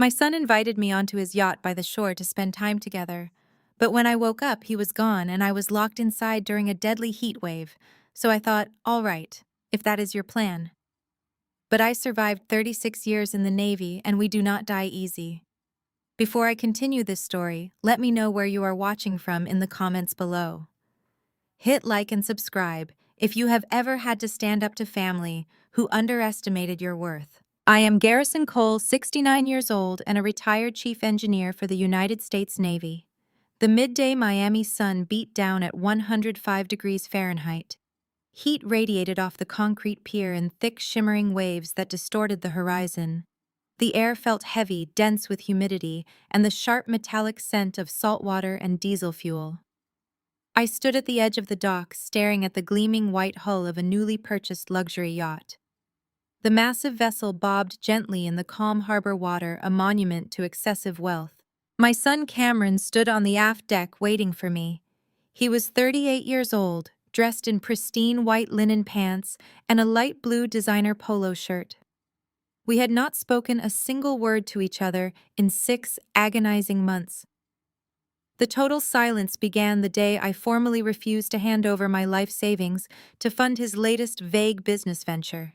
My son invited me onto his yacht by the shore to spend time together. But when I woke up, he was gone and I was locked inside during a deadly heat wave. So I thought, all right, if that is your plan. But I survived 36 years in the Navy and we do not die easy. Before I continue this story, let me know where you are watching from in the comments below. Hit like and subscribe if you have ever had to stand up to family who underestimated your worth. I am Garrison Cole, 69 years old and a retired chief engineer for the United States Navy. The midday Miami sun beat down at 105 degrees Fahrenheit. Heat radiated off the concrete pier in thick, shimmering waves that distorted the horizon. The air felt heavy, dense with humidity, and the sharp metallic scent of salt water and diesel fuel. I stood at the edge of the dock, staring at the gleaming white hull of a newly purchased luxury yacht. The massive vessel bobbed gently in the calm harbor water, a monument to excessive wealth. My son Cameron stood on the aft deck waiting for me. He was 38 years old, dressed in pristine white linen pants and a light blue designer polo shirt. We had not spoken a single word to each other in 6 agonizing months. The total silence began the day I formally refused to hand over my life savings to fund his latest vague business venture.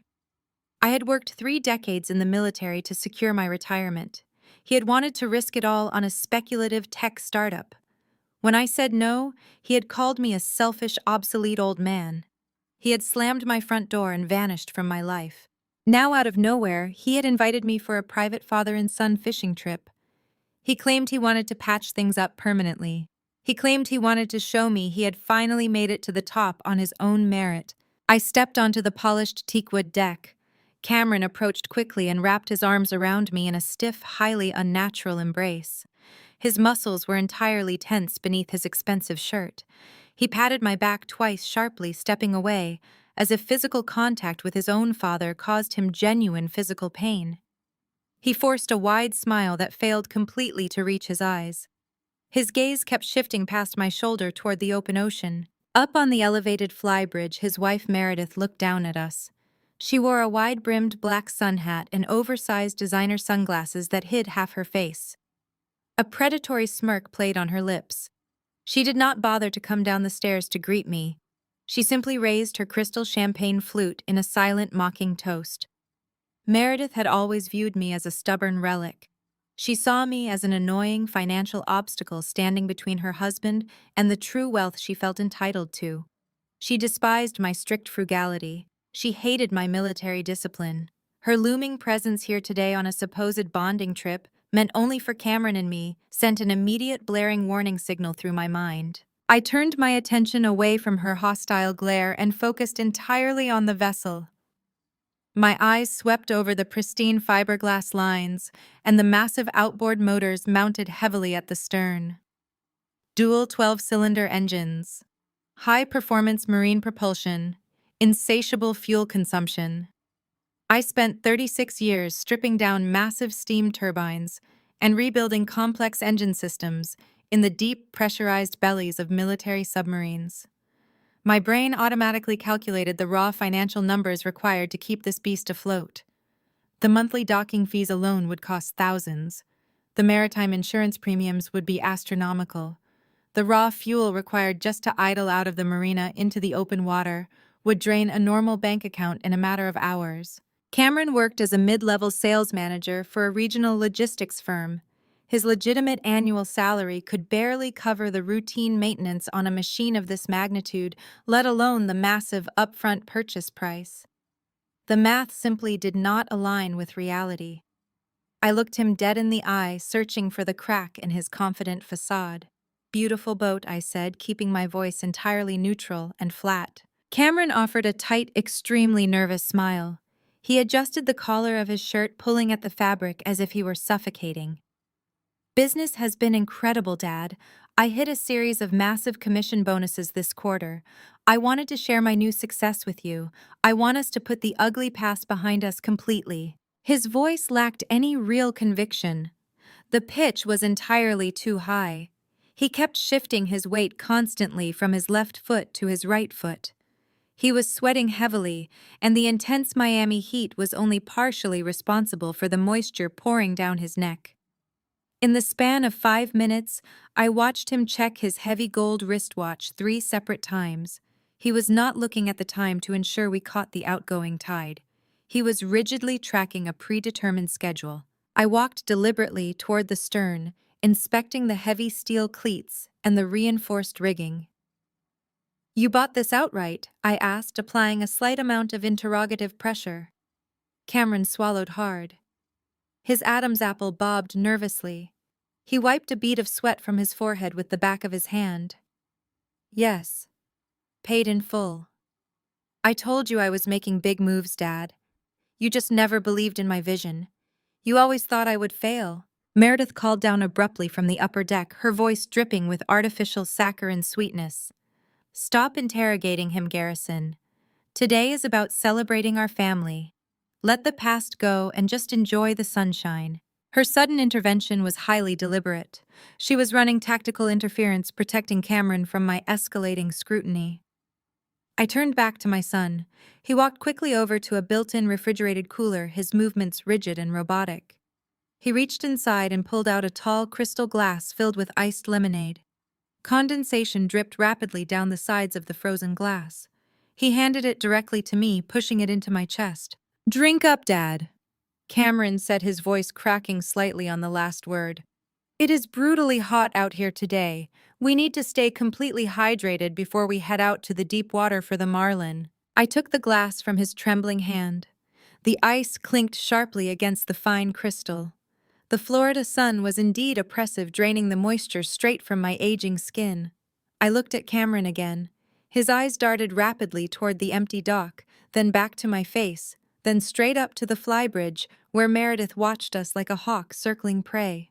I had worked 3 decades in the military to secure my retirement. He had wanted to risk it all on a speculative tech startup. When I said no, he had called me a selfish, obsolete old man. He had slammed my front door and vanished from my life. Now, out of nowhere, he had invited me for a private father and son fishing trip. He claimed he wanted to patch things up permanently. He claimed he wanted to show me he had finally made it to the top on his own merit. I stepped onto the polished teakwood deck. Cameron approached quickly and wrapped his arms around me in a stiff, highly unnatural embrace. His muscles were entirely tense beneath his expensive shirt. He patted my back twice sharply, stepping away, as if physical contact with his own father caused him genuine physical pain. He forced a wide smile that failed completely to reach his eyes. His gaze kept shifting past my shoulder toward the open ocean. Up on the elevated flybridge, his wife Meredith looked down at us. She wore a wide-brimmed black sun hat and oversized designer sunglasses that hid half her face. A predatory smirk played on her lips. She did not bother to come down the stairs to greet me. She simply raised her crystal champagne flute in a silent, mocking toast. Meredith had always viewed me as a stubborn relic. She saw me as an annoying financial obstacle standing between her husband and the true wealth she felt entitled to. She despised my strict frugality. She hated my military discipline. Her looming presence here today on a supposed bonding trip, meant only for Cameron and me, sent an immediate blaring warning signal through my mind. I turned my attention away from her hostile glare and focused entirely on the vessel. My eyes swept over the pristine fiberglass lines and the massive outboard motors mounted heavily at the stern. Dual 12-cylinder engines, high-performance marine propulsion, insatiable fuel consumption. I spent 36 years stripping down massive steam turbines and rebuilding complex engine systems in the deep, pressurized bellies of military submarines. My brain automatically calculated the raw financial numbers required to keep this beast afloat. The monthly docking fees alone would cost thousands. The maritime insurance premiums would be astronomical. The raw fuel required just to idle out of the marina into the open water would drain a normal bank account in a matter of hours. Cameron worked as a mid-level sales manager for a regional logistics firm. His legitimate annual salary could barely cover the routine maintenance on a machine of this magnitude, let alone the massive upfront purchase price. The math simply did not align with reality. I looked him dead in the eye, searching for the crack in his confident facade. "Beautiful boat," I said, keeping my voice entirely neutral and flat. Cameron offered a tight, extremely nervous smile. He adjusted the collar of his shirt, pulling at the fabric as if he were suffocating. "Business has been incredible, Dad. I hit a series of massive commission bonuses this quarter. I wanted to share my new success with you. I want us to put the ugly past behind us completely." His voice lacked any real conviction. The pitch was entirely too high. He kept shifting his weight constantly from his left foot to his right foot. He was sweating heavily, and the intense Miami heat was only partially responsible for the moisture pouring down his neck. In the span of 5 minutes, I watched him check his heavy gold wristwatch 3 separate times. He was not looking at the time to ensure we caught the outgoing tide. He was rigidly tracking a predetermined schedule. I walked deliberately toward the stern, inspecting the heavy steel cleats and the reinforced rigging. "You bought this outright?" I asked, applying a slight amount of interrogative pressure. Cameron swallowed hard. His Adam's apple bobbed nervously. He wiped a bead of sweat from his forehead with the back of his hand. "Yes. Paid in full. I told you I was making big moves, Dad. You just never believed in my vision. You always thought I would fail." Meredith called down abruptly from the upper deck, her voice dripping with artificial saccharine sweetness. "Stop interrogating him, Garrison. Today is about celebrating our family. Let the past go and just enjoy the sunshine." Her sudden intervention was highly deliberate. She was running tactical interference, protecting Cameron from my escalating scrutiny. I turned back to my son. He walked quickly over to a built-in refrigerated cooler, his movements rigid and robotic. He reached inside and pulled out a tall crystal glass filled with iced lemonade. Condensation dripped rapidly down the sides of the frozen glass. He handed it directly to me, pushing it into my chest. "Drink up, Dad," Cameron said, his voice cracking slightly on the last word. "It is brutally hot out here today. We need to stay completely hydrated before we head out to the deep water for the marlin." I took the glass from his trembling hand. The ice clinked sharply against the fine crystal. The Florida sun was indeed oppressive, draining the moisture straight from my aging skin. I looked at Cameron again. His eyes darted rapidly toward the empty dock, then back to my face, then straight up to the flybridge, where Meredith watched us like a hawk circling prey.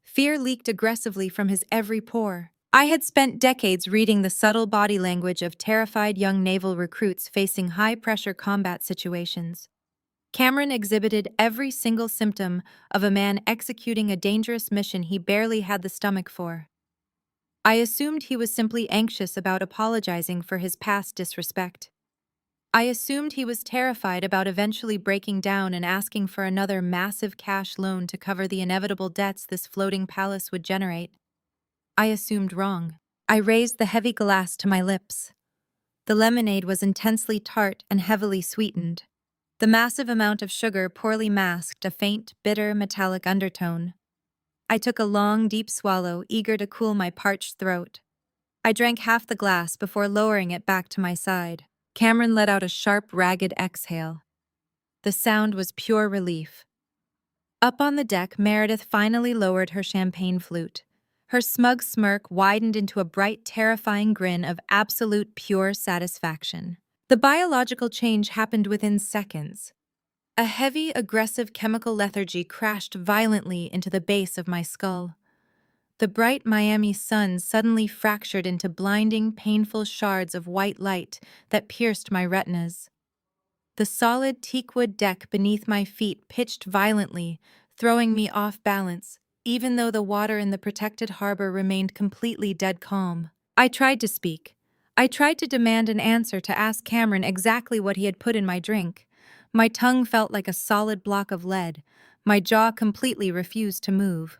Fear leaked aggressively from his every pore. I had spent decades reading the subtle body language of terrified young naval recruits facing high-pressure combat situations. Cameron exhibited every single symptom of a man executing a dangerous mission he barely had the stomach for. I assumed he was simply anxious about apologizing for his past disrespect. I assumed he was terrified about eventually breaking down and asking for another massive cash loan to cover the inevitable debts this floating palace would generate. I assumed wrong. I raised the heavy glass to my lips. The lemonade was intensely tart and heavily sweetened. The massive amount of sugar poorly masked a faint, bitter, metallic undertone. I took a long, deep swallow, eager to cool my parched throat. I drank half the glass before lowering it back to my side. Cameron let out a sharp, ragged exhale. The sound was pure relief. Up on the deck, Meredith finally lowered her champagne flute. Her smug smirk widened into a bright, terrifying grin of absolute pure satisfaction. The biological change happened within seconds. A heavy, aggressive chemical lethargy crashed violently into the base of my skull. The bright Miami sun suddenly fractured into blinding, painful shards of white light that pierced my retinas. The solid teakwood deck beneath my feet pitched violently, throwing me off balance, even though the water in the protected harbor remained completely dead calm. I tried to speak. I tried to demand an answer, to ask Cameron exactly what he had put in my drink. My tongue felt like a solid block of lead. My jaw completely refused to move.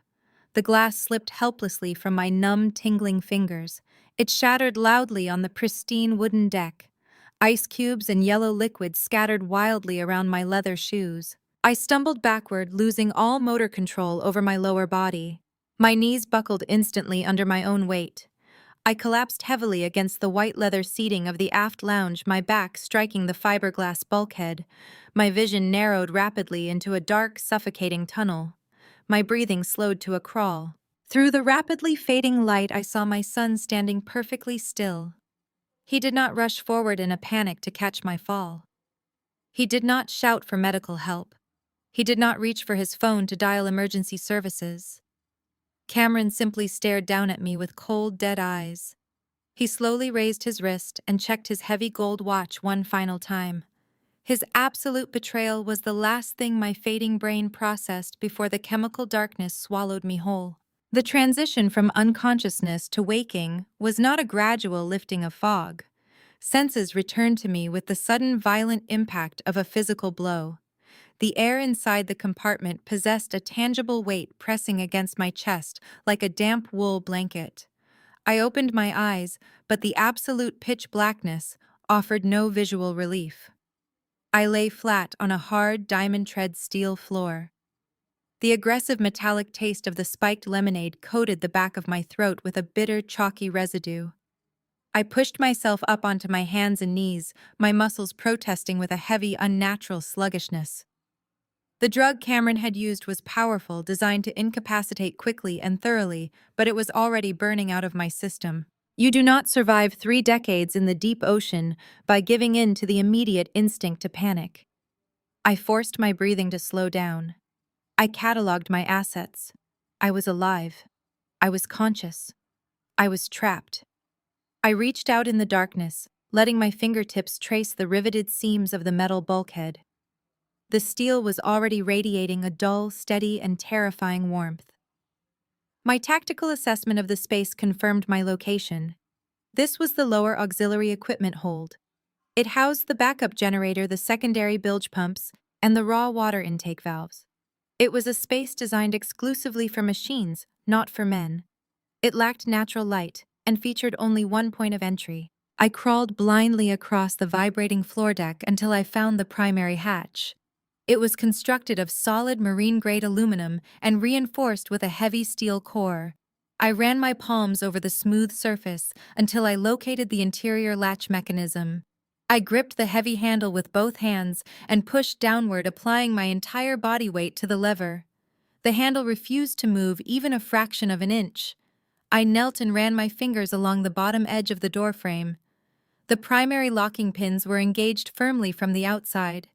The glass slipped helplessly from my numb, tingling fingers. It shattered loudly on the pristine wooden deck. Ice cubes and yellow liquid scattered wildly around my leather shoes. I stumbled backward, losing all motor control over my lower body. My knees buckled instantly under my own weight. I collapsed heavily against the white leather seating of the aft lounge, my back striking the fiberglass bulkhead. My vision narrowed rapidly into a dark, suffocating tunnel. My breathing slowed to a crawl. Through the rapidly fading light, I saw my son standing perfectly still. He did not rush forward in a panic to catch my fall. He did not shout for medical help. He did not reach for his phone to dial emergency services. Cameron simply stared down at me with cold, dead eyes. He slowly raised his wrist and checked his heavy gold watch one final time. His absolute betrayal was the last thing my fading brain processed before the chemical darkness swallowed me whole. The transition from unconsciousness to waking was not a gradual lifting of fog. Senses returned to me with the sudden violent impact of a physical blow. The air inside the compartment possessed a tangible weight pressing against my chest like a damp wool blanket. I opened my eyes, but the absolute pitch blackness offered no visual relief. I lay flat on a hard diamond-tread steel floor. The aggressive metallic taste of the spiked lemonade coated the back of my throat with a bitter, chalky residue. I pushed myself up onto my hands and knees, my muscles protesting with a heavy, unnatural sluggishness. The drug Cameron had used was powerful, designed to incapacitate quickly and thoroughly, but it was already burning out of my system. You do not survive 3 decades in the deep ocean by giving in to the immediate instinct to panic. I forced my breathing to slow down. I cataloged my assets. I was alive. I was conscious. I was trapped. I reached out in the darkness, letting my fingertips trace the riveted seams of the metal bulkhead. The steel was already radiating a dull, steady, and terrifying warmth. My tactical assessment of the space confirmed my location. This was the lower auxiliary equipment hold. It housed the backup generator, the secondary bilge pumps, and the raw water intake valves. It was a space designed exclusively for machines, not for men. It lacked natural light and featured only one point of entry. I crawled blindly across the vibrating floor deck until I found the primary hatch. It was constructed of solid marine-grade aluminum and reinforced with a heavy steel core. I ran my palms over the smooth surface until I located the interior latch mechanism. I gripped the heavy handle with both hands and pushed downward, applying my entire body weight to the lever. The handle refused to move even a fraction of an inch. I knelt and ran my fingers along the bottom edge of the doorframe. The primary locking pins were engaged firmly from the outside.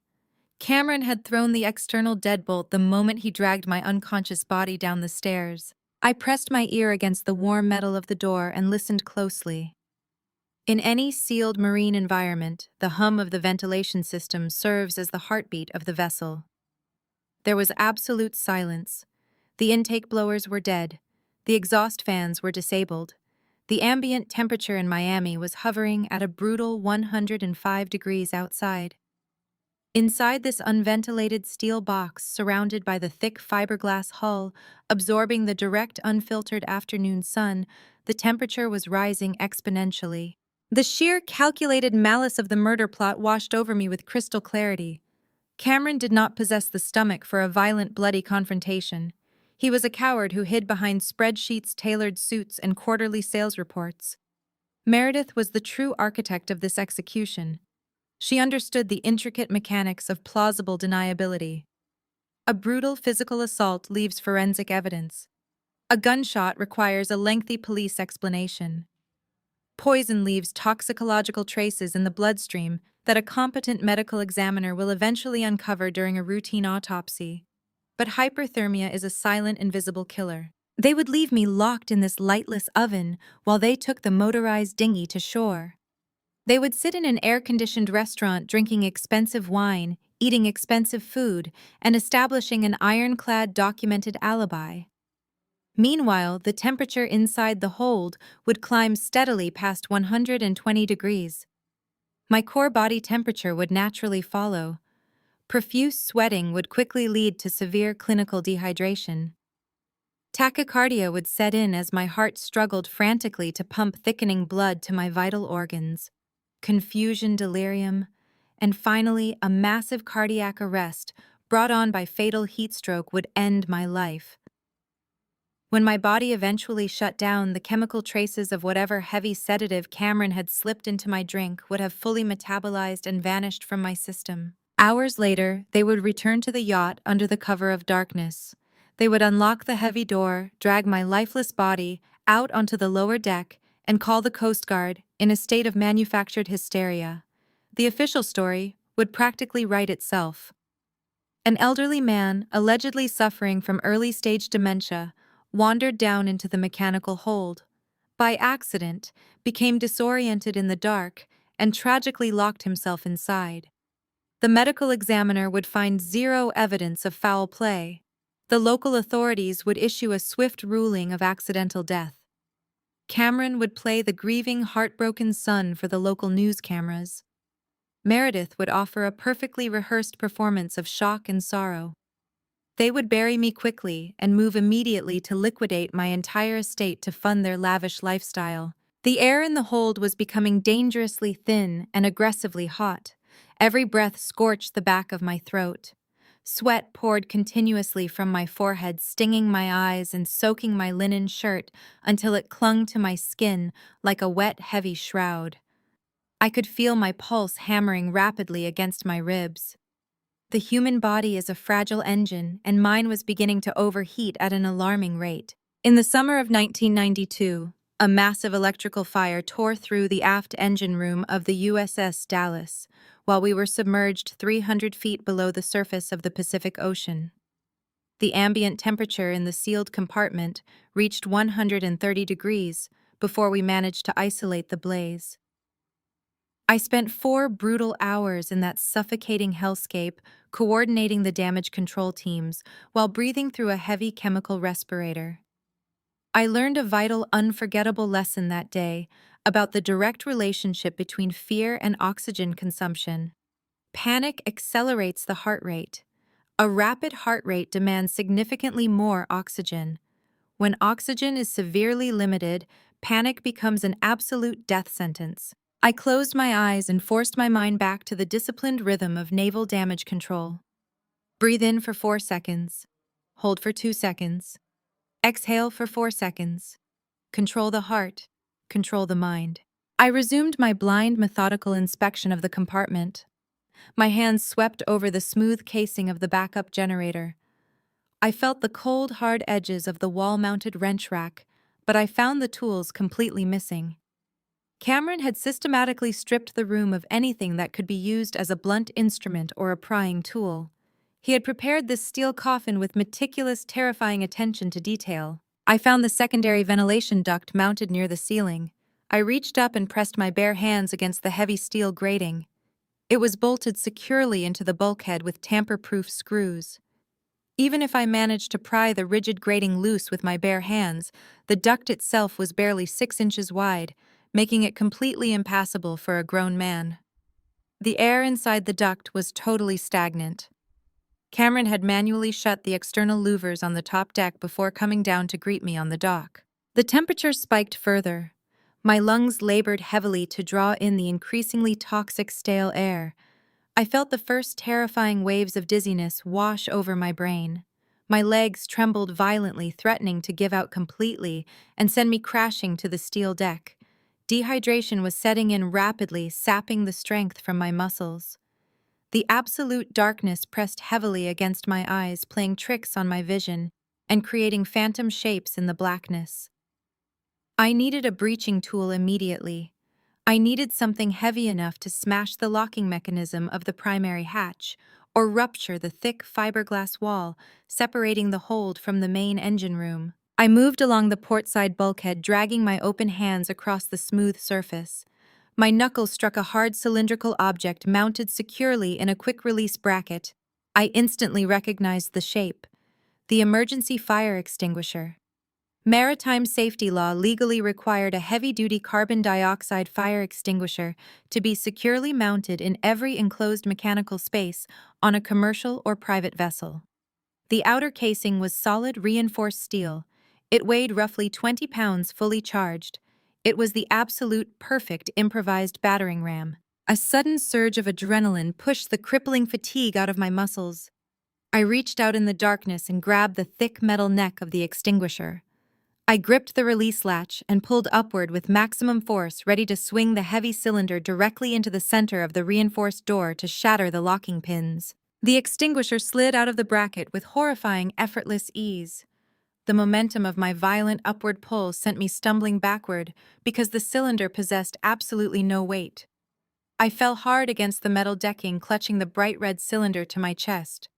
Cameron had thrown the external deadbolt the moment he dragged my unconscious body down the stairs. I pressed my ear against the warm metal of the door and listened closely. In any sealed marine environment, the hum of the ventilation system serves as the heartbeat of the vessel. There was absolute silence. The intake blowers were dead. The exhaust fans were disabled. The ambient temperature in Miami was hovering at a brutal 105 degrees outside. Inside this unventilated steel box, surrounded by the thick fiberglass hull, absorbing the direct, unfiltered afternoon sun, the temperature was rising exponentially. The sheer, calculated malice of the murder plot washed over me with crystal clarity. Cameron did not possess the stomach for a violent, bloody confrontation. He was a coward who hid behind spreadsheets, tailored suits, and quarterly sales reports. Meredith was the true architect of this execution. She understood the intricate mechanics of plausible deniability. A brutal physical assault leaves forensic evidence. A gunshot requires a lengthy police explanation. Poison leaves toxicological traces in the bloodstream that a competent medical examiner will eventually uncover during a routine autopsy. But hyperthermia is a silent, invisible killer. They would leave me locked in this lightless oven while they took the motorized dinghy to shore. They would sit in an air-conditioned restaurant drinking expensive wine, eating expensive food, and establishing an ironclad documented alibi. Meanwhile, the temperature inside the hold would climb steadily past 120 degrees. My core body temperature would naturally follow. Profuse sweating would quickly lead to severe clinical dehydration. Tachycardia would set in as my heart struggled frantically to pump thickening blood to my vital organs. Confusion, delirium, and finally a massive cardiac arrest brought on by fatal heat stroke would end my life. When my body eventually shut down, the chemical traces of whatever heavy sedative Cameron had slipped into my drink would have fully metabolized and vanished from my system. Hours later, they would return to the yacht under the cover of darkness. They would unlock the heavy door, drag my lifeless body out onto the lower deck, and call the Coast Guard in a state of manufactured hysteria. The official story would practically write itself. An elderly man, allegedly suffering from early-stage dementia, wandered down into the mechanical hold. By accident, became disoriented in the dark, and tragically locked himself inside. The medical examiner would find zero evidence of foul play. The local authorities would issue a swift ruling of accidental death. Cameron would play the grieving, heartbroken son for the local news cameras. Meredith would offer a perfectly rehearsed performance of shock and sorrow. They would bury me quickly and move immediately to liquidate my entire estate to fund their lavish lifestyle. The air in the hold was becoming dangerously thin and aggressively hot. Every breath scorched the back of my throat. Sweat poured continuously from my forehead, stinging my eyes and soaking my linen shirt until it clung to my skin like a wet, heavy shroud. I could feel my pulse hammering rapidly against my ribs. The human body is a fragile engine, and mine was beginning to overheat at an alarming rate. In the summer of 1992, a massive electrical fire tore through the aft engine room of the USS Dallas while we were submerged 300 feet below the surface of the Pacific Ocean. The ambient temperature in the sealed compartment reached 130 degrees before we managed to isolate the blaze. I spent 4 brutal hours in that suffocating hellscape, coordinating the damage control teams while breathing through a heavy chemical respirator. I learned a vital, unforgettable lesson that day about the direct relationship between fear and oxygen consumption. Panic accelerates the heart rate. A rapid heart rate demands significantly more oxygen. When oxygen is severely limited, panic becomes an absolute death sentence. I closed my eyes and forced my mind back to the disciplined rhythm of naval damage control. Breathe in for 4 seconds. Hold for 2 seconds. Exhale for 4 seconds. Control the heart. Control the mind. I resumed my blind, methodical inspection of the compartment. My hands swept over the smooth casing of the backup generator. I felt the cold, hard edges of the wall-mounted wrench rack, but I found the tools completely missing. Cameron had systematically stripped the room of anything that could be used as a blunt instrument or a prying tool. He had prepared this steel coffin with meticulous, terrifying attention to detail. I found the secondary ventilation duct mounted near the ceiling. I reached up and pressed my bare hands against the heavy steel grating. It was bolted securely into the bulkhead with tamper-proof screws. Even if I managed to pry the rigid grating loose with my bare hands, the duct itself was barely 6 inches wide, making it completely impassable for a grown man. The air inside the duct was totally stagnant. Cameron had manually shut the external louvers on the top deck before coming down to greet me on the dock. The temperature spiked further. My lungs labored heavily to draw in the increasingly toxic stale air. I felt the first terrifying waves of dizziness wash over my brain. My legs trembled violently, threatening to give out completely and send me crashing to the steel deck. Dehydration was setting in rapidly, sapping the strength from my muscles. The absolute darkness pressed heavily against my eyes, playing tricks on my vision and creating phantom shapes in the blackness. I needed a breaching tool immediately. I needed something heavy enough to smash the locking mechanism of the primary hatch or rupture the thick fiberglass wall separating the hold from the main engine room. I moved along the portside bulkhead, dragging my open hands across the smooth surface. My knuckles struck a hard cylindrical object mounted securely in a quick-release bracket. I instantly recognized the shape: the emergency fire extinguisher. Maritime safety law legally required a heavy-duty carbon dioxide fire extinguisher to be securely mounted in every enclosed mechanical space on a commercial or private vessel. The outer casing was solid reinforced steel. It weighed roughly 20 pounds fully charged. It was the absolute perfect improvised battering ram. A sudden surge of adrenaline pushed the crippling fatigue out of my muscles. I reached out in the darkness and grabbed the thick metal neck of the extinguisher. I gripped the release latch and pulled upward with maximum force, ready to swing the heavy cylinder directly into the center of the reinforced door to shatter the locking pins. The extinguisher slid out of the bracket with horrifying, effortless ease. The momentum of my violent upward pull sent me stumbling backward because the cylinder possessed absolutely no weight. I fell hard against the metal decking, clutching the bright red cylinder to my chest.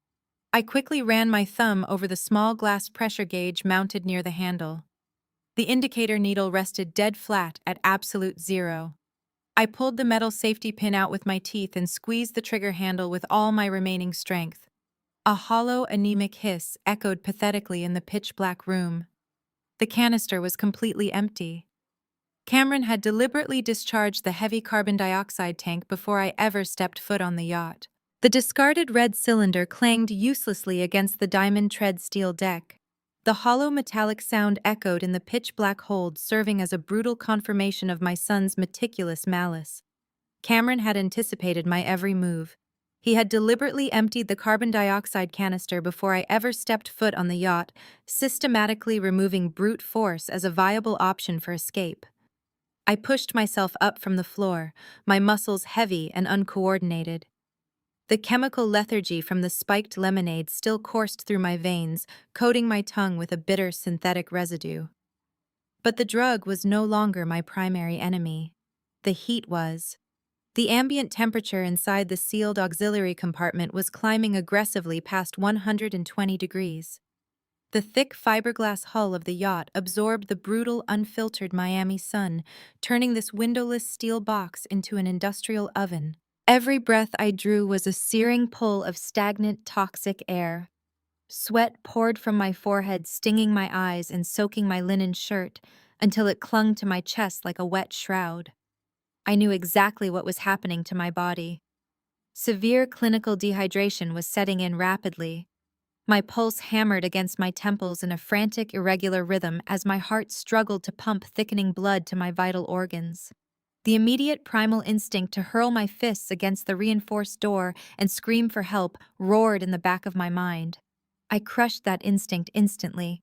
I quickly ran my thumb over the small glass pressure gauge mounted near the handle. The indicator needle rested dead flat at absolute 0. I pulled the metal safety pin out with my teeth and squeezed the trigger handle with all my remaining strength. A hollow, anemic hiss echoed pathetically in the pitch-black room. The canister was completely empty. Cameron had deliberately discharged the heavy carbon dioxide tank before I ever stepped foot on the yacht. The discarded red cylinder clanged uselessly against the diamond tread steel deck. The hollow metallic sound echoed in the pitch-black hold, serving as a brutal confirmation of my son's meticulous malice. Cameron had anticipated my every move. He had deliberately emptied the carbon dioxide canister before I ever stepped foot on the yacht, systematically removing brute force as a viable option for escape. I pushed myself up from the floor, my muscles heavy and uncoordinated. The chemical lethargy from the spiked lemonade still coursed through my veins, coating my tongue with a bitter synthetic residue. But the drug was no longer my primary enemy. The heat was. The ambient temperature inside the sealed auxiliary compartment was climbing aggressively past 120 degrees. The thick fiberglass hull of the yacht absorbed the brutal, unfiltered Miami sun, turning this windowless steel box into an industrial oven. Every breath I drew was a searing pull of stagnant, toxic air. Sweat poured from my forehead, stinging my eyes and soaking my linen shirt until it clung to my chest like a wet shroud. I knew exactly what was happening to my body. Severe clinical dehydration was setting in rapidly. My pulse hammered against my temples in a frantic, irregular rhythm as my heart struggled to pump thickening blood to my vital organs. The immediate primal instinct to hurl my fists against the reinforced door and scream for help roared in the back of my mind. I crushed that instinct instantly.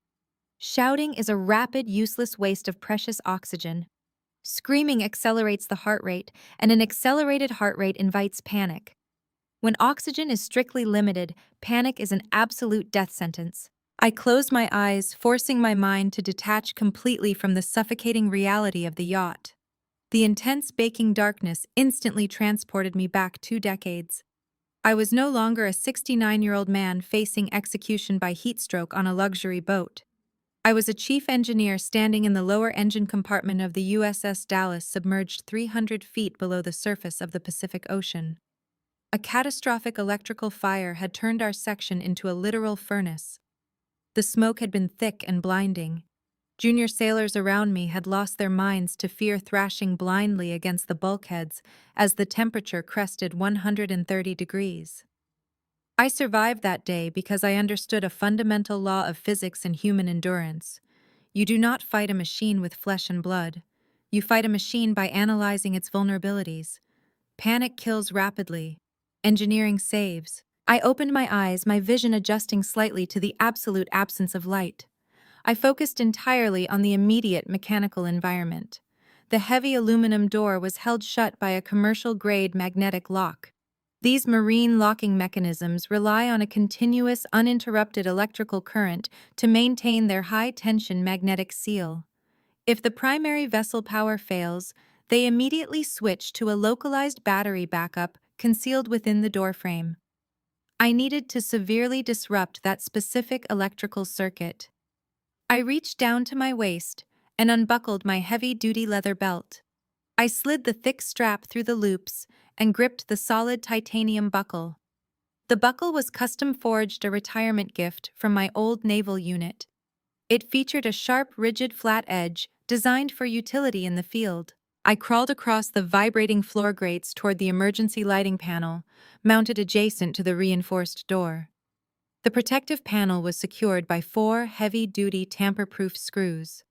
Shouting is a rapid, useless waste of precious oxygen. Screaming accelerates the heart rate, and an accelerated heart rate invites panic. When oxygen is strictly limited, panic is an absolute death sentence. I closed my eyes, forcing my mind to detach completely from the suffocating reality of the yacht. The intense baking darkness instantly transported me back 2 decades. I was no longer a 69-year-old man facing execution by heatstroke on a luxury boat. I was a chief engineer standing in the lower engine compartment of the USS Dallas, submerged 300 feet below the surface of the Pacific Ocean. A catastrophic electrical fire had turned our section into a literal furnace. The smoke had been thick and blinding. Junior sailors around me had lost their minds to fear thrashing blindly against the bulkheads as the temperature crested 130 degrees. I survived that day because I understood a fundamental law of physics and human endurance. You do not fight a machine with flesh and blood. You fight a machine by analyzing its vulnerabilities. Panic kills rapidly. Engineering saves. I opened my eyes, my vision adjusting slightly to the absolute absence of light. I focused entirely on the immediate mechanical environment. The heavy aluminum door was held shut by a commercial-grade magnetic lock. These marine locking mechanisms rely on a continuous, uninterrupted electrical current to maintain their high-tension magnetic seal. If the primary vessel power fails, they immediately switch to a localized battery backup concealed within the doorframe. I needed to severely disrupt that specific electrical circuit. I reached down to my waist and unbuckled my heavy-duty leather belt. I slid the thick strap through the loops and gripped the solid titanium buckle. The buckle was custom-forged, a retirement gift from my old naval unit. It featured a sharp, rigid flat edge designed for utility in the field. I crawled across the vibrating floor grates toward the emergency lighting panel, mounted adjacent to the reinforced door. The protective panel was secured by 4 heavy-duty tamper-proof screws.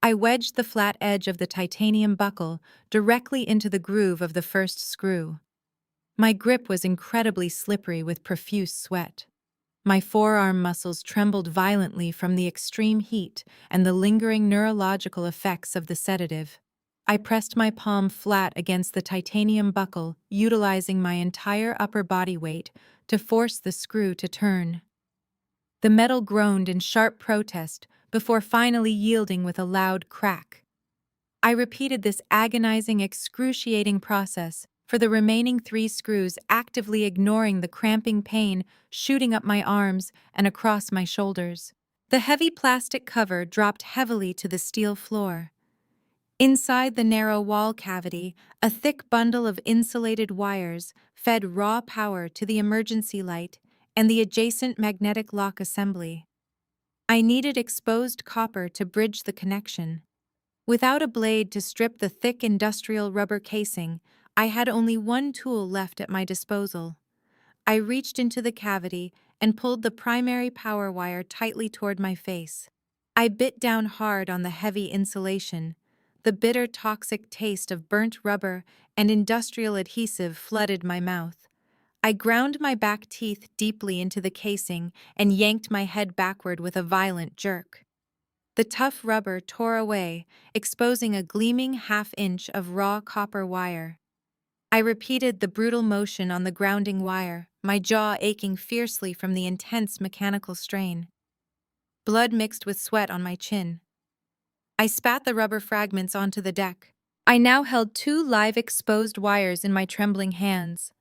I wedged the flat edge of the titanium buckle directly into the groove of the first screw. My grip was incredibly slippery with profuse sweat. My forearm muscles trembled violently from the extreme heat and the lingering neurological effects of the sedative. I pressed my palm flat against the titanium buckle, utilizing my entire upper body weight to force the screw to turn. The metal groaned in sharp protest before finally yielding with a loud crack. I repeated this agonizing, excruciating process for the remaining 3 screws, actively ignoring the cramping pain shooting up my arms and across my shoulders. The heavy plastic cover dropped heavily to the steel floor. Inside the narrow wall cavity, a thick bundle of insulated wires fed raw power to the emergency light and the adjacent magnetic lock assembly. I needed exposed copper to bridge the connection. Without a blade to strip the thick industrial rubber casing, I had only one tool left at my disposal. I reached into the cavity and pulled the primary power wire tightly toward my face. I bit down hard on the heavy insulation. The bitter, toxic taste of burnt rubber and industrial adhesive flooded my mouth. I ground my back teeth deeply into the casing and yanked my head backward with a violent jerk. The tough rubber tore away, exposing a gleaming half-inch of raw copper wire. I repeated the brutal motion on the grounding wire, my jaw aching fiercely from the intense mechanical strain. Blood mixed with sweat on my chin. I spat the rubber fragments onto the deck. I now held two live exposed wires in my trembling hands.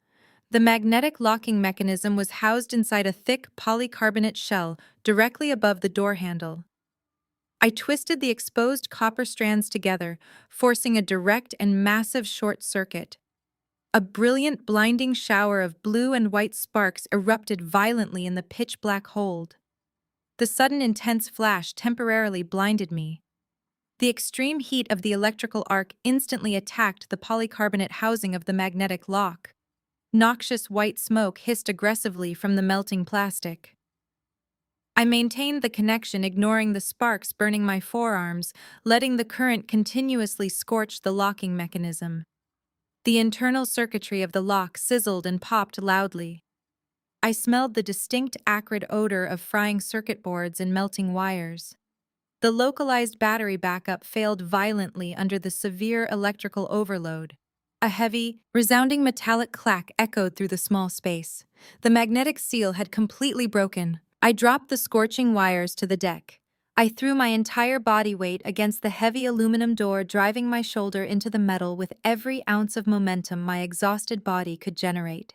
The magnetic locking mechanism was housed inside a thick polycarbonate shell directly above the door handle. I twisted the exposed copper strands together, forcing a direct and massive short circuit. A brilliant, blinding shower of blue and white sparks erupted violently in the pitch-black hold. The sudden intense flash temporarily blinded me. The extreme heat of the electrical arc instantly attacked the polycarbonate housing of the magnetic lock. Noxious white smoke hissed aggressively from the melting plastic. I maintained the connection, ignoring the sparks burning my forearms, letting the current continuously scorch the locking mechanism. The internal circuitry of the lock sizzled and popped loudly. I smelled the distinct acrid odor of frying circuit boards and melting wires. The localized battery backup failed violently under the severe electrical overload. A heavy, resounding metallic clack echoed through the small space. The magnetic seal had completely broken. I dropped the scorching wires to the deck. I threw my entire body weight against the heavy aluminum door, driving my shoulder into the metal with every ounce of momentum my exhausted body could generate.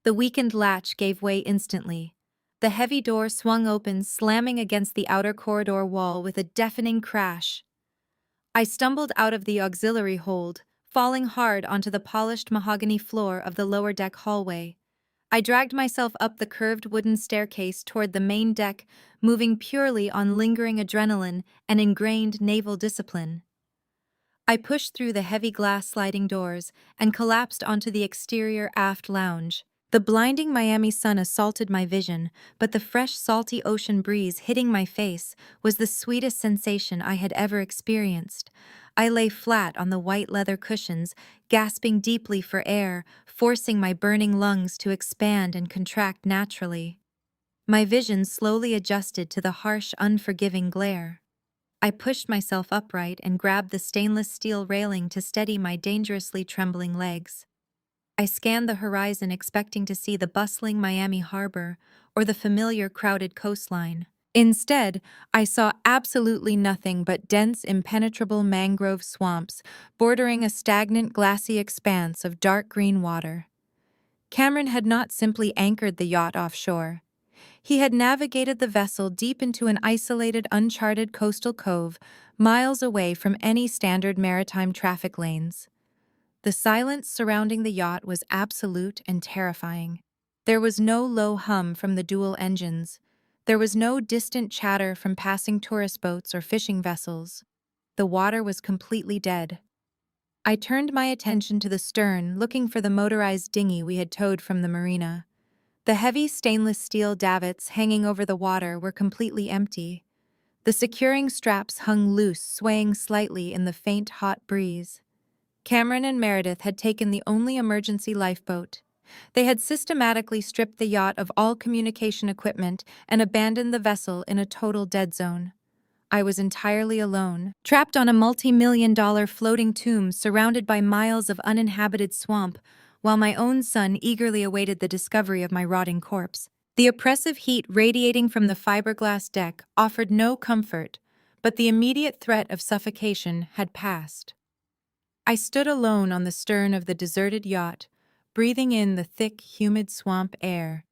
The weakened latch gave way instantly. The heavy door swung open, slamming against the outer corridor wall with a deafening crash. I stumbled out of the auxiliary hold, falling hard onto the polished mahogany floor of the lower deck hallway. I dragged myself up the curved wooden staircase toward the main deck, moving purely on lingering adrenaline and ingrained naval discipline. I pushed through the heavy glass sliding doors and collapsed onto the exterior aft lounge. The blinding Miami sun assaulted my vision, but the fresh, salty ocean breeze hitting my face was the sweetest sensation I had ever experienced. I lay flat on the white leather cushions, gasping deeply for air, forcing my burning lungs to expand and contract naturally. My vision slowly adjusted to the harsh, unforgiving glare. I pushed myself upright and grabbed the stainless steel railing to steady my dangerously trembling legs. I scanned the horizon, expecting to see the bustling Miami harbor or the familiar crowded coastline. Instead, I saw absolutely nothing but dense, impenetrable mangrove swamps bordering a stagnant, glassy expanse of dark green water. Cameron had not simply anchored the yacht offshore. He had navigated the vessel deep into an isolated, uncharted coastal cove, miles away from any standard maritime traffic lanes. The silence surrounding the yacht was absolute and terrifying. There was no low hum from the dual engines. There was no distant chatter from passing tourist boats or fishing vessels. The water was completely dead. I turned my attention to the stern, looking for the motorized dinghy we had towed from the marina. The heavy stainless steel davits hanging over the water were completely empty. The securing straps hung loose, swaying slightly in the faint, hot breeze. Cameron and Meredith had taken the only emergency lifeboat. They had systematically stripped the yacht of all communication equipment and abandoned the vessel in a total dead zone. I was entirely alone, trapped on a multi-million-dollar floating tomb surrounded by miles of uninhabited swamp, while my own son eagerly awaited the discovery of my rotting corpse. The oppressive heat radiating from the fiberglass deck offered no comfort, but the immediate threat of suffocation had passed. I stood alone on the stern of the deserted yacht, breathing in the thick, humid swamp air.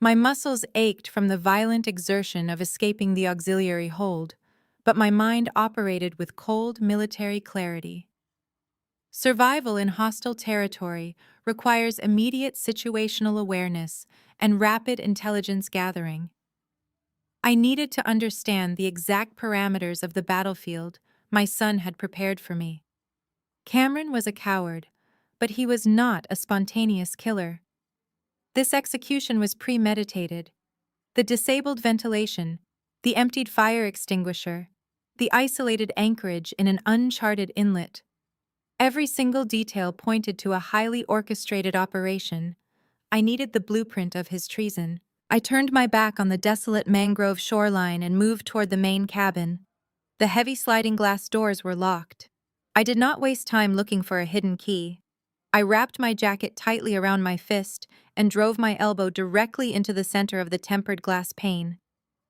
My muscles ached from the violent exertion of escaping the auxiliary hold, but my mind operated with cold, military clarity. Survival in hostile territory requires immediate situational awareness and rapid intelligence gathering. I needed to understand the exact parameters of the battlefield, my son had prepared for me. Cameron was a coward, but he was not a spontaneous killer. This execution was premeditated. The disabled ventilation, the emptied fire extinguisher, the isolated anchorage in an uncharted inlet. Every single detail pointed to a highly orchestrated operation. I needed the blueprint of his treason. I turned my back on the desolate mangrove shoreline and moved toward the main cabin. The heavy sliding glass doors were locked. I did not waste time looking for a hidden key. I wrapped my jacket tightly around my fist and drove my elbow directly into the center of the tempered glass pane.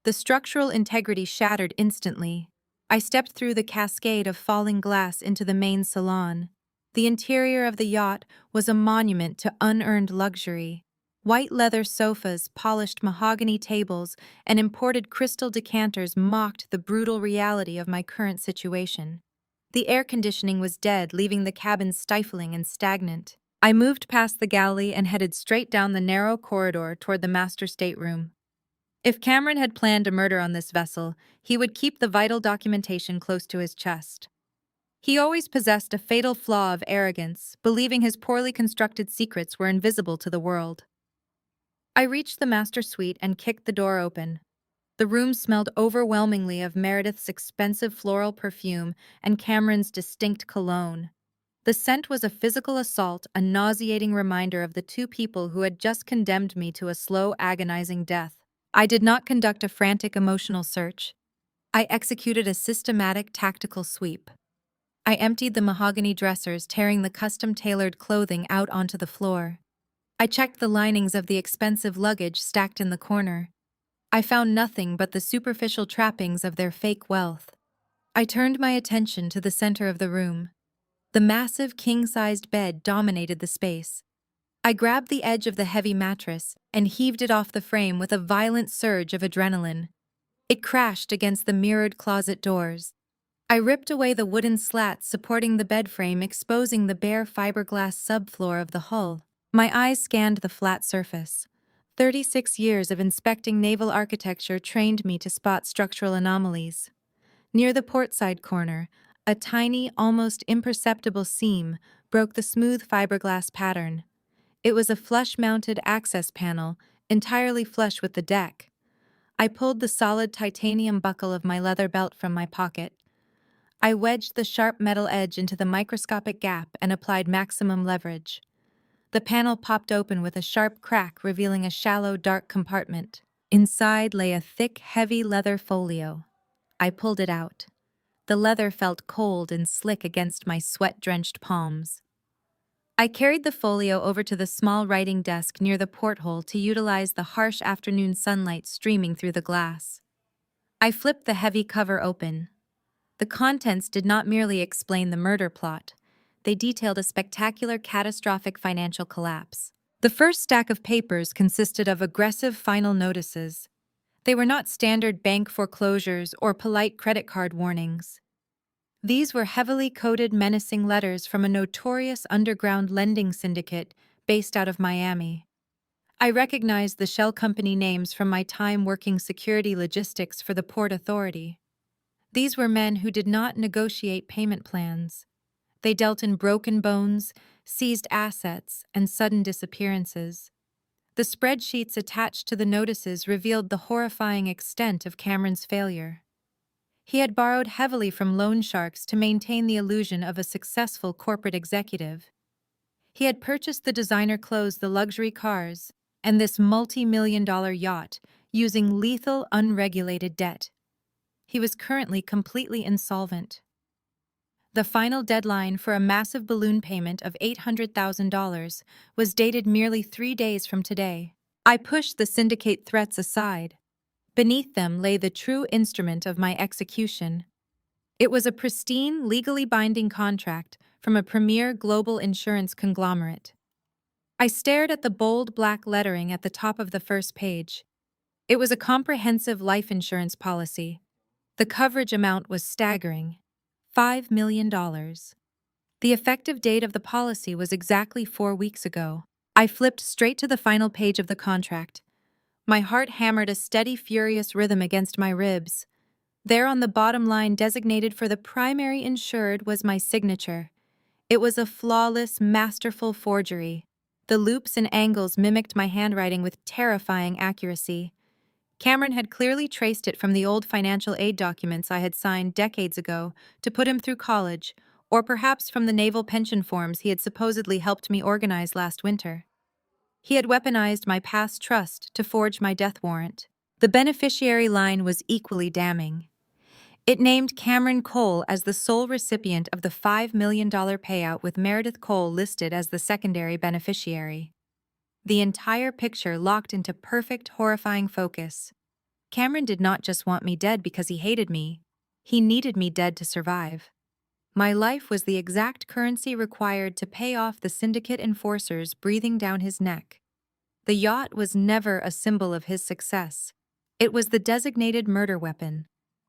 The structural integrity shattered instantly. I stepped through the cascade of falling glass into the main salon. The interior of the yacht was a monument to unearned luxury. White leather sofas, polished mahogany tables, and imported crystal decanters mocked the brutal reality of my current situation. The air conditioning was dead, leaving the cabin stifling and stagnant. I moved past the galley and headed straight down the narrow corridor toward the master stateroom. If Cameron had planned a murder on this vessel, he would keep the vital documentation close to his chest. He always possessed a fatal flaw of arrogance, believing his poorly constructed secrets were invisible to the world. I reached the master suite and kicked the door open. The room smelled overwhelmingly of Meredith's expensive floral perfume and Cameron's distinct cologne. The scent was a physical assault, a nauseating reminder of the two people who had just condemned me to a slow, agonizing death. I did not conduct a frantic emotional search. I executed a systematic tactical sweep. I emptied the mahogany dressers, tearing the custom-tailored clothing out onto the floor. I checked the linings of the expensive luggage stacked in the corner. I found nothing but the superficial trappings of their fake wealth. I turned my attention to the center of the room. The massive king-sized bed dominated the space. I grabbed the edge of the heavy mattress and heaved it off the frame with a violent surge of adrenaline. It crashed against the mirrored closet doors. I ripped away the wooden slats supporting the bed frame, exposing the bare fiberglass subfloor of the hull. My eyes scanned the flat surface. 36 years of inspecting naval architecture trained me to spot structural anomalies. Near the portside corner, a tiny, almost imperceptible seam broke the smooth fiberglass pattern. It was a flush-mounted access panel, entirely flush with the deck. I pulled the solid titanium buckle of my leather belt from my pocket. I wedged the sharp metal edge into the microscopic gap and applied maximum leverage. The panel popped open with a sharp crack, revealing a shallow, dark compartment. Inside lay a thick, heavy leather folio. I pulled it out. The leather felt cold and slick against my sweat-drenched palms. I carried the folio over to the small writing desk near the porthole to utilize the harsh afternoon sunlight streaming through the glass. I flipped the heavy cover open. The contents did not merely explain the murder plot. They detailed a spectacular, catastrophic financial collapse. The first stack of papers consisted of aggressive final notices. They were not standard bank foreclosures or polite credit card warnings. These were heavily coded, menacing letters from a notorious underground lending syndicate based out of Miami. I recognized the shell company names from my time working security logistics for the Port Authority. These were men who did not negotiate payment plans. They dealt in broken bones, seized assets, and sudden disappearances. The spreadsheets attached to the notices revealed the horrifying extent of Cameron's failure. He had borrowed heavily from loan sharks to maintain the illusion of a successful corporate executive. He had purchased the designer clothes, the luxury cars, and this multi-million-dollar yacht using lethal, unregulated debt. He was currently completely insolvent. The final deadline for a massive balloon payment of $800,000 was dated merely 3 days from today. I pushed the syndicate threats aside. Beneath them lay the true instrument of my execution. It was a pristine, legally binding contract from a premier global insurance conglomerate. I stared at the bold black lettering at the top of the first page. It was a comprehensive life insurance policy. The coverage amount was staggering: $5 million. The effective date of the policy was exactly 4 weeks ago. I flipped straight to the final page of the contract. My heart hammered a steady, furious rhythm against my ribs. There on the bottom line designated for the primary insured was my signature. It was a flawless, masterful forgery. The loops and angles mimicked my handwriting with terrifying accuracy. Cameron had clearly traced it from the old financial aid documents I had signed decades ago to put him through college, or perhaps from the naval pension forms he had supposedly helped me organize last winter. He had weaponized my past trust to forge my death warrant. The beneficiary line was equally damning. It named Cameron Cole as the sole recipient of the $5 million payout, with Meredith Cole listed as the secondary beneficiary. The entire picture locked into perfect, horrifying focus. Cameron did not just want me dead because he hated me. He needed me dead to survive. My life was the exact currency required to pay off the syndicate enforcers breathing down his neck. The yacht was never a symbol of his success. It was the designated murder weapon.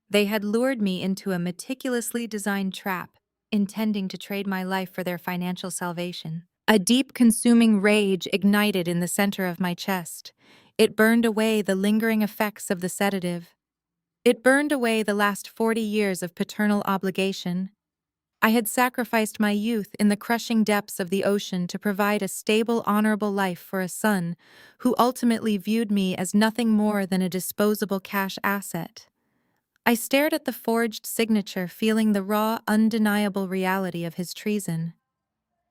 They had lured me into a meticulously designed trap, intending to trade my life for their financial salvation. A deep, consuming rage ignited in the center of my chest. It burned away the lingering effects of the sedative. It burned away the last 40 years of paternal obligation. I had sacrificed my youth in the crushing depths of the ocean to provide a stable, honorable life for a son who ultimately viewed me as nothing more than a disposable cash asset. I stared at the forged signature, feeling the raw, undeniable reality of his treason.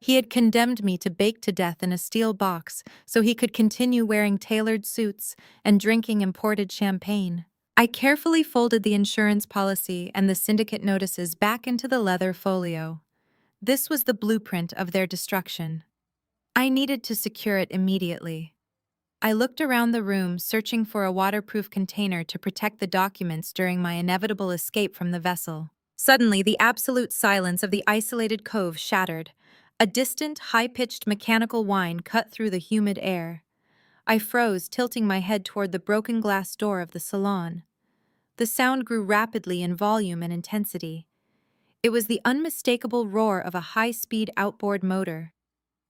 He had condemned me to bake to death in a steel box so he could continue wearing tailored suits and drinking imported champagne. I carefully folded the insurance policy and the syndicate notices back into the leather folio. This was the blueprint of their destruction. I needed to secure it immediately. I looked around the room, searching for a waterproof container to protect the documents during my inevitable escape from the vessel. Suddenly, the absolute silence of the isolated cove shattered. A distant, high-pitched mechanical whine cut through the humid air. I froze, tilting my head toward the broken glass door of the salon. The sound grew rapidly in volume and intensity. It was the unmistakable roar of a high-speed outboard motor.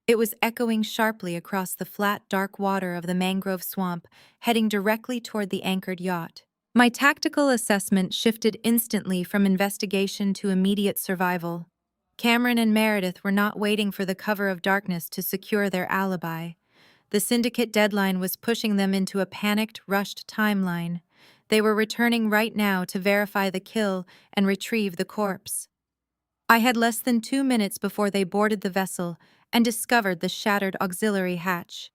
It was echoing sharply across the flat, dark water of the mangrove swamp, heading directly toward the anchored yacht. My tactical assessment shifted instantly from investigation to immediate survival. Cameron and Meredith were not waiting for the cover of darkness to secure their alibi. The syndicate deadline was pushing them into a panicked, rushed timeline. They were returning right now to verify the kill and retrieve the corpse. I had less than 2 minutes before they boarded the vessel and discovered the shattered auxiliary hatch.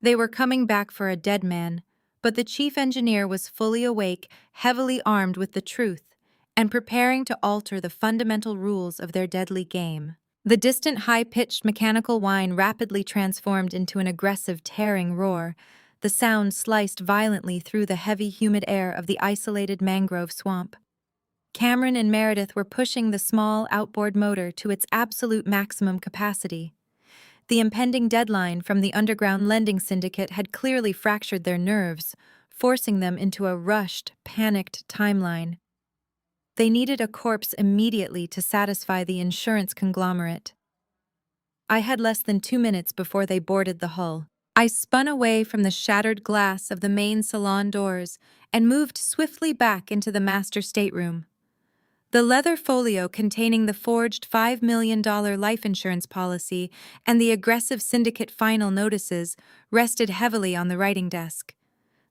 They were coming back for a dead man, but the chief engineer was fully awake, heavily armed with the truth, and preparing to alter the fundamental rules of their deadly game. The distant, high-pitched mechanical whine rapidly transformed into an aggressive, tearing roar. The sound sliced violently through the heavy, humid air of the isolated mangrove swamp. Cameron and Meredith were pushing the small outboard motor to its absolute maximum capacity. The impending deadline from the underground lending syndicate had clearly fractured their nerves, forcing them into a rushed, panicked timeline. They needed a corpse immediately to satisfy the insurance conglomerate. I had less than 2 minutes before they boarded the hull. I spun away from the shattered glass of the main salon doors and moved swiftly back into the master stateroom. The leather folio containing the forged $5 million life insurance policy and the aggressive syndicate final notices rested heavily on the writing desk.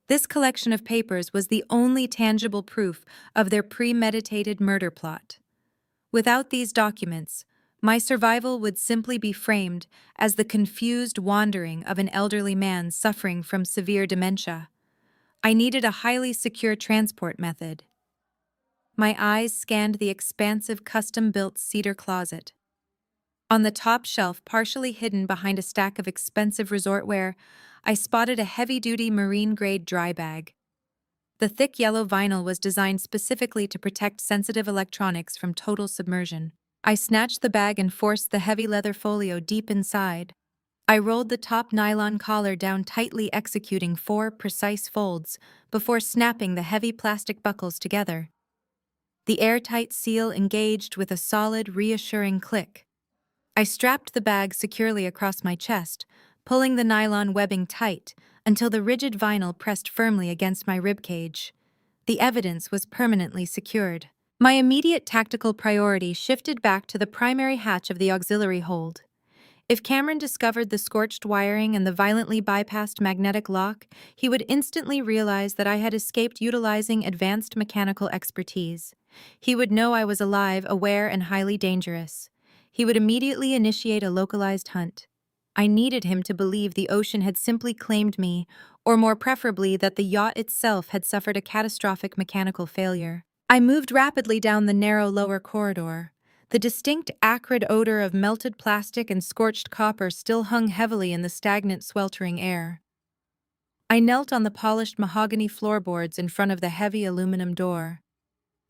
This collection of papers was the only tangible proof of their premeditated murder plot. Without these documents, my survival would simply be framed as the confused wandering of an elderly man suffering from severe dementia. I needed a highly secure transport method. My eyes scanned the expansive, custom-built cedar closet. On the top shelf, partially hidden behind a stack of expensive resort wear, I spotted a heavy-duty marine-grade dry bag. The thick yellow vinyl was designed specifically to protect sensitive electronics from total submersion. I snatched the bag and forced the heavy leather folio deep inside. I rolled the top nylon collar down tightly, executing 4 precise folds before snapping the heavy plastic buckles together. The airtight seal engaged with a solid, reassuring click. I strapped the bag securely across my chest, pulling the nylon webbing tight until the rigid vinyl pressed firmly against my ribcage. The evidence was permanently secured. My immediate tactical priority shifted back to the primary hatch of the auxiliary hold. If Cameron discovered the scorched wiring and the violently bypassed magnetic lock, he would instantly realize that I had escaped utilizing advanced mechanical expertise. He would know I was alive, aware, and highly dangerous. He would immediately initiate a localized hunt. I needed him to believe the ocean had simply claimed me, or more preferably that the yacht itself had suffered a catastrophic mechanical failure. I moved rapidly down the narrow lower corridor. The distinct acrid odor of melted plastic and scorched copper still hung heavily in the stagnant, sweltering air. I knelt on the polished mahogany floorboards in front of the heavy aluminum door.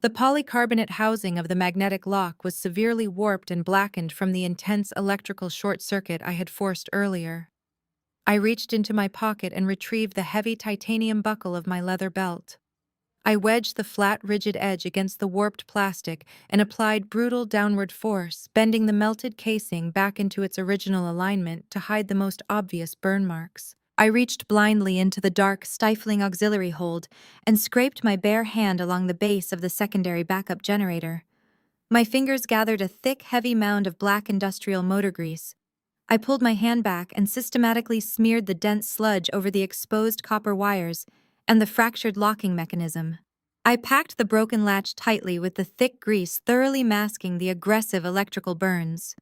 The polycarbonate housing of the magnetic lock was severely warped and blackened from the intense electrical short circuit I had forced earlier. I reached into my pocket and retrieved the heavy titanium buckle of my leather belt. I wedged the flat, rigid edge against the warped plastic and applied brutal downward force, bending the melted casing back into its original alignment to hide the most obvious burn marks. I reached blindly into the dark, stifling auxiliary hold and scraped my bare hand along the base of the secondary backup generator. My fingers gathered a thick, heavy mound of black industrial motor grease. I pulled my hand back and systematically smeared the dense sludge over the exposed copper wires and the fractured locking mechanism. I packed the broken latch tightly with the thick grease thoroughly masking the aggressive electrical burns.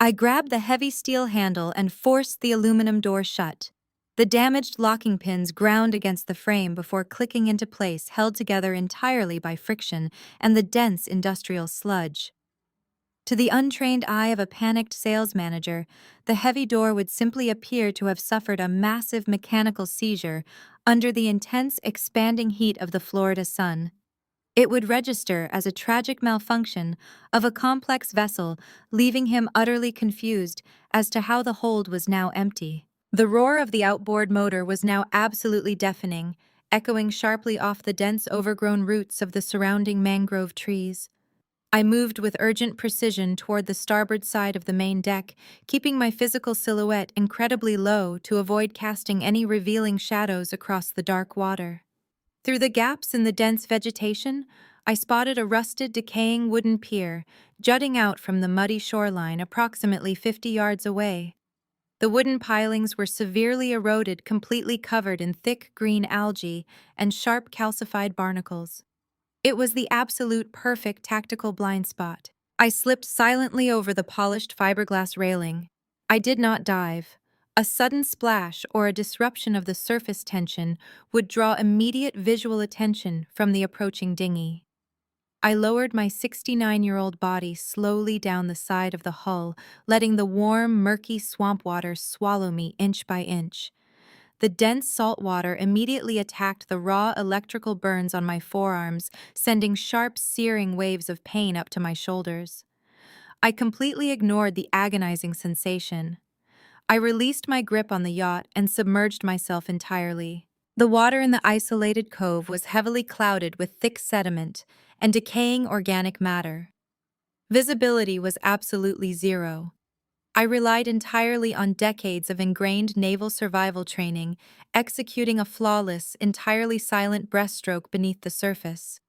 I grabbed the heavy steel handle and forced the aluminum door shut. The damaged locking pins ground against the frame before clicking into place, held together entirely by friction and the dense industrial sludge. To the untrained eye of a panicked sales manager, the heavy door would simply appear to have suffered a massive mechanical seizure under the intense, expanding heat of the Florida sun. It would register as a tragic malfunction of a complex vessel, leaving him utterly confused as to how the hold was now empty. The roar of the outboard motor was now absolutely deafening, echoing sharply off the dense, overgrown roots of the surrounding mangrove trees. I moved with urgent precision toward the starboard side of the main deck, keeping my physical silhouette incredibly low to avoid casting any revealing shadows across the dark water. Through the gaps in the dense vegetation, I spotted a rusted, decaying wooden pier jutting out from the muddy shoreline approximately 50 yards away. The wooden pilings were severely eroded, completely covered in thick green algae and sharp calcified barnacles. It was the absolute perfect tactical blind spot. I slipped silently over the polished fiberglass railing. I did not dive. A sudden splash or a disruption of the surface tension would draw immediate visual attention from the approaching dinghy. I lowered my 69-year-old body slowly down the side of the hull, letting the warm, murky swamp water swallow me inch by inch. The dense salt water immediately attacked the raw electrical burns on my forearms, sending sharp, searing waves of pain up to my shoulders. I completely ignored the agonizing sensation. I released my grip on the yacht and submerged myself entirely. The water in the isolated cove was heavily clouded with thick sediment and decaying organic matter. Visibility was absolutely zero. I relied entirely on decades of ingrained naval survival training, executing a flawless, entirely silent breaststroke beneath the surface.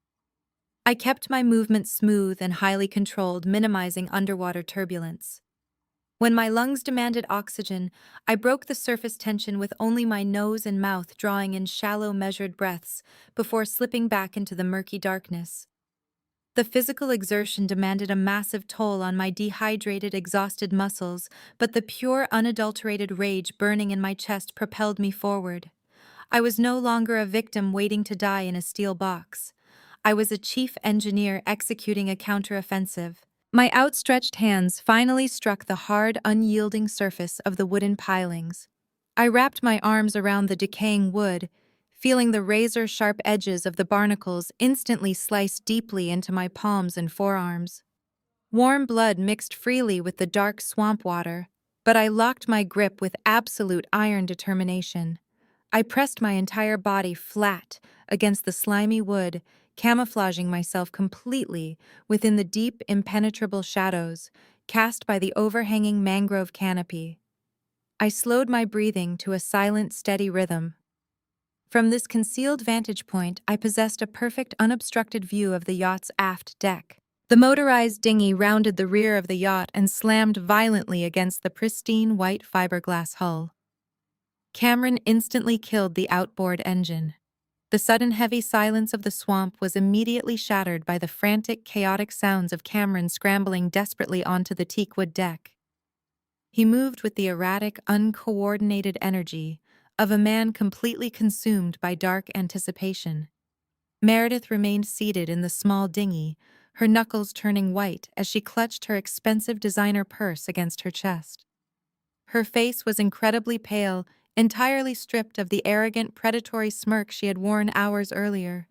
I kept my movements smooth and highly controlled, minimizing underwater turbulence. When my lungs demanded oxygen, I broke the surface tension with only my nose and mouth drawing in shallow, measured breaths before slipping back into the murky darkness. The physical exertion demanded a massive toll on my dehydrated, exhausted muscles, but the pure, unadulterated rage burning in my chest propelled me forward. I was no longer a victim waiting to die in a steel box. I was a chief engineer executing a counteroffensive. My outstretched hands finally struck the hard, unyielding surface of the wooden pilings. I wrapped my arms around the decaying wood, feeling the razor-sharp edges of the barnacles instantly slice deeply into my palms and forearms. Warm blood mixed freely with the dark swamp water, but I locked my grip with absolute iron determination. I pressed my entire body flat against the slimy wood, camouflaging myself completely within the deep, impenetrable shadows cast by the overhanging mangrove canopy. I slowed my breathing to a silent, steady rhythm. From this concealed vantage point, I possessed a perfect unobstructed view of the yacht's aft deck. The motorized dinghy rounded the rear of the yacht and slammed violently against the pristine white fiberglass hull. Cameron instantly killed the outboard engine. The sudden heavy silence of the swamp was immediately shattered by the frantic, chaotic sounds of Cameron scrambling desperately onto the teakwood deck. He moved with the erratic, uncoordinated energy of a man completely consumed by dark anticipation. Meredith remained seated in the small dinghy, her knuckles turning white as she clutched her expensive designer purse against her chest. Her face was incredibly pale, entirely stripped of the arrogant, predatory smirk she had worn hours earlier.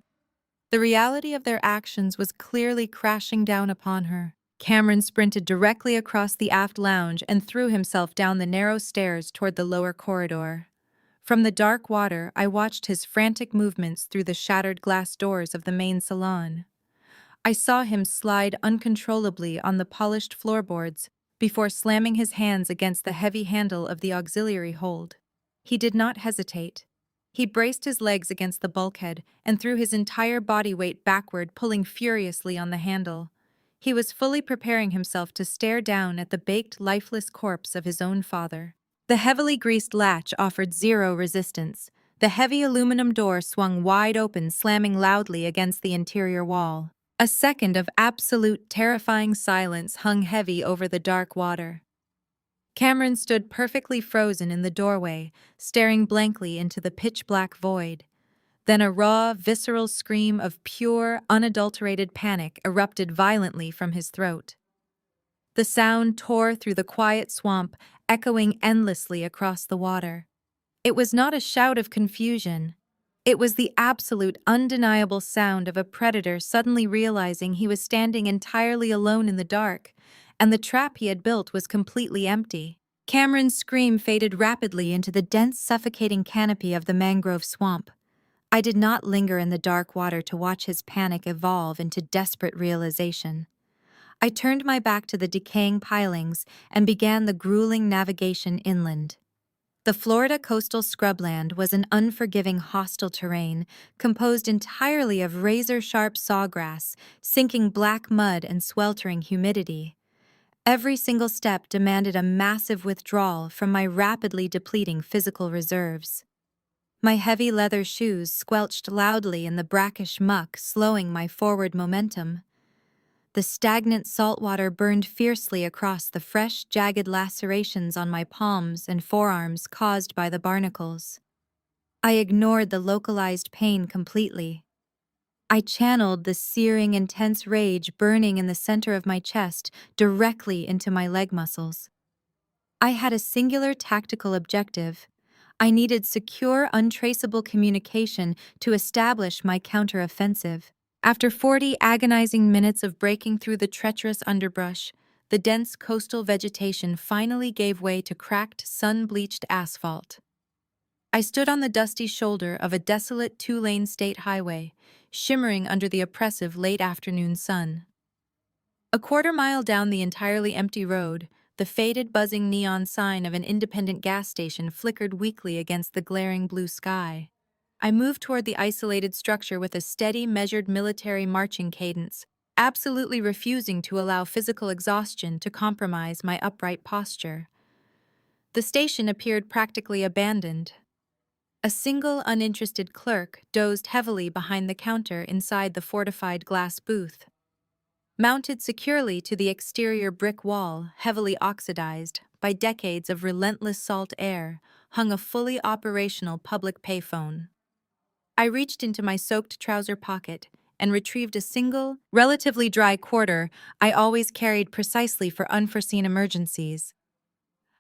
The reality of their actions was clearly crashing down upon her. Cameron sprinted directly across the aft lounge and threw himself down the narrow stairs toward the lower corridor. From the dark water, I watched his frantic movements through the shattered glass doors of the main salon. I saw him slide uncontrollably on the polished floorboards before slamming his hands against the heavy handle of the auxiliary hold. He did not hesitate. He braced his legs against the bulkhead and threw his entire body weight backward, pulling furiously on the handle. He was fully preparing himself to stare down at the baked, lifeless corpse of his own father. The heavily greased latch offered zero resistance. The heavy aluminum door swung wide open, slamming loudly against the interior wall. A second of absolute terrifying silence hung heavy over the dark water. Cameron stood perfectly frozen in the doorway, staring blankly into the pitch-black void. Then a raw, visceral scream of pure, unadulterated panic erupted violently from his throat. The sound tore through the quiet swamp, echoing endlessly across the water. It was not a shout of confusion. It was the absolute, undeniable sound of a predator suddenly realizing he was standing entirely alone in the dark, and the trap he had built was completely empty. Cameron's scream faded rapidly into the dense, suffocating canopy of the mangrove swamp. I did not linger in the dark water to watch his panic evolve into desperate realization. I turned my back to the decaying pilings and began the grueling navigation inland. The Florida coastal scrubland was an unforgiving, hostile terrain composed entirely of razor-sharp sawgrass, sinking black mud, and sweltering humidity. Every single step demanded a massive withdrawal from my rapidly depleting physical reserves. My heavy leather shoes squelched loudly in the brackish muck, slowing my forward momentum. The stagnant salt water burned fiercely across the fresh, jagged lacerations on my palms and forearms caused by the barnacles. I ignored the localized pain completely. I channeled the searing, intense rage burning in the center of my chest directly into my leg muscles. I had a singular tactical objective. I needed secure, untraceable communication to establish my counteroffensive. After 40 agonizing minutes of breaking through the treacherous underbrush, the dense coastal vegetation finally gave way to cracked, sun-bleached asphalt. I stood on the dusty shoulder of a desolate two-lane state highway, shimmering under the oppressive late-afternoon sun. A quarter-mile down the entirely empty road, the faded, buzzing neon sign of an independent gas station flickered weakly against the glaring blue sky. I moved toward the isolated structure with a steady, measured military marching cadence, absolutely refusing to allow physical exhaustion to compromise my upright posture. The station appeared practically abandoned. A single uninterested clerk dozed heavily behind the counter inside the fortified glass booth. Mounted securely to the exterior brick wall, heavily oxidized by decades of relentless salt air, hung a fully operational public payphone. I reached into my soaked trouser pocket and retrieved a single, relatively dry quarter I always carried precisely for unforeseen emergencies.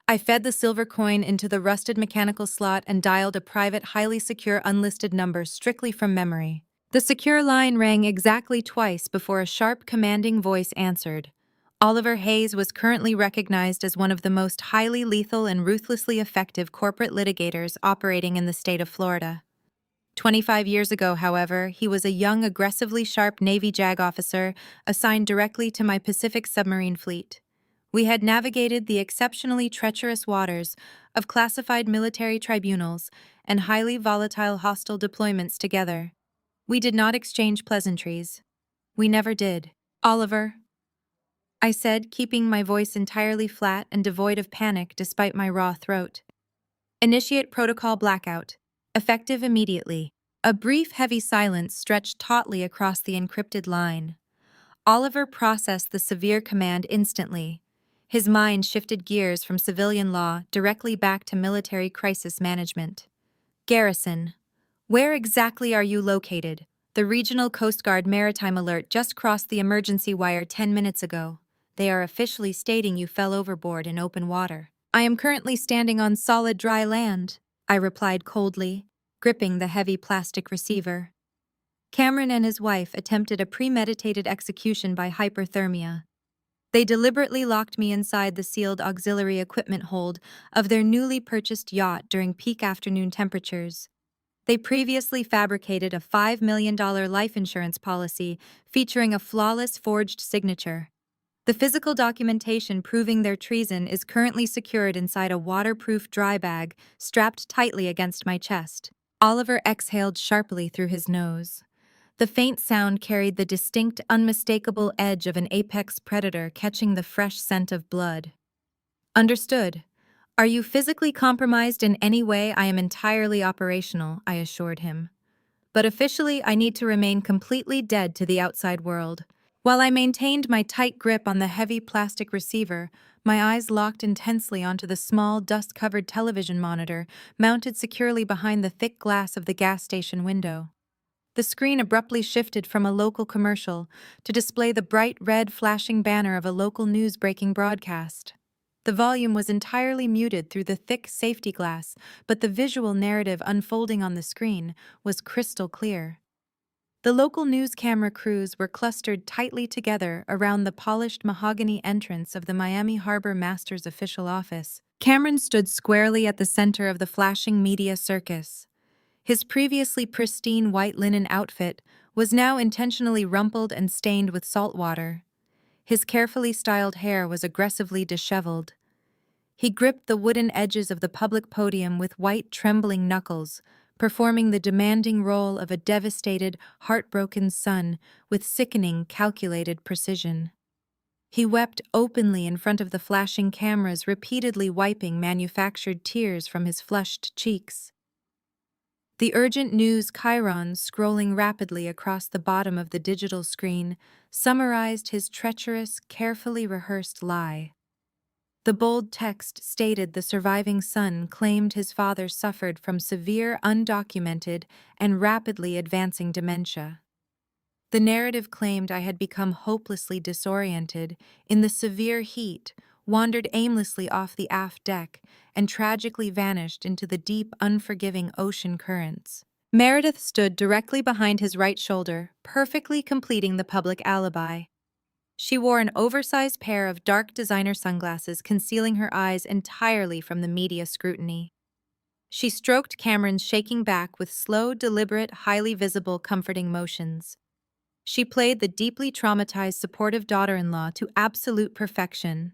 I fed the silver coin into the rusted mechanical slot and dialed a private, highly secure unlisted number strictly from memory. The secure line rang exactly twice before a sharp, commanding voice answered. Oliver Hayes was currently recognized as one of the most highly lethal and ruthlessly effective corporate litigators operating in the state of Florida. 25 years ago, however, he was a young, aggressively sharp Navy JAG officer assigned directly to my Pacific submarine fleet. We had navigated the exceptionally treacherous waters of classified military tribunals and highly volatile hostile deployments together. We did not exchange pleasantries. We never did. Oliver, I said, keeping my voice entirely flat and devoid of panic despite my raw throat. Initiate protocol blackout. Effective immediately. A brief, heavy silence stretched tautly across the encrypted line. Oliver processed the severe command instantly. His mind shifted gears from civilian law directly back to military crisis management. Garrison. Where exactly are you located? The Regional Coast Guard Maritime Alert just crossed the emergency wire 10 minutes ago. They are officially stating you fell overboard in open water. I am currently standing on solid dry land, I replied coldly, gripping the heavy plastic receiver. Cameron and his wife attempted a premeditated execution by hyperthermia. They deliberately locked me inside the sealed auxiliary equipment hold of their newly purchased yacht during peak afternoon temperatures. They previously fabricated a $5 million life insurance policy featuring a flawless forged signature. The physical documentation proving their treason is currently secured inside a waterproof dry bag strapped tightly against my chest. Oliver exhaled sharply through his nose. The faint sound carried the distinct, unmistakable edge of an apex predator catching the fresh scent of blood. Understood. Are you physically compromised in any way? I am entirely operational, I assured him. But officially, I need to remain completely dead to the outside world. While I maintained my tight grip on the heavy plastic receiver, my eyes locked intensely onto the small, dust-covered television monitor mounted securely behind the thick glass of the gas station window. The screen abruptly shifted from a local commercial to display the bright red flashing banner of a local news-breaking broadcast. The volume was entirely muted through the thick safety glass, but the visual narrative unfolding on the screen was crystal clear. The local news camera crews were clustered tightly together around the polished mahogany entrance of the Miami Harbor Master's official office. Cameron stood squarely at the center of the flashing media circus. His previously pristine white linen outfit was now intentionally rumpled and stained with salt water. His carefully styled hair was aggressively disheveled. He gripped the wooden edges of the public podium with white, trembling knuckles, performing the demanding role of a devastated, heartbroken son with sickening, calculated precision. He wept openly in front of the flashing cameras, repeatedly wiping manufactured tears from his flushed cheeks. The urgent news chyrons scrolling rapidly across the bottom of the digital screen summarized his treacherous, carefully rehearsed lie. The bold text stated the surviving son claimed his father suffered from severe, undocumented, and rapidly advancing dementia. The narrative claimed I had become hopelessly disoriented in the severe heat, wandered aimlessly off the aft deck, and tragically vanished into the deep, unforgiving ocean currents. Meredith stood directly behind his right shoulder, perfectly completing the public alibi. She wore an oversized pair of dark designer sunglasses concealing her eyes entirely from the media scrutiny. She stroked Cameron's shaking back with slow, deliberate, highly visible, comforting motions. She played the deeply traumatized, supportive daughter-in-law to absolute perfection.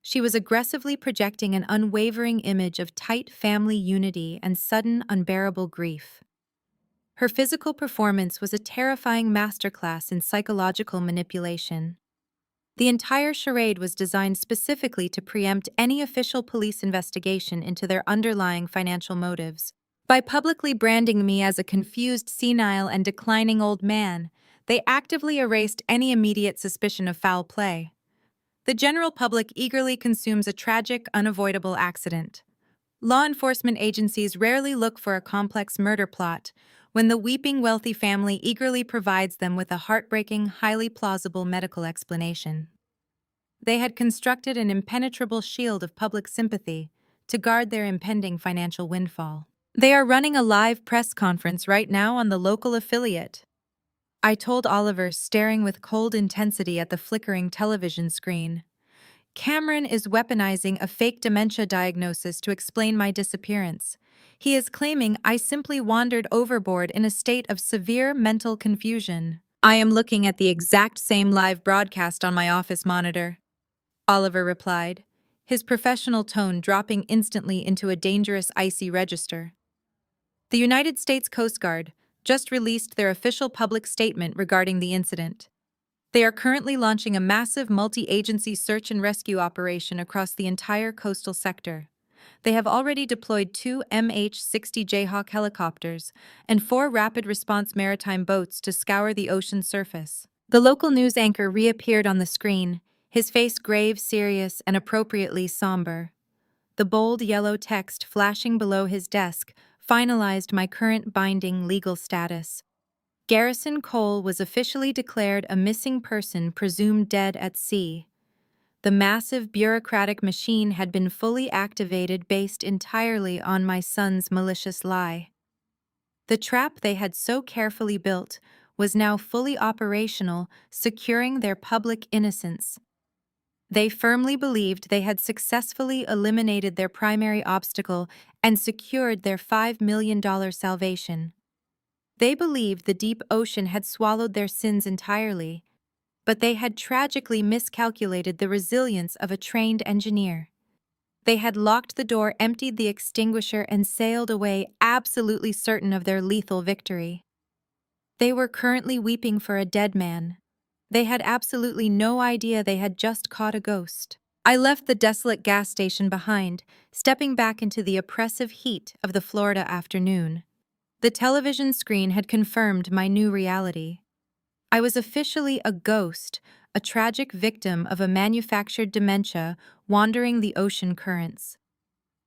She was aggressively projecting an unwavering image of tight family unity and sudden, unbearable grief. Her physical performance was a terrifying masterclass in psychological manipulation. The entire charade was designed specifically to preempt any official police investigation into their underlying financial motives. By publicly branding me as a confused, senile, and declining old man, they actively erased any immediate suspicion of foul play. The general public eagerly consumes a tragic, unavoidable accident. Law enforcement agencies rarely look for a complex murder plot when the weeping wealthy family eagerly provides them with a heartbreaking, highly plausible medical explanation. They had constructed an impenetrable shield of public sympathy to guard their impending financial windfall. They are running a live press conference right now on the local affiliate, I told Oliver, staring with cold intensity at the flickering television screen. Cameron is weaponizing a fake dementia diagnosis to explain my disappearance. He is claiming I simply wandered overboard in a state of severe mental confusion. I am looking at the exact same live broadcast on my office monitor. Oliver replied, his professional tone dropping instantly into a dangerous icy register. The United States Coast Guard just released their official public statement regarding the incident. They are currently launching a massive multi-agency search and rescue operation across the entire coastal sector. They have already deployed 2 MH-60 Jayhawk helicopters and 4 rapid response maritime boats to scour the ocean surface. The local news anchor reappeared on the screen, his face grave, serious, and appropriately somber. The bold yellow text flashing below his desk finalized my current binding legal status. Garrison Cole was officially declared a missing person presumed dead at sea. The massive bureaucratic machine had been fully activated based entirely on my son's malicious lie. The trap they had so carefully built was now fully operational, securing their public innocence. They firmly believed they had successfully eliminated their primary obstacle and secured their $5 million salvation. They believed the deep ocean had swallowed their sins entirely, but they had tragically miscalculated the resilience of a trained engineer. They had locked the door, emptied the extinguisher, and sailed away, absolutely certain of their lethal victory. They were currently weeping for a dead man. They had absolutely no idea they had just caught a ghost. I left the desolate gas station behind, stepping back into the oppressive heat of the Florida afternoon. The television screen had confirmed my new reality. I was officially a ghost, a tragic victim of a manufactured dementia wandering the ocean currents.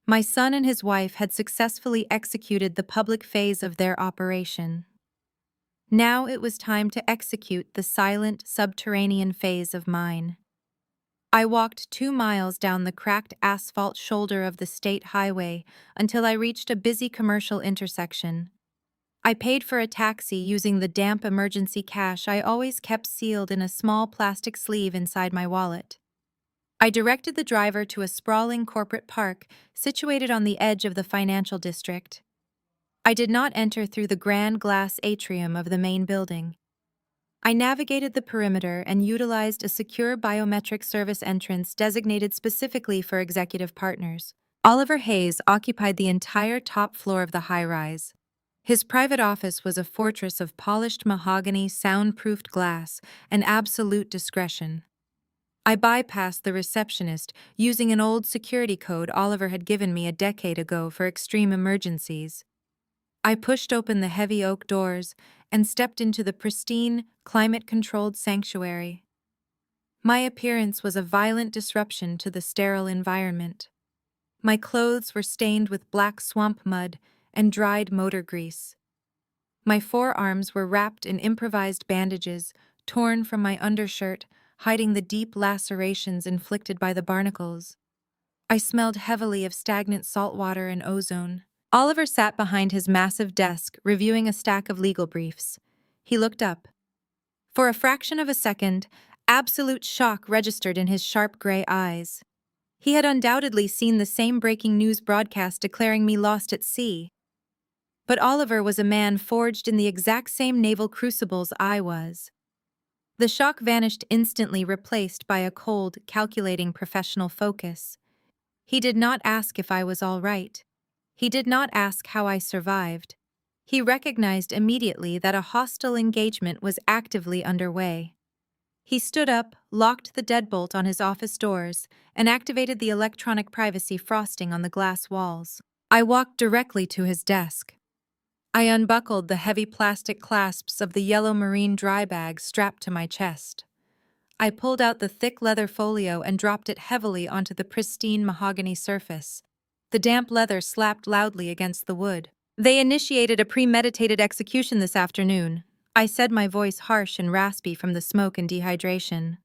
My son and his wife had successfully executed the public phase of their operation. Now it was time to execute the silent, subterranean phase of mine. I walked 2 miles down the cracked asphalt shoulder of the state highway until I reached a busy commercial intersection. I paid for a taxi using the damp emergency cash I always kept sealed in a small plastic sleeve inside my wallet. I directed the driver to a sprawling corporate park situated on the edge of the financial district. I did not enter through the grand glass atrium of the main building. I navigated the perimeter and utilized a secure biometric service entrance designated specifically for executive partners. Oliver Hayes occupied the entire top floor of the high-rise. His private office was a fortress of polished mahogany, soundproofed glass, and absolute discretion. I bypassed the receptionist using an old security code Oliver had given me a decade ago for extreme emergencies. I pushed open the heavy oak doors and stepped into the pristine, climate-controlled sanctuary. My appearance was a violent disruption to the sterile environment. My clothes were stained with black swamp mud and dried motor grease. My forearms were wrapped in improvised bandages, torn from my undershirt, hiding the deep lacerations inflicted by the barnacles. I smelled heavily of stagnant salt water and ozone. Oliver sat behind his massive desk, reviewing a stack of legal briefs. He looked up. For a fraction of a second, absolute shock registered in his sharp gray eyes. He had undoubtedly seen the same breaking news broadcast declaring me lost at sea. But Oliver was a man forged in the exact same naval crucibles I was. The shock vanished instantly, replaced by a cold, calculating professional focus. He did not ask if I was all right. He did not ask how I survived. He recognized immediately that a hostile engagement was actively underway. He stood up, locked the deadbolt on his office doors, and activated the electronic privacy frosting on the glass walls. I walked directly to his desk. I unbuckled the heavy plastic clasps of the yellow marine dry bag strapped to my chest. I pulled out the thick leather folio and dropped it heavily onto the pristine mahogany surface. The damp leather slapped loudly against the wood. They initiated a premeditated execution this afternoon. I said, my voice harsh and raspy from the smoke and dehydration.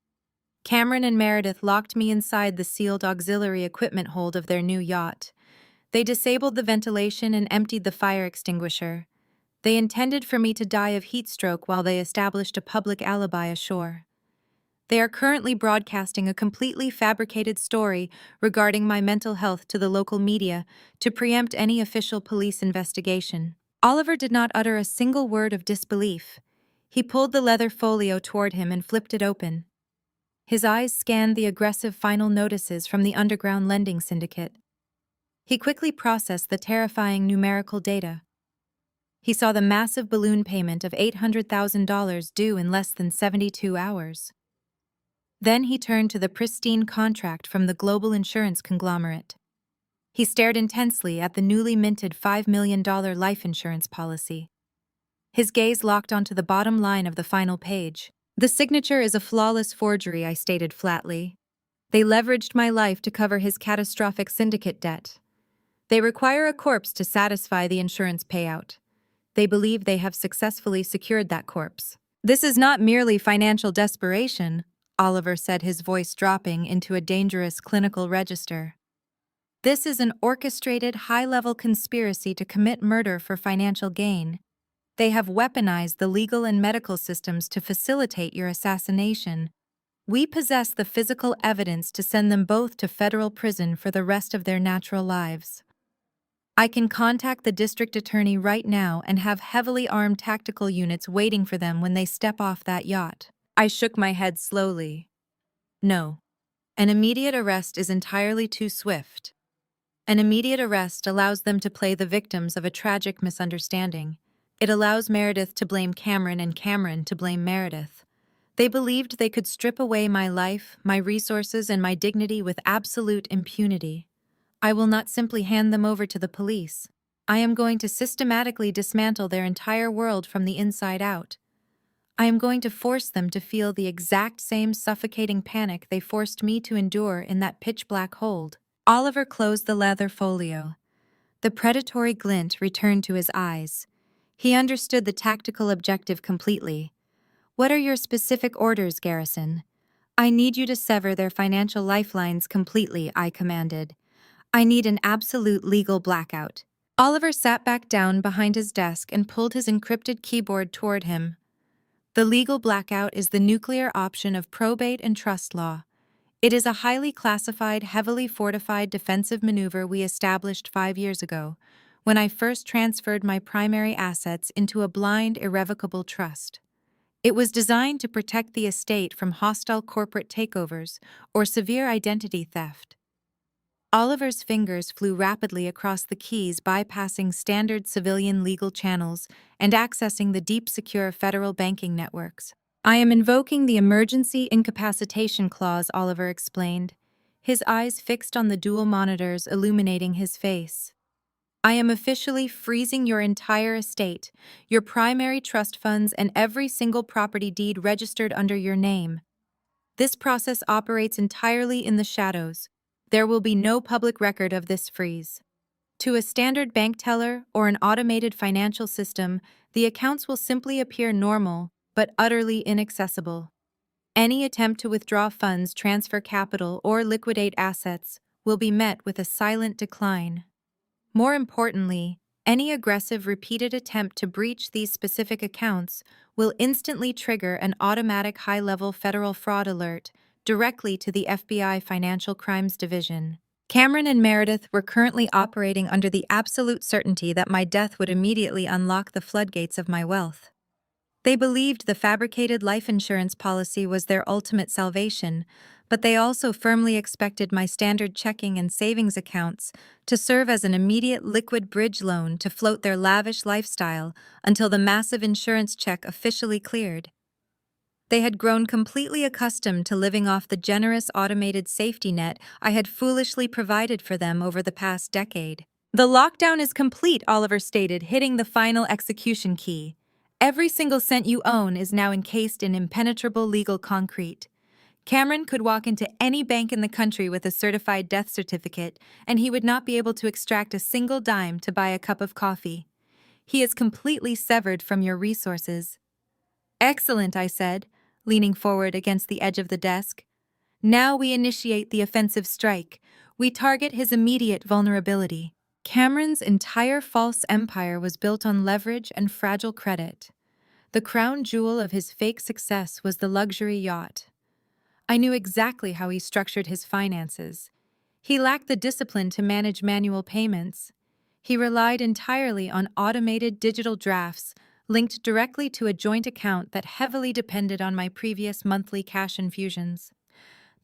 Cameron and Meredith locked me inside the sealed auxiliary equipment hold of their new yacht. They disabled the ventilation and emptied the fire extinguisher. They intended for me to die of heat stroke while they established a public alibi ashore. They are currently broadcasting a completely fabricated story regarding my mental health to the local media to preempt any official police investigation. Oliver did not utter a single word of disbelief. He pulled the leather folio toward him and flipped it open. His eyes scanned the aggressive final notices from the underground lending syndicate. He quickly processed the terrifying numerical data. He saw the massive balloon payment of $800,000 due in less than 72 hours. Then he turned to the pristine contract from the global insurance conglomerate. He stared intensely at the newly minted $5 million life insurance policy. His gaze locked onto the bottom line of the final page. "The signature is a flawless forgery," I stated flatly. "They leveraged my life to cover his catastrophic syndicate debt. They require a corpse to satisfy the insurance payout. They believe they have successfully secured that corpse." "This is not merely financial desperation," Oliver said, his voice dropping into a dangerous clinical register. "This is an orchestrated, high-level conspiracy to commit murder for financial gain. They have weaponized the legal and medical systems to facilitate your assassination. We possess the physical evidence to send them both to federal prison for the rest of their natural lives. I can contact the district attorney right now and have heavily armed tactical units waiting for them when they step off that yacht." I shook my head slowly. "No. An immediate arrest is entirely too swift. An immediate arrest allows them to play the victims of a tragic misunderstanding. It allows Meredith to blame Cameron and Cameron to blame Meredith. They believed they could strip away my life, my resources, and my dignity with absolute impunity. I will not simply hand them over to the police. I am going to systematically dismantle their entire world from the inside out. I am going to force them to feel the exact same suffocating panic they forced me to endure in that pitch-black hold." Oliver closed the leather folio. The predatory glint returned to his eyes. He understood the tactical objective completely. "What are your specific orders, Garrison?" "I need you to sever their financial lifelines completely," I commanded. "I need an absolute legal blackout." Oliver sat back down behind his desk and pulled his encrypted keyboard toward him. "The legal blackout is the nuclear option of probate and trust law. It is a highly classified, heavily fortified defensive maneuver we established 5 years ago, when I first transferred my primary assets into a blind, irrevocable trust. It was designed to protect the estate from hostile corporate takeovers or severe identity theft." Oliver's fingers flew rapidly across the keys, bypassing standard civilian legal channels and accessing the deep, secure federal banking networks. "I am invoking the emergency incapacitation clause," Oliver explained, his eyes fixed on the dual monitors illuminating his face. "I am officially freezing your entire estate, your primary trust funds, and every single property deed registered under your name. This process operates entirely in the shadows. There will be no public record of this freeze. To a standard bank teller or an automated financial system, the accounts will simply appear normal, but utterly inaccessible. Any attempt to withdraw funds, transfer capital, or liquidate assets will be met with a silent decline. More importantly, any aggressive repeated attempt to breach these specific accounts will instantly trigger an automatic high-level federal fraud alert directly to the FBI Financial Crimes Division." Cameron and Meredith were currently operating under the absolute certainty that my death would immediately unlock the floodgates of my wealth. They believed the fabricated life insurance policy was their ultimate salvation, but they also firmly expected my standard checking and savings accounts to serve as an immediate liquid bridge loan to float their lavish lifestyle until the massive insurance check officially cleared. They had grown completely accustomed to living off the generous automated safety net I had foolishly provided for them over the past decade. "The lockdown is complete," Oliver stated, hitting the final execution key. "Every single cent you own is now encased in impenetrable legal concrete. Cameron could walk into any bank in the country with a certified death certificate, and he would not be able to extract a single dime to buy a cup of coffee. He is completely severed from your resources." "Excellent," I said, leaning forward against the edge of the desk. "Now we initiate the offensive strike. We target his immediate vulnerability." Cameron's entire false empire was built on leverage and fragile credit. The crown jewel of his fake success was the luxury yacht. I knew exactly how he structured his finances. He lacked the discipline to manage manual payments. He relied entirely on automated digital drafts linked directly to a joint account that heavily depended on my previous monthly cash infusions.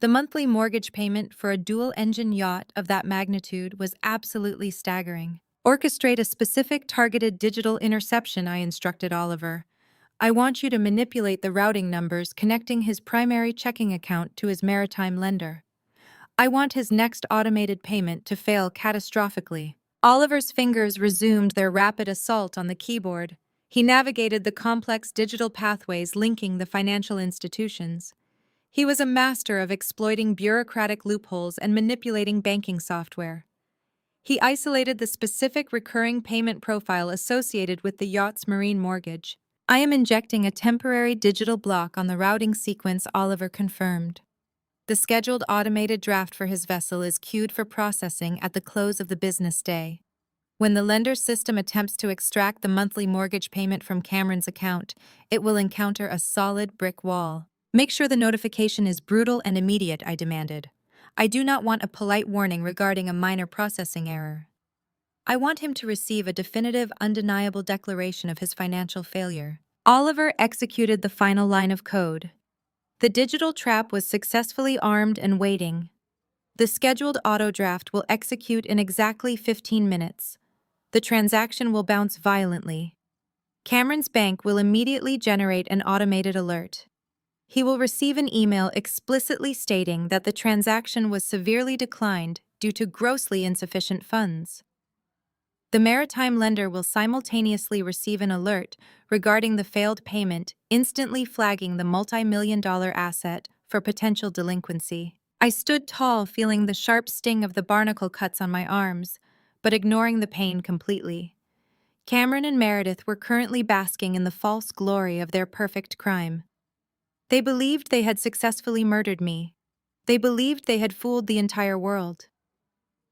The monthly mortgage payment for a dual-engine yacht of that magnitude was absolutely staggering. Orchestrate a specific targeted digital interception, I instructed Oliver. I want you to manipulate the routing numbers connecting his primary checking account to his maritime lender. I want his next automated payment to fail catastrophically. Oliver's fingers resumed their rapid assault on the keyboard. He navigated the complex digital pathways linking the financial institutions. He was a master of exploiting bureaucratic loopholes and manipulating banking software. He isolated the specific recurring payment profile associated with the yacht's marine mortgage. I am injecting a temporary digital block on the routing sequence, Oliver confirmed. The scheduled automated draft for his vessel is queued for processing at the close of the business day. When the lender's system attempts to extract the monthly mortgage payment from Cameron's account, it will encounter a solid brick wall. Make sure the notification is brutal and immediate, I demanded. I do not want a polite warning regarding a minor processing error. I want him to receive a definitive, undeniable declaration of his financial failure. Oliver executed the final line of code. The digital trap was successfully armed and waiting. The scheduled auto draft will execute in exactly 15 minutes. The transaction will bounce violently. Cameron's bank will immediately generate an automated alert. He will receive an email explicitly stating that the transaction was severely declined due to grossly insufficient funds. The maritime lender will simultaneously receive an alert regarding the failed payment, instantly flagging the multi-million-dollar asset for potential delinquency. I stood tall, feeling the sharp sting of the barnacle cuts on my arms, but ignoring the pain completely. Cameron and Meredith were currently basking in the false glory of their perfect crime. They believed they had successfully murdered me. They believed they had fooled the entire world.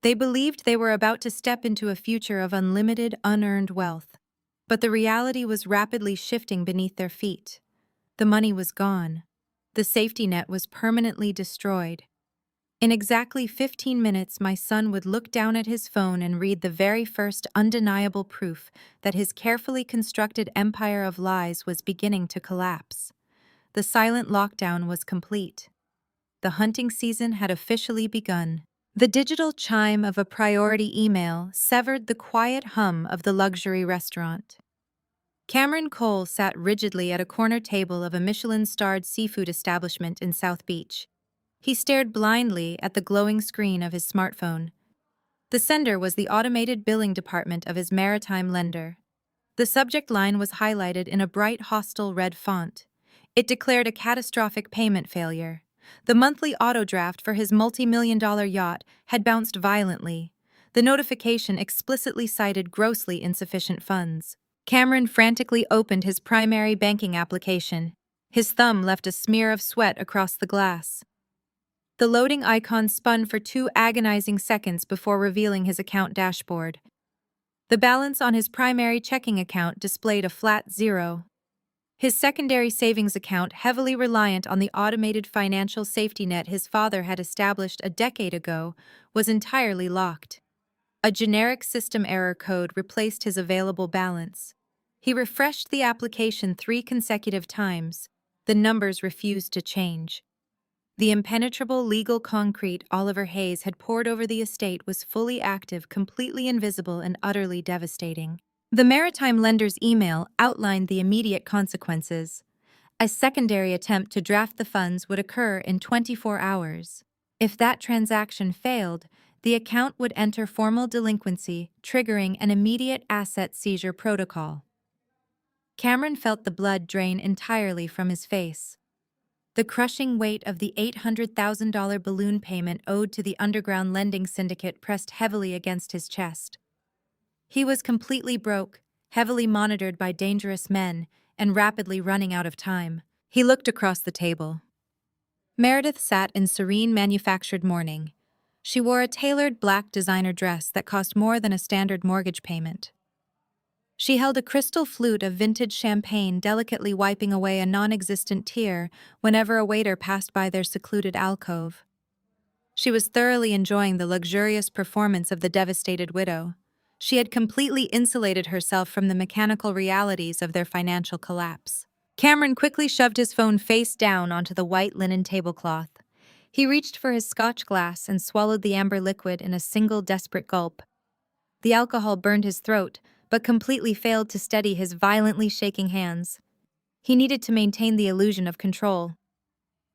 They believed they were about to step into a future of unlimited, unearned wealth. But the reality was rapidly shifting beneath their feet. The money was gone. The safety net was permanently destroyed. In exactly 15 minutes, my son would look down at his phone and read the very first undeniable proof that his carefully constructed empire of lies was beginning to collapse. The silent lockdown was complete. The hunting season had officially begun. The digital chime of a priority email severed the quiet hum of the luxury restaurant. Cameron Cole sat rigidly at a corner table of a Michelin-starred seafood establishment in South Beach. He stared blindly at the glowing screen of his smartphone. The sender was the automated billing department of his maritime lender. The subject line was highlighted in a bright, hostile red font. It declared a catastrophic payment failure. The monthly auto draft for his multi-million-dollar yacht had bounced violently. The notification explicitly cited grossly insufficient funds. Cameron frantically opened his primary banking application. His thumb left a smear of sweat across the glass. The loading icon spun for 2 agonizing seconds before revealing his account dashboard. The balance on his primary checking account displayed a flat 0. His secondary savings account, heavily reliant on the automated financial safety net his father had established a decade ago, was entirely locked. A generic system error code replaced his available balance. He refreshed the application 3 consecutive times. The numbers refused to change. The impenetrable legal concrete Oliver Hayes had poured over the estate was fully active, completely invisible, and utterly devastating. The maritime lender's email outlined the immediate consequences. A secondary attempt to draft the funds would occur in 24 hours. If that transaction failed, the account would enter formal delinquency, triggering an immediate asset seizure protocol. Cameron felt the blood drain entirely from his face. The crushing weight of the $800,000 balloon payment owed to the underground lending syndicate pressed heavily against his chest. He was completely broke, heavily monitored by dangerous men, and rapidly running out of time. He looked across the table. Meredith sat in serene manufactured mourning. She wore a tailored black designer dress that cost more than a standard mortgage payment. She held a crystal flute of vintage champagne, delicately wiping away a non-existent tear whenever a waiter passed by their secluded alcove. She was thoroughly enjoying the luxurious performance of the devastated widow. She had completely insulated herself from the mechanical realities of their financial collapse. Cameron quickly shoved his phone face down onto the white linen tablecloth. He reached for his scotch glass and swallowed the amber liquid in a single desperate gulp. The alcohol burned his throat, but completely failed to steady his violently shaking hands. He needed to maintain the illusion of control.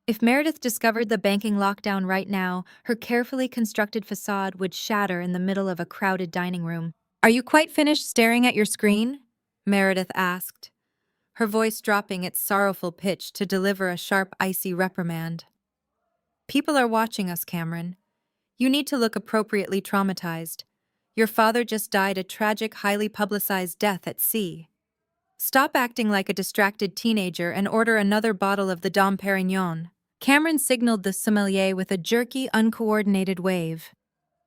If Meredith discovered the banking lockdown right now, her carefully constructed facade would shatter in the middle of a crowded dining room. "Are you quite finished staring at your screen?" Meredith asked, her voice dropping its sorrowful pitch to deliver a sharp, icy reprimand. "People are watching us, Cameron. You need to look appropriately traumatized. Your father just died a tragic, highly publicized death at sea. Stop acting like a distracted teenager and order another bottle of the Dom Perignon." Cameron signaled the sommelier with a jerky, uncoordinated wave.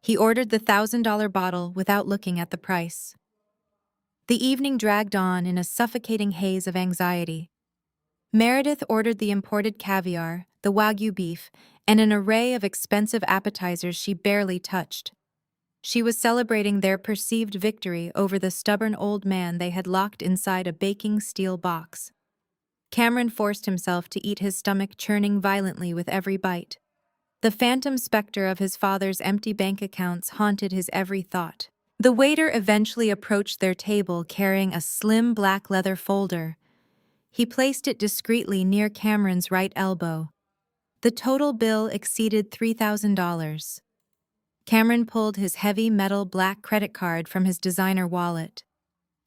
He ordered the $1,000 bottle without looking at the price. The evening dragged on in a suffocating haze of anxiety. Meredith ordered the imported caviar, the Wagyu beef, and an array of expensive appetizers she barely touched. She was celebrating their perceived victory over the stubborn old man they had locked inside a baking steel box. Cameron forced himself to eat, his stomach churning violently with every bite. The phantom specter of his father's empty bank accounts haunted his every thought. The waiter eventually approached their table carrying a slim black leather folder. He placed it discreetly near Cameron's right elbow. The total bill exceeded $3,000. Cameron pulled his heavy metal black credit card from his designer wallet.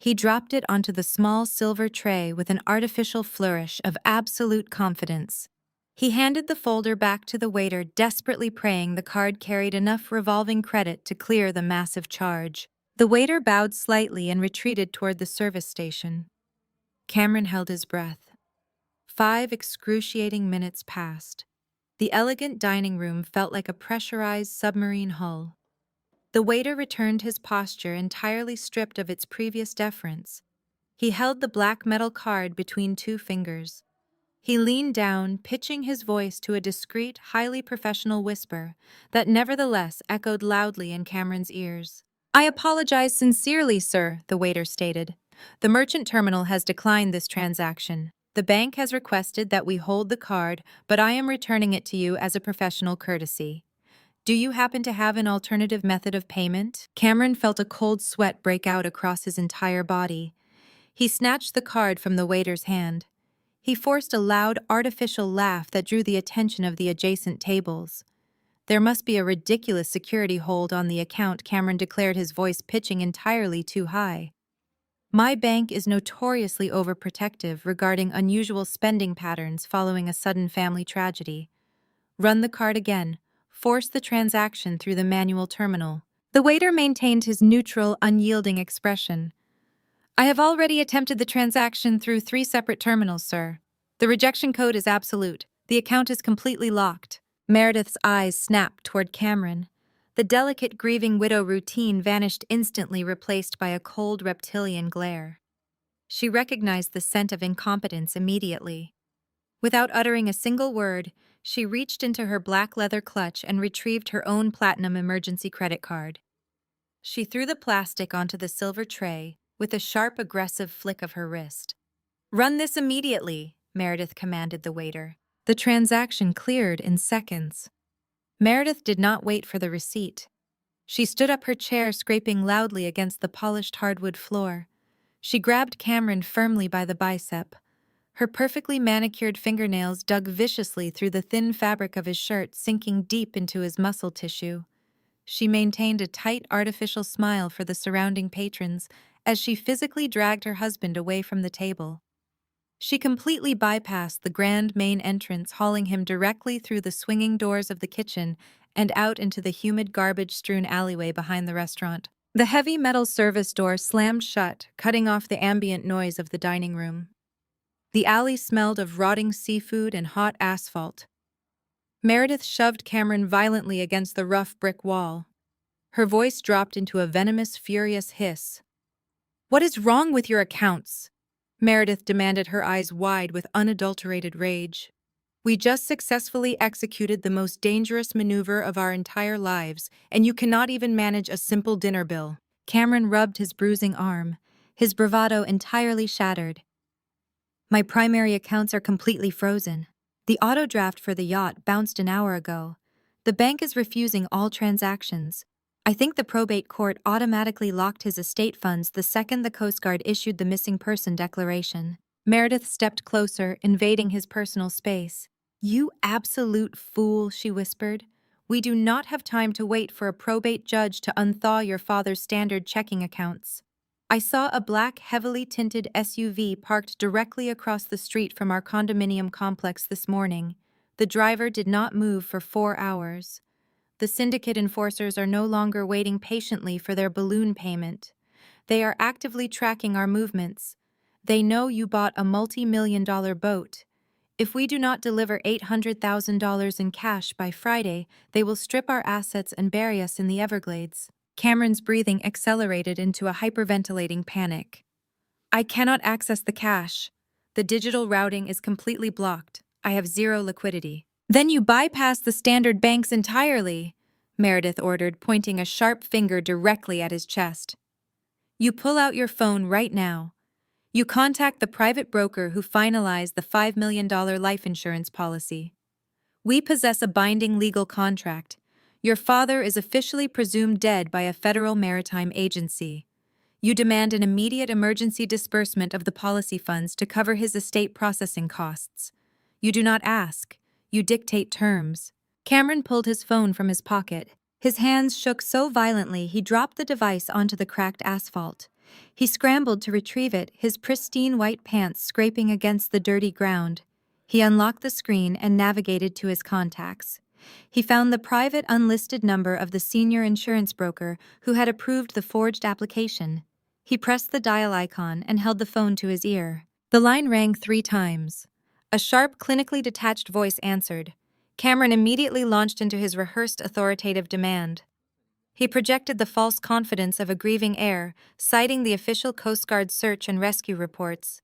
He dropped it onto the small silver tray with an artificial flourish of absolute confidence. He handed the folder back to the waiter, desperately praying the card carried enough revolving credit to clear the massive charge. The waiter bowed slightly and retreated toward the service station. Cameron held his breath. 5 excruciating minutes passed. The elegant dining room felt like a pressurized submarine hull. The waiter returned his posture entirely stripped of its previous deference. He held the black metal card between 2 fingers. He leaned down, pitching his voice to a discreet, highly professional whisper that nevertheless echoed loudly in Cameron's ears. "I apologize sincerely, sir," the waiter stated. "The merchant terminal has declined this transaction. The bank has requested that we hold the card, but I am returning it to you as a professional courtesy. Do you happen to have an alternative method of payment?" Cameron felt a cold sweat break out across his entire body. He snatched the card from the waiter's hand. He forced a loud, artificial laugh that drew the attention of the adjacent tables. "There must be a ridiculous security hold on the account," Cameron declared, his voice pitching entirely too high. "My bank is notoriously overprotective regarding unusual spending patterns following a sudden family tragedy. Run the card again. Force the transaction through the manual terminal." The waiter maintained his neutral, unyielding expression. "I have already attempted the transaction through 3 separate terminals, sir. The rejection code is absolute. The account is completely locked." Meredith's eyes snapped toward Cameron. The delicate grieving widow routine vanished instantly, replaced by a cold reptilian glare. She recognized the scent of incompetence immediately. Without uttering a single word, she reached into her black leather clutch and retrieved her own platinum emergency credit card. She threw the plastic onto the silver tray with a sharp, aggressive flick of her wrist. "Run this immediately," Meredith commanded the waiter. The transaction cleared in seconds. Meredith did not wait for the receipt. She stood up, her chair scraping loudly against the polished hardwood floor. She grabbed Cameron firmly by the bicep. Her perfectly manicured fingernails dug viciously through the thin fabric of his shirt, sinking deep into his muscle tissue. She maintained a tight, artificial smile for the surrounding patrons as she physically dragged her husband away from the table. She completely bypassed the grand main entrance, hauling him directly through the swinging doors of the kitchen and out into the humid, garbage-strewn alleyway behind the restaurant. The heavy metal service door slammed shut, cutting off the ambient noise of the dining room. The alley smelled of rotting seafood and hot asphalt. Meredith shoved Cameron violently against the rough brick wall. Her voice dropped into a venomous, furious hiss. "What is wrong with your accounts?" Meredith demanded, her eyes wide with unadulterated rage. "We just successfully executed the most dangerous maneuver of our entire lives, and you cannot even manage a simple dinner bill." Cameron rubbed his bruising arm, his bravado entirely shattered. "My primary accounts are completely frozen. The auto draft for the yacht bounced an hour ago. The bank is refusing all transactions. I think the probate court automatically locked his estate funds the second the Coast Guard issued the missing person declaration. Meredith stepped closer, invading his personal space. "You absolute fool," she whispered. "We do not have time to wait for a probate judge to unthaw your father's standard checking accounts." I saw a black, heavily tinted SUV parked directly across the street from our condominium complex this morning. The driver did not move for 4 hours. The syndicate enforcers are no longer waiting patiently for their balloon payment. They are actively tracking our movements. They know you bought a multi-million-dollar boat. If we do not deliver $800,000 in cash by Friday, they will strip our assets and bury us in the Everglades. Cameron's breathing accelerated into a hyperventilating panic. "I cannot access the cash. The digital routing is completely blocked. I have zero liquidity." "Then you bypass the standard banks entirely," Meredith ordered, pointing a sharp finger directly at his chest. "You pull out your phone right now. You contact the private broker who finalized the $5 million life insurance policy. We possess a binding legal contract. Your father is officially presumed dead by a federal maritime agency. You demand an immediate emergency disbursement of the policy funds to cover his estate processing costs. You do not ask. You dictate terms." Cameron pulled his phone from his pocket. His hands shook so violently he dropped the device onto the cracked asphalt. He scrambled to retrieve it, his pristine white pants scraping against the dirty ground. He unlocked the screen and navigated to his contacts. He found the private unlisted number of the senior insurance broker who had approved the forged application. He pressed the dial icon and held the phone to his ear. The line rang 3 times. A sharp, clinically detached voice answered. Cameron immediately launched into his rehearsed authoritative demand. He projected the false confidence of a grieving heir, citing the official Coast Guard search and rescue reports.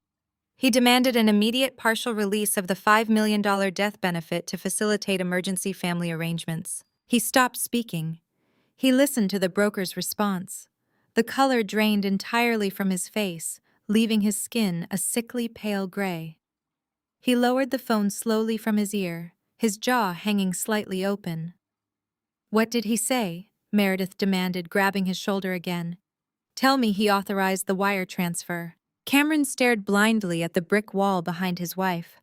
He demanded an immediate partial release of the $5 million death benefit to facilitate emergency family arrangements. He stopped speaking. He listened to the broker's response. The color drained entirely from his face, leaving his skin a sickly pale gray. He lowered the phone slowly from his ear, his jaw hanging slightly open. "What did he say?" Meredith demanded, grabbing his shoulder again. "Tell me he authorized the wire transfer." Cameron stared blindly at the brick wall behind his wife.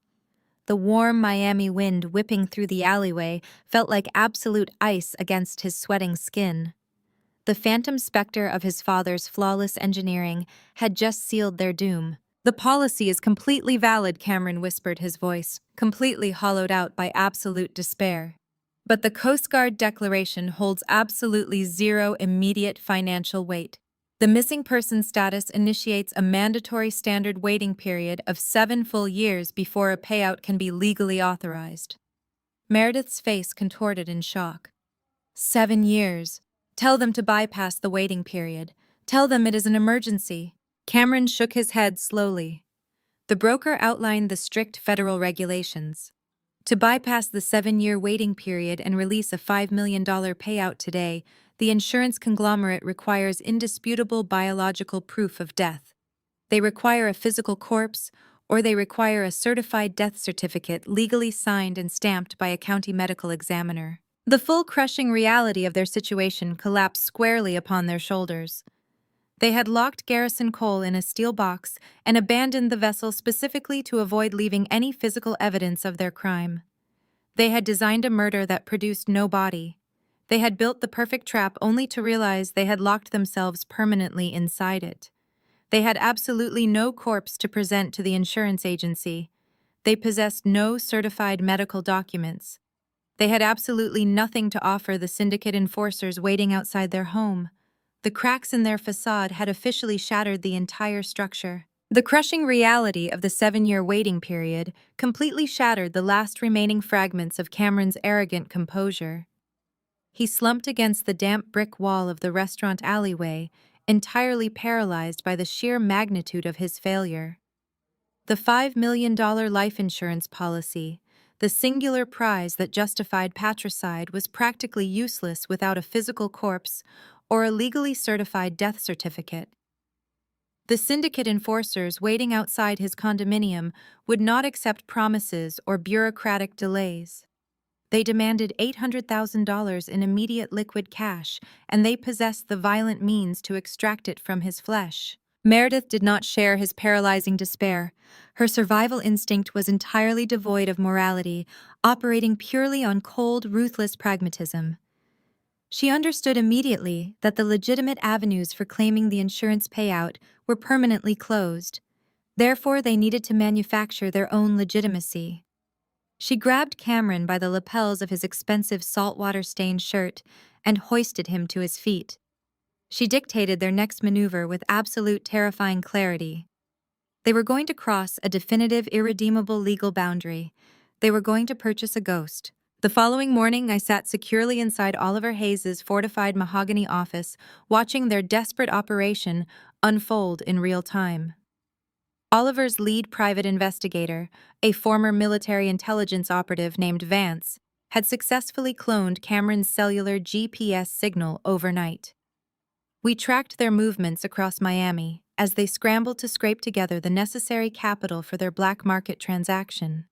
The warm Miami wind whipping through the alleyway felt like absolute ice against his sweating skin. The phantom specter of his father's flawless engineering had just sealed their doom. "The policy is completely valid," Cameron whispered, his voice completely hollowed out by absolute despair. "But the Coast Guard declaration holds absolutely zero immediate financial weight. The missing person status initiates a mandatory standard waiting period of 7 full years before a payout can be legally authorized." Meredith's face contorted in shock. 7 years. Tell them to bypass the waiting period. Tell them it is an emergency. Cameron shook his head slowly. The broker outlined the strict federal regulations. To bypass the 7-year waiting period and release a $5 million payout today, the insurance conglomerate requires indisputable biological proof of death. They require a physical corpse, or they require a certified death certificate legally signed and stamped by a county medical examiner. The full crushing reality of their situation collapsed squarely upon their shoulders. They had locked Garrison Cole in a steel box and abandoned the vessel specifically to avoid leaving any physical evidence of their crime. They had designed a murder that produced no body. They had built the perfect trap only to realize they had locked themselves permanently inside it. They had absolutely no corpse to present to the insurance agency. They possessed no certified medical documents. They had absolutely nothing to offer the syndicate enforcers waiting outside their home. The cracks in their facade had officially shattered the entire structure. The crushing reality of the 7-year waiting period completely shattered the last remaining fragments of Cameron's arrogant composure. He slumped against the damp brick wall of the restaurant alleyway, entirely paralyzed by the sheer magnitude of his failure. The $5 million life insurance policy, the singular prize that justified patricide, was practically useless without a physical corpse or a legally certified death certificate. The syndicate enforcers waiting outside his condominium would not accept promises or bureaucratic delays. They demanded $800,000 in immediate liquid cash, and they possessed the violent means to extract it from his flesh. Meredith did not share his paralyzing despair. Her survival instinct was entirely devoid of morality, operating purely on cold, ruthless pragmatism. She understood immediately that the legitimate avenues for claiming the insurance payout were permanently closed. Therefore, they needed to manufacture their own legitimacy. She grabbed Cameron by the lapels of his expensive saltwater-stained shirt and hoisted him to his feet. She dictated their next maneuver with absolute terrifying clarity. They were going to cross a definitive, irredeemable legal boundary. They were going to purchase a ghost. The following morning, I sat securely inside Oliver Hayes's fortified mahogany office, watching their desperate operation unfold in real time. Oliver's lead private investigator, a former military intelligence operative named Vance, had successfully cloned Cameron's cellular GPS signal overnight. We tracked their movements across Miami as they scrambled to scrape together the necessary capital for their black market transaction.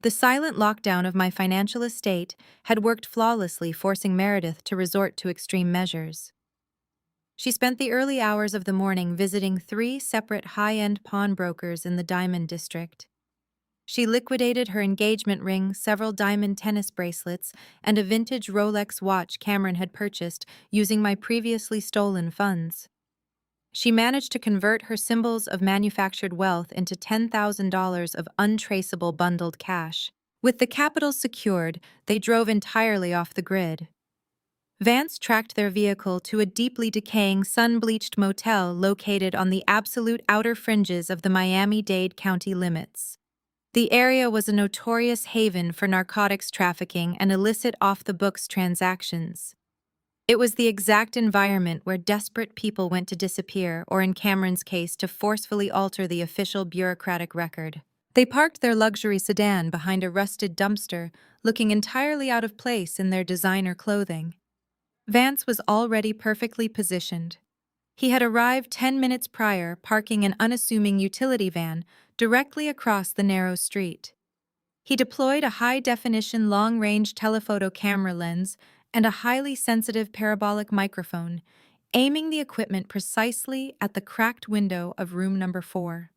The silent lockdown of my financial estate had worked flawlessly, forcing Meredith to resort to extreme measures. She spent the early hours of the morning visiting 3 separate high-end pawnbrokers in the Diamond District. She liquidated her engagement ring, several diamond tennis bracelets, and a vintage Rolex watch Cameron had purchased using my previously stolen funds. She managed to convert her symbols of manufactured wealth into $10,000 of untraceable bundled cash. With the capital secured, they drove entirely off the grid. Vance tracked their vehicle to a deeply decaying, sun-bleached motel located on the absolute outer fringes of the Miami-Dade County limits. The area was a notorious haven for narcotics trafficking and illicit off-the-books transactions. It was the exact environment where desperate people went to disappear, or in Cameron's case, to forcefully alter the official bureaucratic record. They parked their luxury sedan behind a rusted dumpster, looking entirely out of place in their designer clothing. Vance was already perfectly positioned. He had arrived 10 minutes prior, parking an unassuming utility van directly across the narrow street. He deployed a high-definition long-range telephoto camera lens and a highly sensitive parabolic microphone, aiming the equipment precisely at the cracked window of room number 4.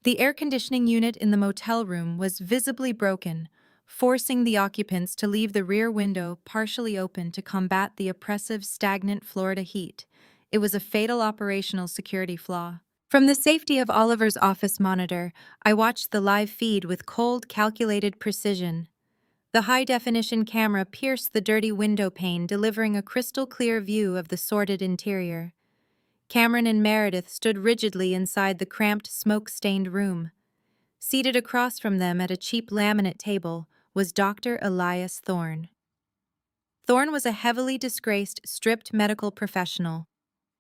The air conditioning unit in the motel room was visibly broken, forcing the occupants to leave the rear window partially open to combat the oppressive, stagnant Florida heat. It was a fatal operational security flaw. From the safety of Oliver's office monitor, I watched the live feed with cold, calculated precision. The high-definition camera pierced the dirty window pane, delivering a crystal-clear view of the sordid interior. Cameron and Meredith stood rigidly inside the cramped, smoke-stained room. Seated across from them at a cheap laminate table was Dr. Elias Thorne. Thorne was a heavily disgraced, stripped medical professional.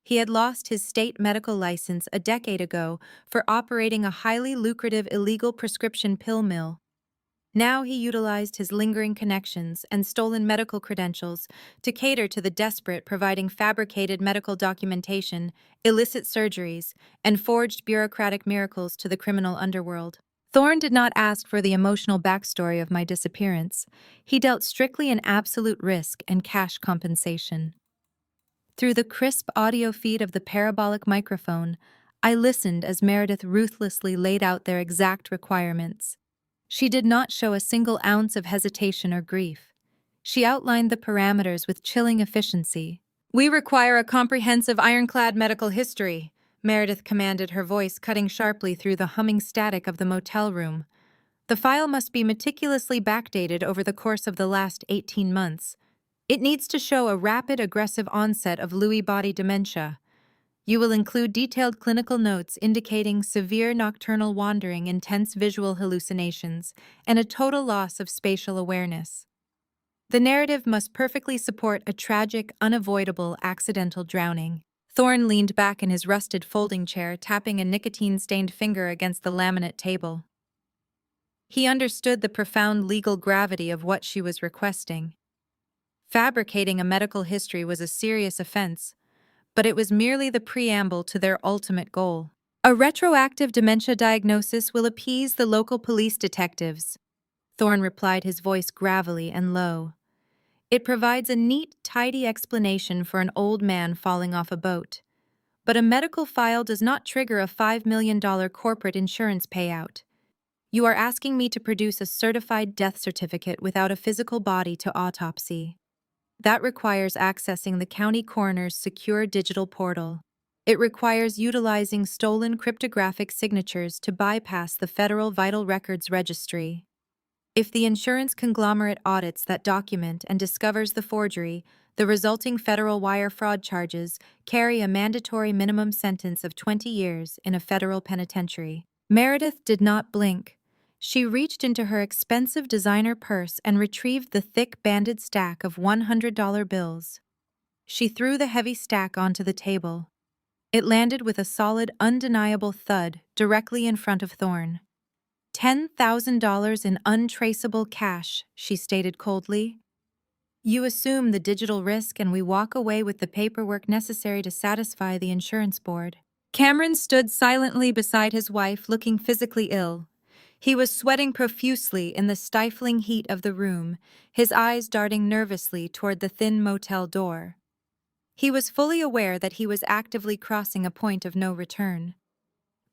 He had lost his state medical license a decade ago for operating a highly lucrative illegal prescription pill mill. Now he utilized his lingering connections and stolen medical credentials to cater to the desperate, providing fabricated medical documentation, illicit surgeries, and forged bureaucratic miracles to the criminal underworld. Thorne did not ask for the emotional backstory of my disappearance. He dealt strictly in absolute risk and cash compensation. Through the crisp audio feed of the parabolic microphone, I listened as Meredith ruthlessly laid out their exact requirements. She did not show a single ounce of hesitation or grief. She outlined the parameters with chilling efficiency. "We require a comprehensive ironclad medical history," Meredith commanded, her voice cutting sharply through the humming static of the motel room. "The file must be meticulously backdated over the course of the last 18 months. It needs to show a rapid, aggressive onset of Lewy body dementia. You will include detailed clinical notes indicating severe nocturnal wandering, intense visual hallucinations, and a total loss of spatial awareness. The narrative must perfectly support a tragic, unavoidable, accidental drowning." Thorne leaned back in his rusted folding chair, tapping a nicotine-stained finger against the laminate table. He understood the profound legal gravity of what she was requesting. Fabricating a medical history was a serious offense, but it was merely the preamble to their ultimate goal. A retroactive dementia diagnosis will appease the local police detectives, Thorne replied, his voice gravelly and low. It provides a neat, tidy explanation for an old man falling off a boat. But a medical file does not trigger a $5 million corporate insurance payout. You are asking me to produce a certified death certificate without a physical body to autopsy. That requires accessing the county coroner's secure digital portal. It requires utilizing stolen cryptographic signatures to bypass the Federal Vital Records Registry. If the insurance conglomerate audits that document and discovers the forgery, the resulting federal wire fraud charges carry a mandatory minimum sentence of 20 years in a federal penitentiary. Meredith did not blink. She reached into her expensive designer purse and retrieved the thick banded stack of $100 bills. She threw the heavy stack onto the table. It landed with a solid, undeniable thud directly in front of Thorne. $10,000 in untraceable cash, she stated coldly. You assume the digital risk and we walk away with the paperwork necessary to satisfy the insurance board. Cameron stood silently beside his wife, looking physically ill. He was sweating profusely in the stifling heat of the room, his eyes darting nervously toward the thin motel door. He was fully aware that he was actively crossing a point of no return.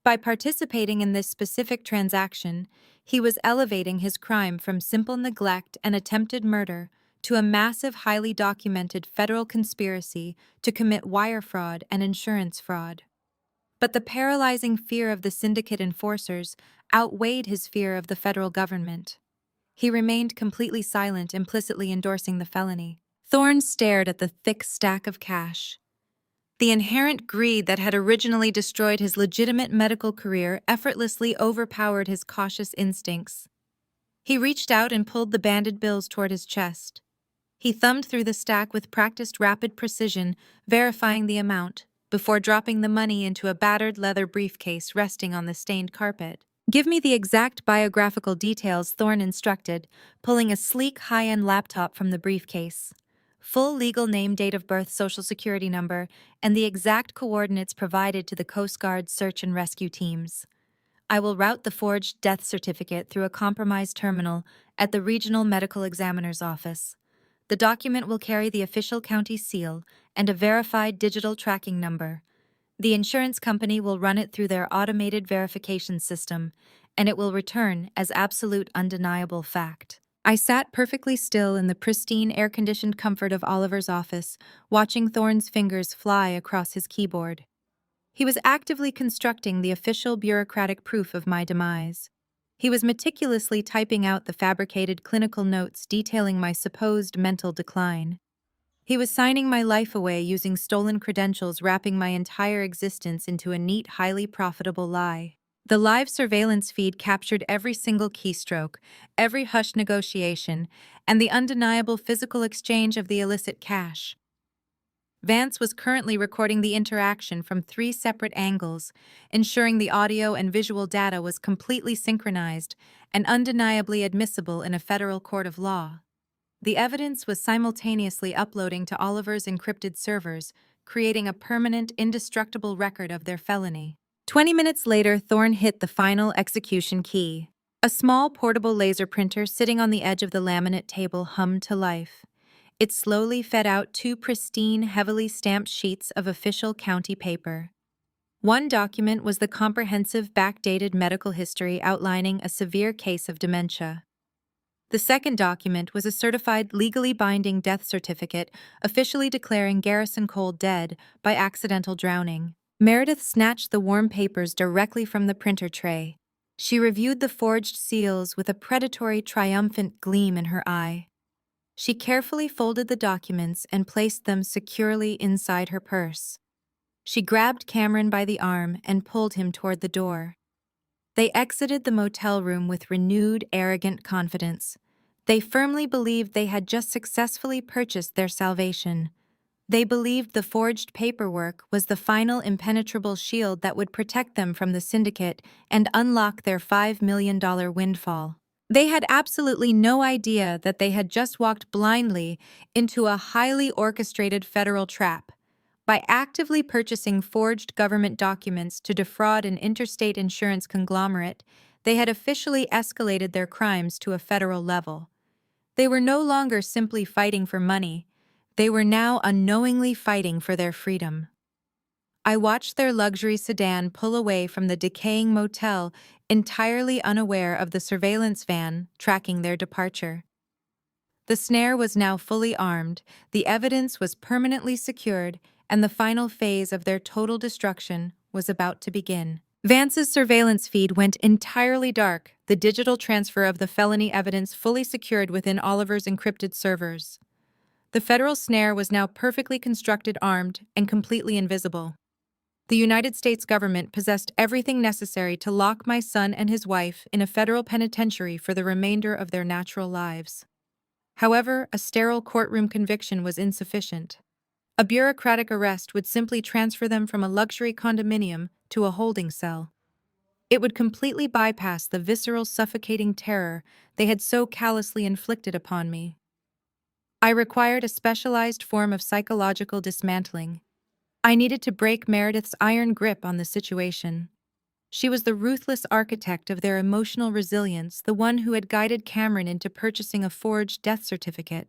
By participating in this specific transaction, he was elevating his crime from simple neglect and attempted murder to a massive, highly documented federal conspiracy to commit wire fraud and insurance fraud. But the paralyzing fear of the syndicate enforcers outweighed his fear of the federal government. He remained completely silent, implicitly endorsing the felony. Thorne stared at the thick stack of cash. The inherent greed that had originally destroyed his legitimate medical career effortlessly overpowered his cautious instincts. He reached out and pulled the banded bills toward his chest. He thumbed through the stack with practiced rapid precision, verifying the amount, before dropping the money into a battered leather briefcase resting on the stained carpet. Give me the exact biographical details, Thorne instructed, pulling a sleek, high-end laptop from the briefcase. Full legal name, date of birth, social security number, and the exact coordinates provided to the Coast Guard search and rescue teams. I will route the forged death certificate through a compromised terminal at the Regional Medical Examiner's office. The document will carry the official county seal and a verified digital tracking number. The insurance company will run it through their automated verification system, and it will return as absolute undeniable fact. I sat perfectly still in the pristine, air-conditioned comfort of Oliver's office, watching Thorne's fingers fly across his keyboard. He was actively constructing the official bureaucratic proof of my demise. He was meticulously typing out the fabricated clinical notes detailing my supposed mental decline. He was signing my life away using stolen credentials, wrapping my entire existence into a neat, highly profitable lie. The live surveillance feed captured every single keystroke, every hushed negotiation, and the undeniable physical exchange of the illicit cash. Vance was currently recording the interaction from 3 separate angles, ensuring the audio and visual data was completely synchronized and undeniably admissible in a federal court of law. The evidence was simultaneously uploading to Oliver's encrypted servers, creating a permanent, indestructible record of their felony. 20 minutes later, Thorne hit the final execution key. A small portable laser printer sitting on the edge of the laminate table hummed to life. It slowly fed out 2 pristine, heavily stamped sheets of official county paper. One document was the comprehensive, backdated medical history outlining a severe case of dementia. The second document was a certified, legally binding death certificate officially declaring Garrison Cole dead by accidental drowning. Meredith snatched the warm papers directly from the printer tray. She reviewed the forged seals with a predatory, triumphant gleam in her eye. She carefully folded the documents and placed them securely inside her purse. She grabbed Cameron by the arm and pulled him toward the door. They exited the motel room with renewed, arrogant confidence. They firmly believed they had just successfully purchased their salvation. They believed the forged paperwork was the final impenetrable shield that would protect them from the syndicate and unlock their $5 million windfall. They had absolutely no idea that they had just walked blindly into a highly orchestrated federal trap, By actively purchasing forged government documents to defraud an interstate insurance conglomerate, they had officially escalated their crimes to a federal level. They were no longer simply fighting for money, they were now unknowingly fighting for their freedom. I watched their luxury sedan pull away from the decaying motel, entirely unaware of the surveillance van tracking their departure. The snare was now fully armed, the evidence was permanently secured, and the final phase of their total destruction was about to begin. Vance's surveillance feed went entirely dark, the digital transfer of the felony evidence fully secured within Oliver's encrypted servers. The federal snare was now perfectly constructed, armed, and completely invisible. The United States government possessed everything necessary to lock my son and his wife in a federal penitentiary for the remainder of their natural lives. However, a sterile courtroom conviction was insufficient. A bureaucratic arrest would simply transfer them from a luxury condominium to a holding cell. It would completely bypass the visceral, suffocating terror they had so callously inflicted upon me. I required a specialized form of psychological dismantling. I needed to break Meredith's iron grip on the situation. She was the ruthless architect of their emotional resilience, the one who had guided Cameron into purchasing a forged death certificate.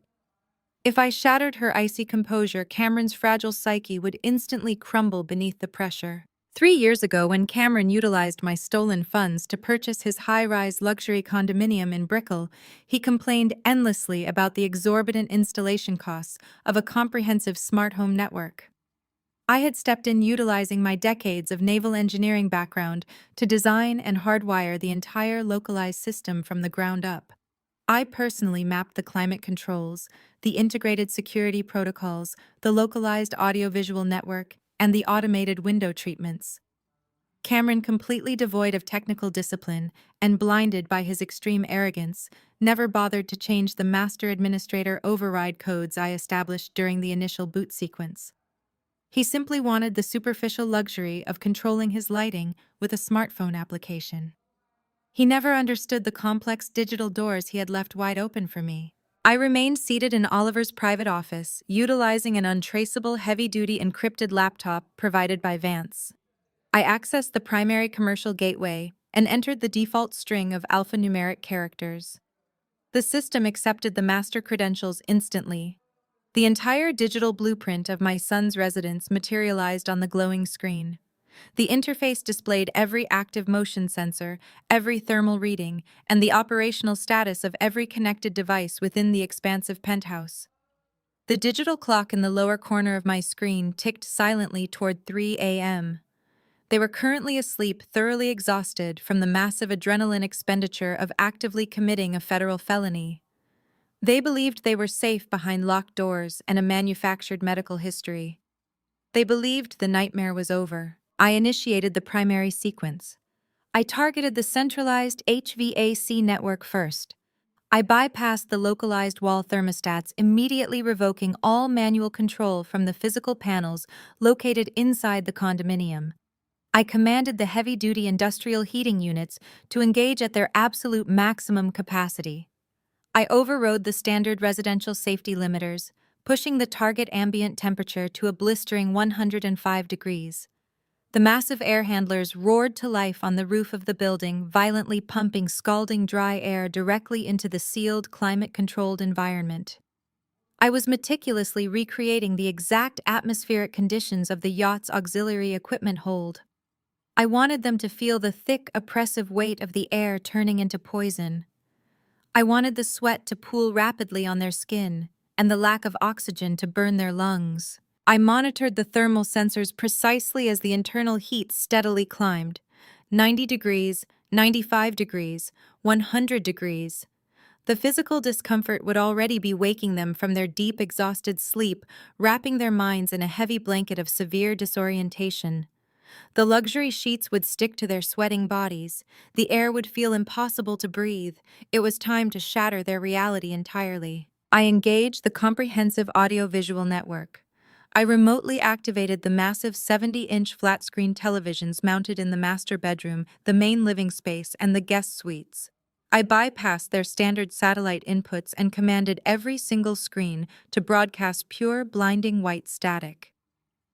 If I shattered her icy composure, Cameron's fragile psyche would instantly crumble beneath the pressure. 3 years ago, when Cameron utilized my stolen funds to purchase his high-rise luxury condominium in Brickell, he complained endlessly about the exorbitant installation costs of a comprehensive smart home network. I had stepped in utilizing my decades of naval engineering background to design and hardwire the entire localized system from the ground up. I personally mapped the climate controls, the integrated security protocols, the localized audiovisual network, and the automated window treatments. Cameron, completely devoid of technical discipline and blinded by his extreme arrogance, never bothered to change the master administrator override codes I established during the initial boot sequence. He simply wanted the superficial luxury of controlling his lighting with a smartphone application. He never understood the complex digital doors he had left wide open for me. I remained seated in Oliver's private office, utilizing an untraceable heavy-duty encrypted laptop provided by Vance. I accessed the primary commercial gateway and entered the default string of alphanumeric characters. The system accepted the master credentials instantly. The entire digital blueprint of my son's residence materialized on the glowing screen. The interface displayed every active motion sensor, every thermal reading, and the operational status of every connected device within the expansive penthouse. The digital clock in the lower corner of my screen ticked silently toward 3 a.m. They were currently asleep, thoroughly exhausted from the massive adrenaline expenditure of actively committing a federal felony. They believed they were safe behind locked doors and a manufactured medical history. They believed the nightmare was over. I initiated the primary sequence. I targeted the centralized HVAC network first. I bypassed the localized wall thermostats, immediately revoking all manual control from the physical panels located inside the condominium. I commanded the heavy-duty industrial heating units to engage at their absolute maximum capacity. I overrode the standard residential safety limiters, pushing the target ambient temperature to a blistering 105 degrees. The massive air handlers roared to life on the roof of the building, violently pumping scalding dry air directly into the sealed, climate-controlled environment. I was meticulously recreating the exact atmospheric conditions of the yacht's auxiliary equipment hold. I wanted them to feel the thick, oppressive weight of the air turning into poison. I wanted the sweat to pool rapidly on their skin, and the lack of oxygen to burn their lungs. I monitored the thermal sensors precisely as the internal heat steadily climbed. 90 degrees, 95 degrees, 100 degrees. The physical discomfort would already be waking them from their deep, exhausted sleep, wrapping their minds in a heavy blanket of severe disorientation. The luxury sheets would stick to their sweating bodies. The air would feel impossible to breathe. It was time to shatter their reality entirely. I engaged the comprehensive audiovisual network. I remotely activated the massive 70-inch flat-screen televisions mounted in the master bedroom, the main living space, and the guest suites. I bypassed their standard satellite inputs and commanded every single screen to broadcast pure, blinding white static.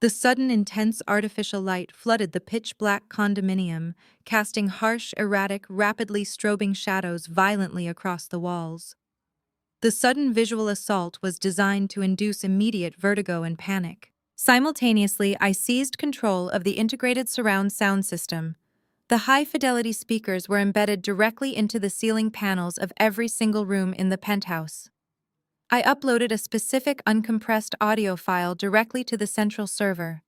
The sudden intense artificial light flooded the pitch-black condominium, casting harsh, erratic, rapidly strobing shadows violently across the walls. The sudden visual assault was designed to induce immediate vertigo and panic. Simultaneously, I seized control of the integrated surround sound system. The high-fidelity speakers were embedded directly into the ceiling panels of every single room in the penthouse. I uploaded a specific uncompressed audio file directly to the central server.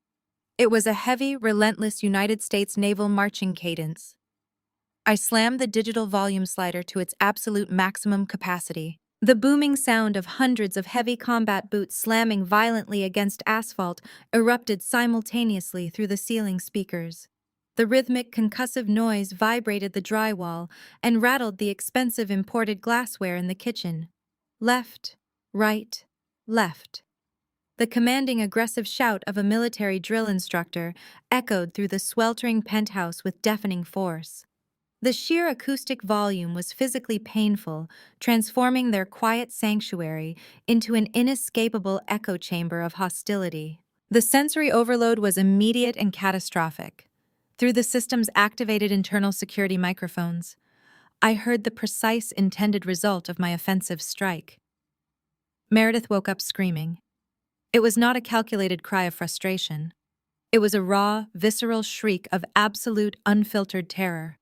It was a heavy, relentless United States naval marching cadence. I slammed the digital volume slider to its absolute maximum capacity. The booming sound of hundreds of heavy combat boots slamming violently against asphalt erupted simultaneously through the ceiling speakers. The rhythmic, concussive noise vibrated the drywall and rattled the expensive imported glassware in the kitchen. Left, right, left. The commanding, aggressive shout of a military drill instructor echoed through the sweltering penthouse with deafening force. The sheer acoustic volume was physically painful, transforming their quiet sanctuary into an inescapable echo chamber of hostility. The sensory overload was immediate and catastrophic. Through the system's activated internal security microphones, I heard the precise intended result of my offensive strike. Meredith woke up screaming. It was not a calculated cry of frustration. It was a raw, visceral shriek of absolute, unfiltered terror.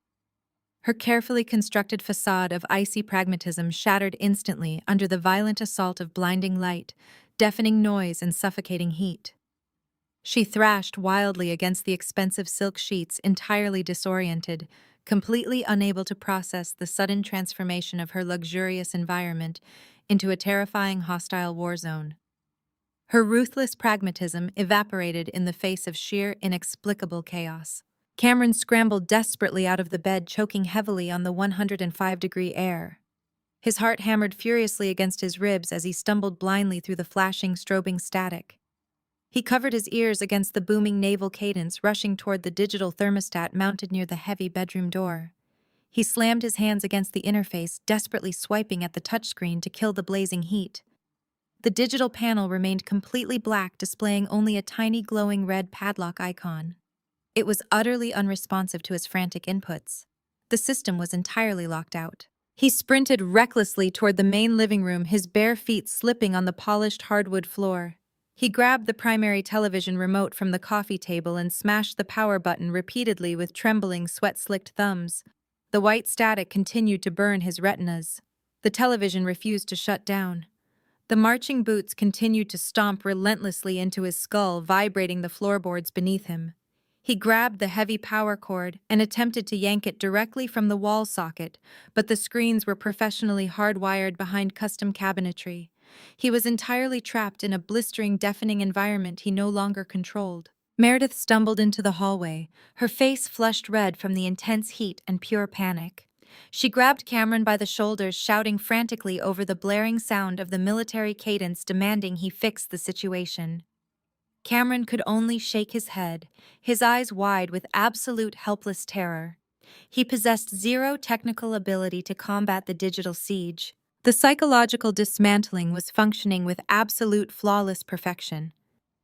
Her carefully constructed facade of icy pragmatism shattered instantly under the violent assault of blinding light, deafening noise, and suffocating heat. She thrashed wildly against the expensive silk sheets, entirely disoriented, completely unable to process the sudden transformation of her luxurious environment into a terrifying hostile war zone. Her ruthless pragmatism evaporated in the face of sheer, inexplicable chaos. Cameron scrambled desperately out of the bed, choking heavily on the 105-degree air. His heart hammered furiously against his ribs as he stumbled blindly through the flashing, strobing static. He covered his ears against the booming naval cadence rushing toward the digital thermostat mounted near the heavy bedroom door. He slammed his hands against the interface, desperately swiping at the touchscreen to kill the blazing heat. The digital panel remained completely black, displaying only a tiny glowing red padlock icon. It was utterly unresponsive to his frantic inputs. The system was entirely locked out. He sprinted recklessly toward the main living room, his bare feet slipping on the polished hardwood floor. He grabbed the primary television remote from the coffee table and smashed the power button repeatedly with trembling, sweat-slicked thumbs. The white static continued to burn his retinas. The television refused to shut down. The marching boots continued to stomp relentlessly into his skull, vibrating the floorboards beneath him. He grabbed the heavy power cord and attempted to yank it directly from the wall socket, but the screens were professionally hardwired behind custom cabinetry. He was entirely trapped in a blistering, deafening environment he no longer controlled. Meredith stumbled into the hallway, her face flushed red from the intense heat and pure panic. She grabbed Cameron by the shoulders, shouting frantically over the blaring sound of the military cadence, demanding he fix the situation. Cameron could only shake his head, his eyes wide with absolute helpless terror. He possessed zero technical ability to combat the digital siege. The psychological dismantling was functioning with absolute flawless perfection.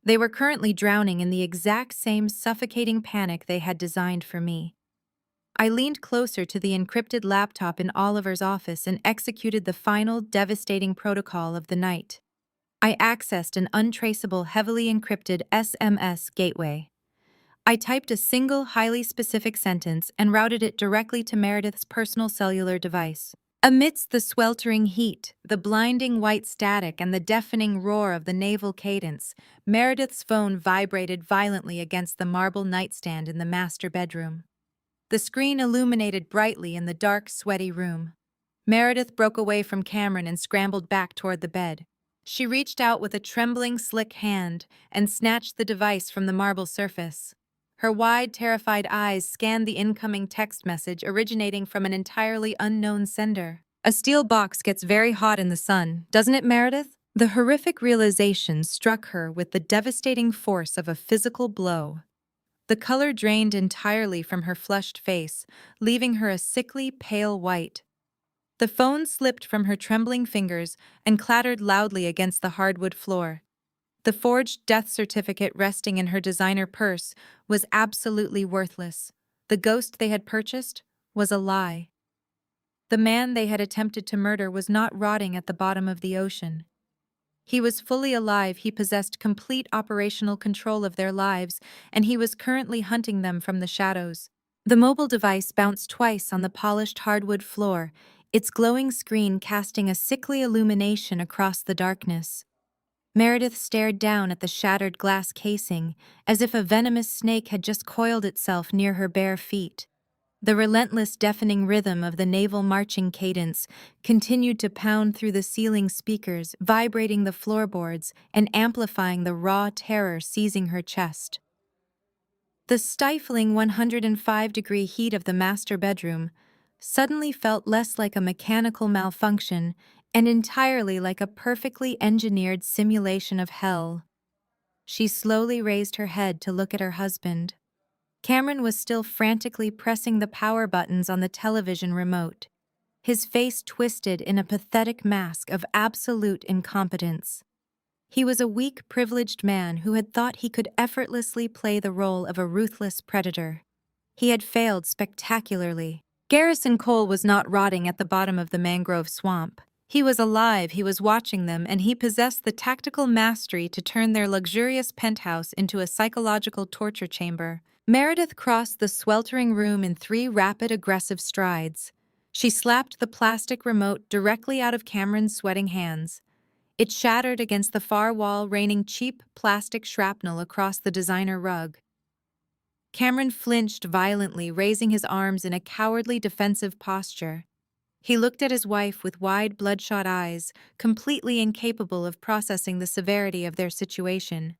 They were currently drowning in the exact same suffocating panic they had designed for me. I leaned closer to the encrypted laptop in Oliver's office and executed the final, devastating protocol of the night. I accessed an untraceable, heavily encrypted SMS gateway. I typed a single, highly specific sentence and routed it directly to Meredith's personal cellular device. Amidst the sweltering heat, the blinding white static, and the deafening roar of the naval cadence, Meredith's phone vibrated violently against the marble nightstand in the master bedroom. The screen illuminated brightly in the dark, sweaty room. Meredith broke away from Cameron and scrambled back toward the bed. She reached out with a trembling, slick hand and snatched the device from the marble surface. Her wide, terrified eyes scanned the incoming text message originating from an entirely unknown sender. "A steel box gets very hot in the sun, doesn't it, Meredith?" The horrific realization struck her with the devastating force of a physical blow. The color drained entirely from her flushed face, leaving her a sickly, pale white. The phone slipped from her trembling fingers and clattered loudly against the hardwood floor. The forged death certificate resting in her designer purse was absolutely worthless. The ghost they had purchased was a lie. The man they had attempted to murder was not rotting at the bottom of the ocean. He was fully alive, he possessed complete operational control of their lives, and he was currently hunting them from the shadows. The mobile device bounced twice on the polished hardwood floor, its glowing screen casting a sickly illumination across the darkness. Meredith stared down at the shattered glass casing, as if a venomous snake had just coiled itself near her bare feet. The relentless, deafening rhythm of the naval marching cadence continued to pound through the ceiling speakers, vibrating the floorboards and amplifying the raw terror seizing her chest. The stifling 105-degree heat of the master bedroom suddenly felt less like a mechanical malfunction and entirely like a perfectly engineered simulation of hell. She slowly raised her head to look at her husband. Cameron was still frantically pressing the power buttons on the television remote, his face twisted in a pathetic mask of absolute incompetence. He was a weak, privileged man who had thought he could effortlessly play the role of a ruthless predator. He had failed spectacularly. Garrison Cole was not rotting at the bottom of the mangrove swamp. He was alive, he was watching them, and he possessed the tactical mastery to turn their luxurious penthouse into a psychological torture chamber. Meredith crossed the sweltering room in 3 rapid, aggressive strides. She slapped the plastic remote directly out of Cameron's sweating hands. It shattered against the far wall, raining cheap plastic shrapnel across the designer rug. Cameron flinched violently, raising his arms in a cowardly defensive posture. He looked at his wife with wide, bloodshot eyes, completely incapable of processing the severity of their situation.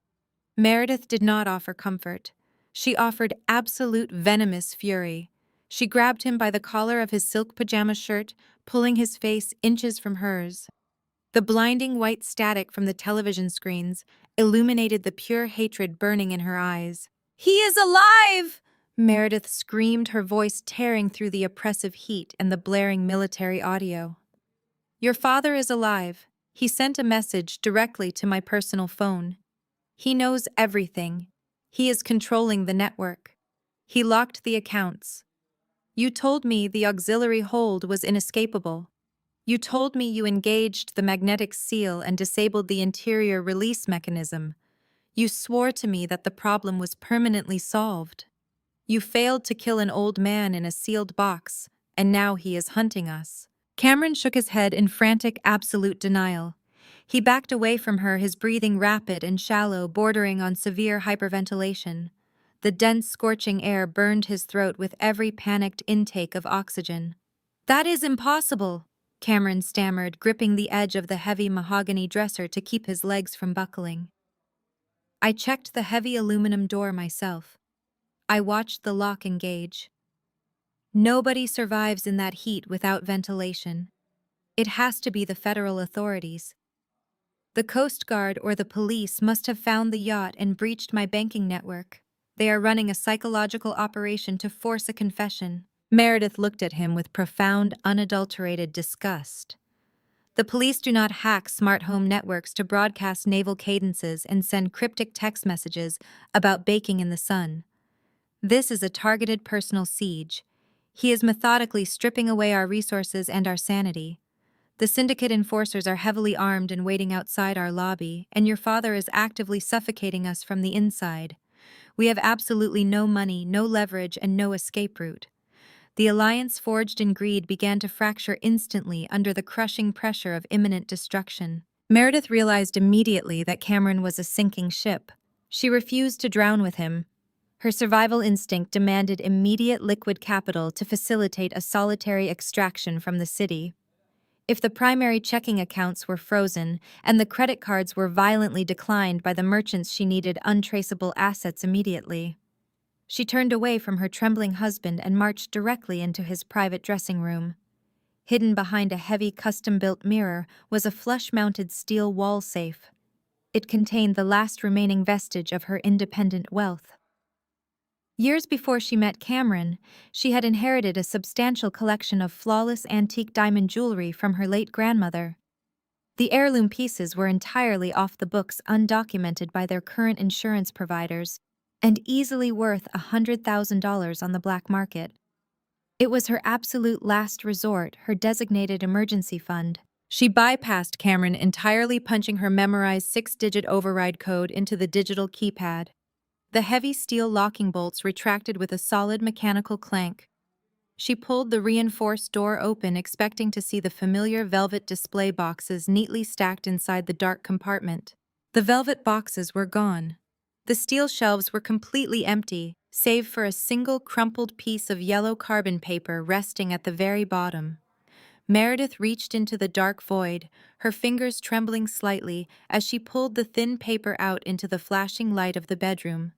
Meredith did not offer comfort. She offered absolute venomous fury. She grabbed him by the collar of his silk pajama shirt, pulling his face inches from hers. The blinding white static from the television screens illuminated the pure hatred burning in her eyes. "He is alive!" Meredith screamed, her voice tearing through the oppressive heat and the blaring military audio. "Your father is alive. He sent a message directly to my personal phone. He knows everything. He is controlling the network. He locked the accounts. You told me the auxiliary hold was inescapable. You told me you engaged the magnetic seal and disabled the interior release mechanism. You swore to me that the problem was permanently solved. You failed to kill an old man in a sealed box, and now he is hunting us." Cameron shook his head in frantic, absolute denial. He backed away from her, his breathing rapid and shallow, bordering on severe hyperventilation. The dense, scorching air burned his throat with every panicked intake of oxygen. "That is impossible," Cameron stammered, gripping the edge of the heavy mahogany dresser to keep his legs from buckling. "I checked the heavy aluminum door myself. I watched the lock engage. Nobody survives in that heat without ventilation. It has to be the federal authorities. The Coast Guard or the police must have found the yacht and breached my banking network. They are running a psychological operation to force a confession." Meredith looked at him with profound, unadulterated disgust. "The police do not hack smart home networks to broadcast naval cadences and send cryptic text messages about baking in the sun. This is a targeted personal siege. He is methodically stripping away our resources and our sanity. The syndicate enforcers are heavily armed and waiting outside our lobby, and your father is actively suffocating us from the inside. We have absolutely no money, no leverage, and no escape route." The alliance forged in greed began to fracture instantly under the crushing pressure of imminent destruction. Meredith realized immediately that Cameron was a sinking ship. She refused to drown with him. Her survival instinct demanded immediate liquid capital to facilitate a solitary extraction from the city. If the primary checking accounts were frozen and the credit cards were violently declined by the merchants, she needed untraceable assets immediately. She turned away from her trembling husband and marched directly into his private dressing room. Hidden behind a heavy custom-built mirror was a flush-mounted steel wall safe. It contained the last remaining vestige of her independent wealth. Years before she met Cameron, she had inherited a substantial collection of flawless antique diamond jewelry from her late grandmother. The heirloom pieces were entirely off the books, undocumented by their current insurance providers, and easily worth $100,000 on the black market. It was her absolute last resort, her designated emergency fund. She bypassed Cameron entirely, punching her memorized 6-digit override code into the digital keypad. The heavy steel locking bolts retracted with a solid mechanical clank. She pulled the reinforced door open, expecting to see the familiar velvet display boxes neatly stacked inside the dark compartment. The velvet boxes were gone. The steel shelves were completely empty, save for a single crumpled piece of yellow carbon paper resting at the very bottom. Meredith reached into the dark void, her fingers trembling slightly as she pulled the thin paper out into the flashing light of the bedroom.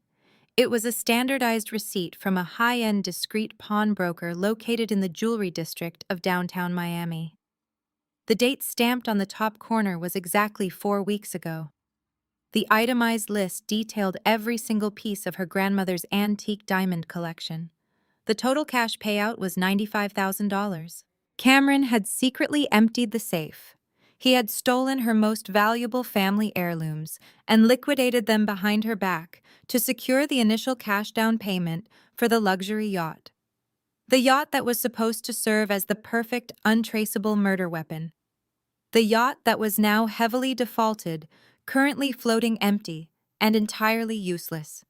It was a standardized receipt from a high-end discreet pawnbroker located in the jewelry district of downtown Miami. The date stamped on the top corner was exactly 4 weeks ago. The itemized list detailed every single piece of her grandmother's antique diamond collection. The total cash payout was $95,000. Cameron had secretly emptied the safe. He had stolen her most valuable family heirlooms and liquidated them behind her back to secure the initial cash down payment for the luxury yacht. The yacht that was supposed to serve as the perfect, untraceable murder weapon. The yacht that was now heavily defaulted, currently floating empty and entirely useless.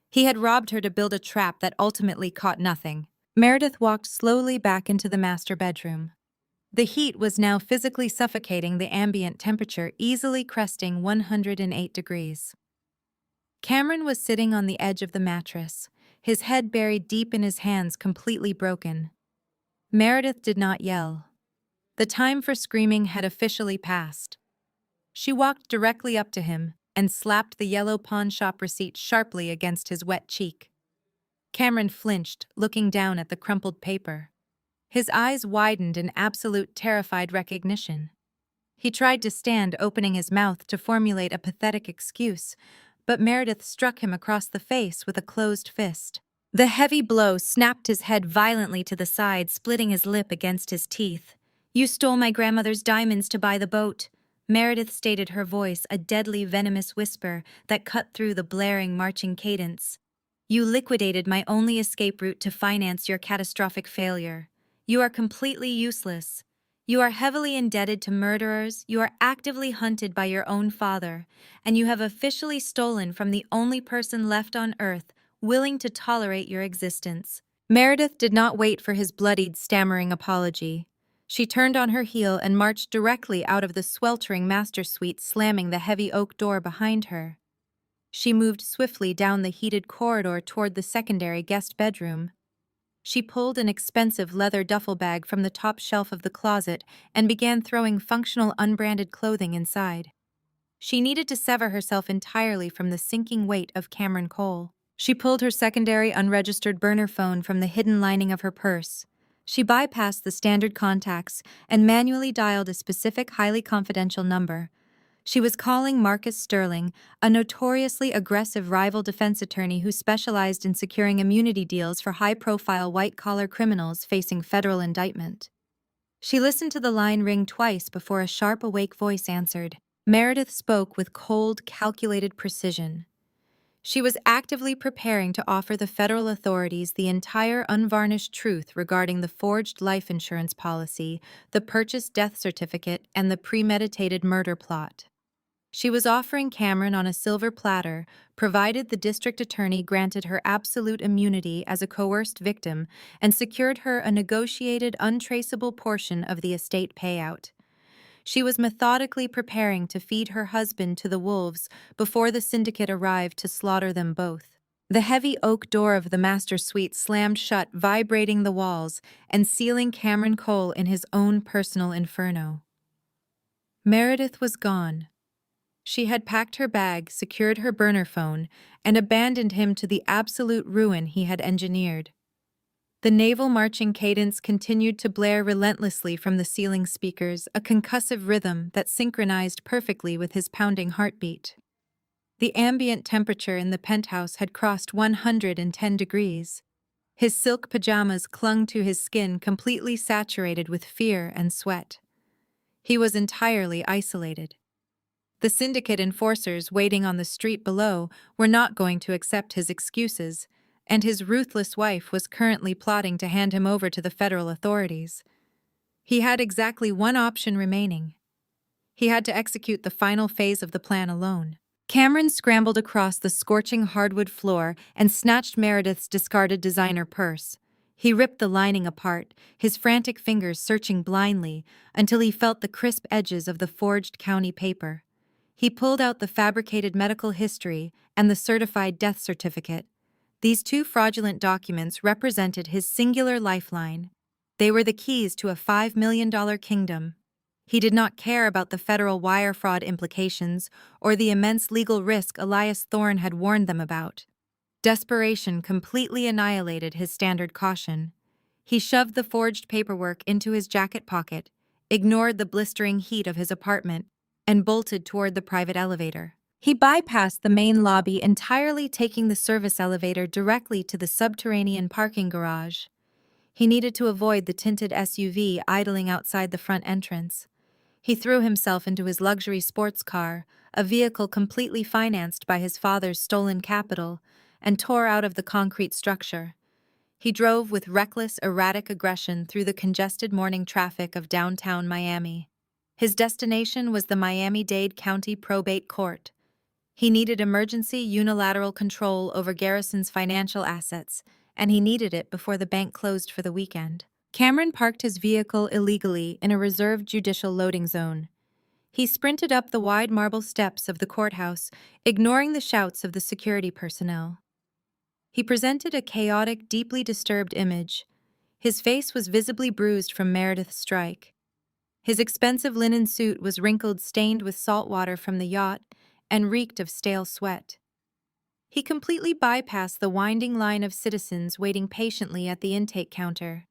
He had robbed her to build a trap that ultimately caught nothing. Meredith walked slowly back into the master bedroom. The heat was now physically suffocating, the ambient temperature easily cresting 108 degrees. Cameron was sitting on the edge of the mattress, his head buried deep in his hands, completely broken. Meredith did not yell. The time for screaming had officially passed. She walked directly up to him and slapped the yellow pawnshop receipt sharply against his wet cheek. Cameron flinched, looking down at the crumpled paper. His eyes widened in absolute terrified recognition. He tried to stand, opening his mouth to formulate a pathetic excuse, but Meredith struck him across the face with a closed fist. The heavy blow snapped his head violently to the side, splitting his lip against his teeth. "You stole my grandmother's diamonds to buy the boat," Meredith stated, her voice a deadly, venomous whisper that cut through the blaring, marching cadence. "You liquidated my only escape route to finance your catastrophic failure. You are completely useless. You are heavily indebted to murderers, you are actively hunted by your own father, and you have officially stolen from the only person left on Earth willing to tolerate your existence." Meredith did not wait for his bloodied, stammering apology. She turned on her heel and marched directly out of the sweltering master suite, slamming the heavy oak door behind her. She moved swiftly down the heated corridor toward the secondary guest bedroom. She pulled an expensive leather duffel bag from the top shelf of the closet and began throwing functional, unbranded clothing inside. She needed to sever herself entirely from the sinking weight of Cameron Cole. She pulled her secondary, unregistered burner phone from the hidden lining of her purse. She bypassed the standard contacts and manually dialed a specific, highly confidential number. She was calling Marcus Sterling, a notoriously aggressive rival defense attorney who specialized in securing immunity deals for high-profile white-collar criminals facing federal indictment. She listened to the line ring twice before a sharp, awake voice answered. Meredith spoke with cold, calculated precision. She was actively preparing to offer the federal authorities the entire unvarnished truth regarding the forged life insurance policy, the purchased death certificate, and the premeditated murder plot. She was offering Cameron on a silver platter, provided the district attorney granted her absolute immunity as a coerced victim and secured her a negotiated, untraceable portion of the estate payout. She was methodically preparing to feed her husband to the wolves before the syndicate arrived to slaughter them both. The heavy oak door of the master suite slammed shut, vibrating the walls and sealing Cameron Cole in his own personal inferno. Meredith was gone. She had packed her bag, secured her burner phone, and abandoned him to the absolute ruin he had engineered. The naval marching cadence continued to blare relentlessly from the ceiling speakers, a concussive rhythm that synchronized perfectly with his pounding heartbeat. The ambient temperature in the penthouse had crossed 110 degrees. His silk pajamas clung to his skin, completely saturated with fear and sweat. He was entirely isolated. The syndicate enforcers waiting on the street below were not going to accept his excuses, and his ruthless wife was currently plotting to hand him over to the federal authorities. He had exactly one option remaining. He had to execute the final phase of the plan alone. Cameron scrambled across the scorching hardwood floor and snatched Meredith's discarded designer purse. He ripped the lining apart, his frantic fingers searching blindly until he felt the crisp edges of the forged county paper. He pulled out the fabricated medical history and the certified death certificate. These two fraudulent documents represented his singular lifeline. They were the keys to a $5 million kingdom. He did not care about the federal wire fraud implications or the immense legal risk Elias Thorne had warned them about. Desperation completely annihilated his standard caution. He shoved the forged paperwork into his jacket pocket, ignored the blistering heat of his apartment, and bolted toward the private elevator. He bypassed the main lobby entirely, taking the service elevator directly to the subterranean parking garage. He needed to avoid the tinted SUV idling outside the front entrance. He threw himself into his luxury sports car, a vehicle completely financed by his father's stolen capital, and tore out of the concrete structure. He drove with reckless, erratic aggression through the congested morning traffic of downtown Miami. His destination was the Miami-Dade County Probate Court. He needed emergency unilateral control over Garrison's financial assets, and he needed it before the bank closed for the weekend. Cameron parked his vehicle illegally in a reserved judicial loading zone. He sprinted up the wide marble steps of the courthouse, ignoring the shouts of the security personnel. He presented a chaotic, deeply disturbed image. His face was visibly bruised from Meredith's strike. His expensive linen suit was wrinkled, stained with salt water from the yacht, and reeked of stale sweat. He completely bypassed the winding line of citizens waiting patiently at the intake counter.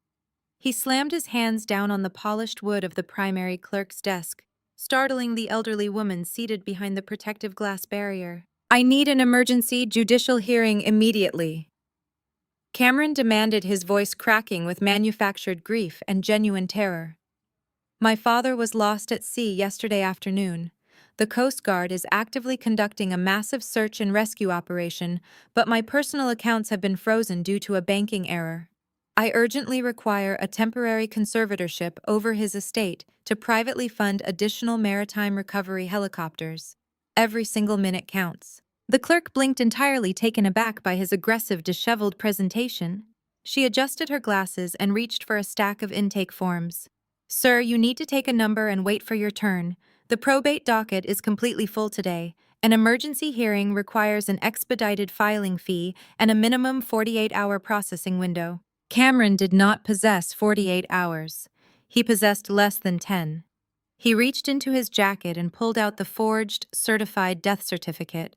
He slammed his hands down on the polished wood of the primary clerk's desk, startling the elderly woman seated behind the protective glass barrier. "I need an emergency judicial hearing immediately." Cameron demanded, his voice cracking with manufactured grief and genuine terror. "My father was lost at sea yesterday afternoon. The Coast Guard is actively conducting a massive search and rescue operation, but my personal accounts have been frozen due to a banking error. I urgently require a temporary conservatorship over his estate to privately fund additional maritime recovery helicopters. Every single minute counts." The clerk blinked, entirely taken aback by his aggressive, disheveled presentation. She adjusted her glasses and reached for a stack of intake forms. "Sir, you need to take a number and wait for your turn. The probate docket is completely full today. An emergency hearing requires an expedited filing fee and a minimum 48-hour processing window." Cameron did not possess 48 hours. He possessed less than 10. He reached into his jacket and pulled out the forged, certified death certificate.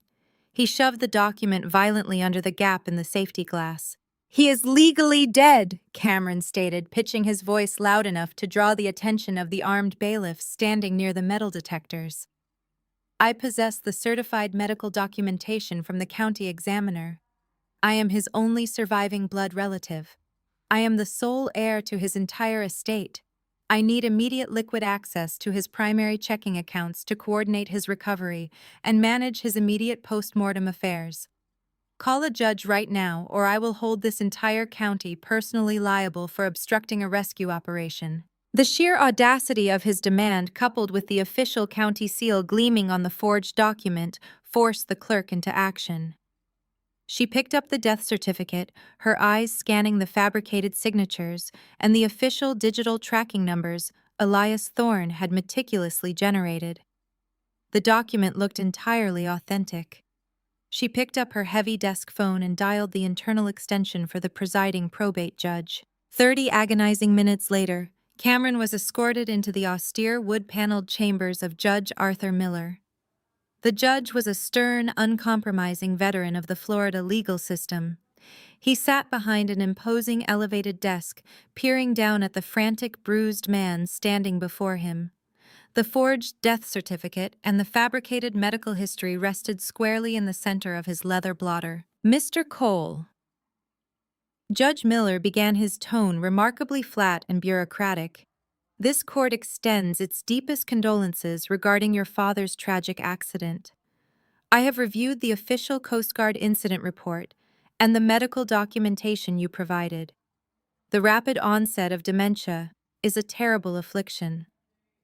He shoved the document violently under the gap in the safety glass. "He is legally dead," Cameron stated, pitching his voice loud enough to draw the attention of the armed bailiffs standing near the metal detectors. "I possess the certified medical documentation from the county examiner. I am his only surviving blood relative. I am the sole heir to his entire estate. I need immediate liquid access to his primary checking accounts to coordinate his recovery and manage his immediate post-mortem affairs. Call a judge right now, or I will hold this entire county personally liable for obstructing a rescue operation." The sheer audacity of his demand, coupled with the official county seal gleaming on the forged document, forced the clerk into action. She picked up the death certificate, her eyes scanning the fabricated signatures and the official digital tracking numbers Elias Thorne had meticulously generated. The document looked entirely authentic. She picked up her heavy desk phone and dialed the internal extension for the presiding probate judge. 30 agonizing minutes later, Cameron was escorted into the austere wood-paneled chambers of Judge Arthur Miller. The judge was a stern, uncompromising veteran of the Florida legal system. He sat behind an imposing elevated desk, peering down at the frantic, bruised man standing before him. The forged death certificate and the fabricated medical history rested squarely in the center of his leather blotter. "Mr. Cole." Judge Miller began, his tone remarkably flat and bureaucratic. This court extends its deepest condolences regarding your father's tragic accident. I have reviewed the official Coast Guard incident report and the medical documentation you provided. The rapid onset of dementia is a terrible affliction.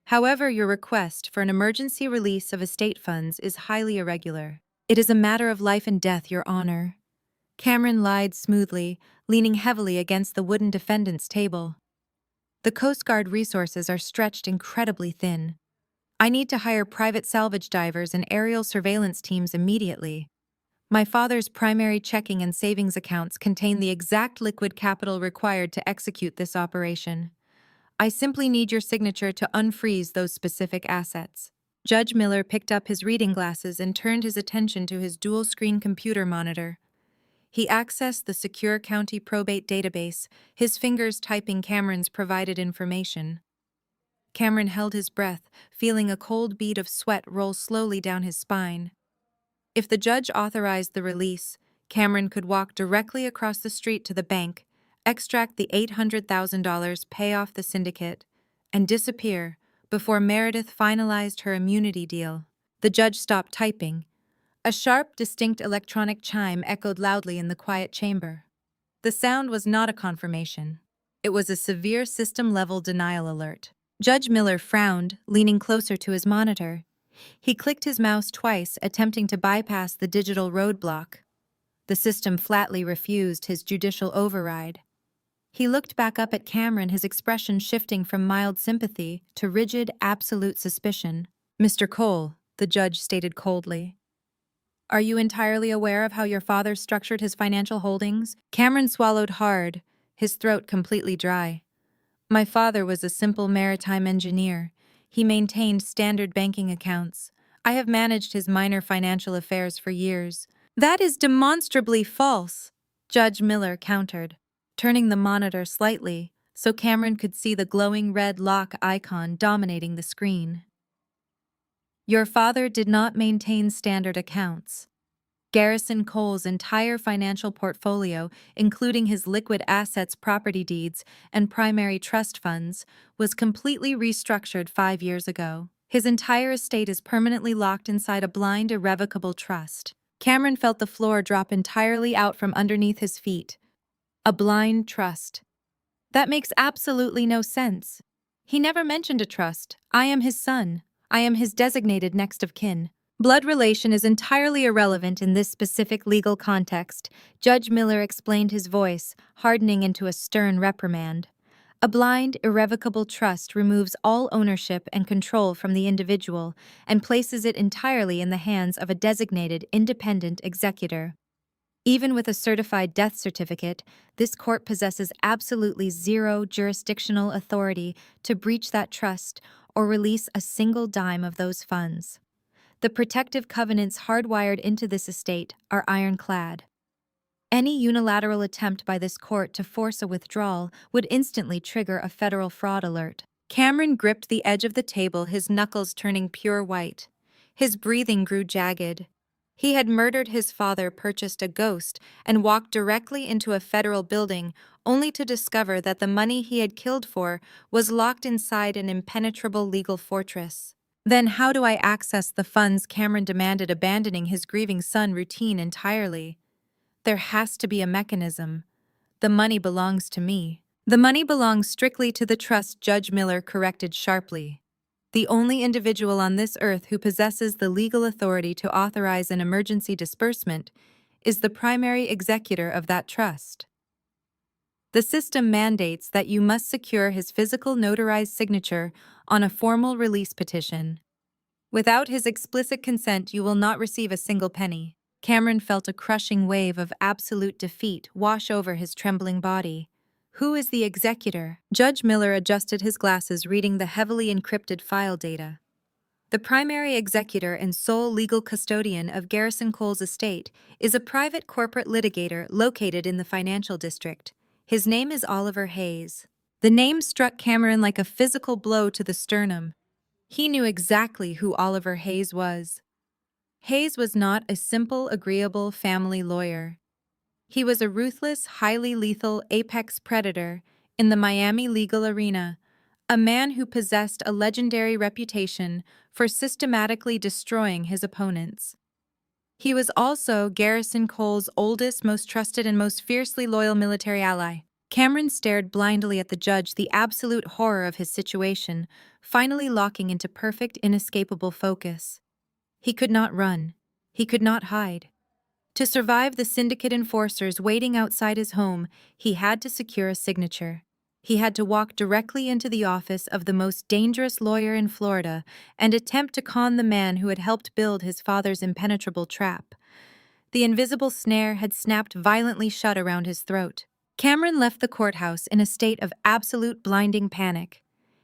However, your request for an emergency release of estate funds is highly irregular. It is a matter of life and death, Your Honor. Cameron lied smoothly, leaning heavily against the wooden defendant's table. The Coast Guard resources are stretched incredibly thin. I need to hire private salvage divers and aerial surveillance teams immediately. My father's primary checking and savings accounts contain the exact liquid capital required to execute this operation. I simply need your signature to unfreeze those specific assets. Judge Miller picked up his reading glasses and turned his attention to his dual-screen computer monitor. He accessed the secure county probate database, his fingers typing Cameron's provided information. Cameron held his breath, feeling a cold bead of sweat roll slowly down his spine. If the judge authorized the release, Cameron could walk directly across the street to the bank, extract the $800,000, pay off the syndicate, and disappear before Meredith finalized her immunity deal. The judge stopped typing. A sharp, distinct electronic chime echoed loudly in the quiet chamber. The sound was not a confirmation. It was a severe system-level denial alert. Judge Miller frowned, leaning closer to his monitor. He clicked his mouse twice, attempting to bypass the digital roadblock. The system flatly refused his judicial override. He looked back up at Cameron, his expression shifting from mild sympathy to rigid, absolute suspicion. "Mr. Cole," the judge stated coldly, "are you entirely aware of how your father structured his financial holdings?" Cameron swallowed hard, his throat completely dry. "My father was a simple maritime engineer. He maintained standard banking accounts. I have managed his minor financial affairs for years." "That is demonstrably false," Judge Miller countered, turning the monitor slightly so Cameron could see the glowing red lock icon dominating the screen. "Your father did not maintain standard accounts. Garrison Cole's entire financial portfolio, including his liquid assets, property deeds, and primary trust funds, was completely restructured 5 years ago. His entire estate is permanently locked inside a blind, irrevocable trust." Cameron felt the floor drop entirely out from underneath his feet. A blind trust. That makes absolutely no sense. He never mentioned a trust. I am his son. I am his designated next of kin. Blood relation is entirely irrelevant in this specific legal context, Judge Miller explained, his voice hardening into a stern reprimand. A blind, irrevocable trust removes all ownership and control from the individual and places it entirely in the hands of a designated independent executor. Even with a certified death certificate, this court possesses absolutely zero jurisdictional authority to breach that trust or release a single dime of those funds. The protective covenants hardwired into this estate are ironclad. Any unilateral attempt by this court to force a withdrawal would instantly trigger a federal fraud alert. Cameron gripped the edge of the table, his knuckles turning pure white. His breathing grew jagged. He had murdered his father, purchased a ghost, and walked directly into a federal building, only to discover that the money he had killed for was locked inside an impenetrable legal fortress. Then how do I access the funds? Cameron demanded, abandoning his grieving son routine entirely. There has to be a mechanism. The money belongs to me. The money belongs strictly to the trust, Judge Miller corrected sharply. The only individual on this earth who possesses the legal authority to authorize an emergency disbursement is the primary executor of that trust. The system mandates that you must secure his physical notarized signature on a formal release petition. Without his explicit consent, you will not receive a single penny. Cameron felt a crushing wave of absolute defeat wash over his trembling body. Who is the executor? Judge Miller adjusted his glasses, reading the heavily encrypted file data. The primary executor and sole legal custodian of Garrison Cole's estate is a private corporate litigator located in the financial district. His name is Oliver Hayes. The name struck Cameron like a physical blow to the sternum. He knew exactly who Oliver Hayes was. Hayes was not a simple, agreeable family lawyer. He was a ruthless, highly lethal apex predator in the Miami legal arena, a man who possessed a legendary reputation for systematically destroying his opponents. He was also Garrison Cole's oldest, most trusted, and most fiercely loyal military ally. Cameron stared blindly at the judge, the absolute horror of his situation, finally locking into perfect, inescapable focus. He could not run. He could not hide. To survive the syndicate enforcers waiting outside his home, he had to secure a signature. He had to walk directly into the office of the most dangerous lawyer in Florida and attempt to con the man who had helped build his father's impenetrable trap. The invisible snare had snapped violently shut around his throat. Cameron left the courthouse in a state of absolute blinding panic.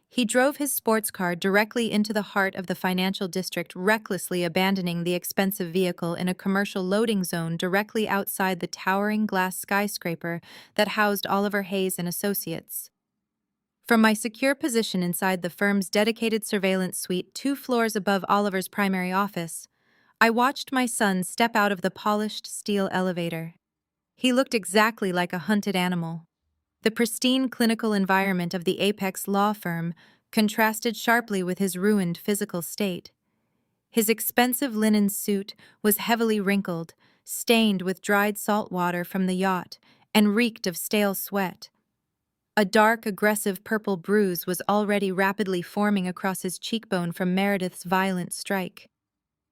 He drove his sports car directly into the heart of the financial district, recklessly abandoning the expensive vehicle in a commercial loading zone directly outside the towering glass skyscraper that housed Oliver Hayes and Associates. From my secure position inside the firm's dedicated surveillance suite 2 floors above Oliver's primary office, I watched my son step out of the polished steel elevator. He looked exactly like a hunted animal. The pristine clinical environment of the Apex law firm contrasted sharply with his ruined physical state. His expensive linen suit was heavily wrinkled, stained with dried salt water from the yacht, and reeked of stale sweat. A dark, aggressive purple bruise was already rapidly forming across his cheekbone from Meredith's violent strike.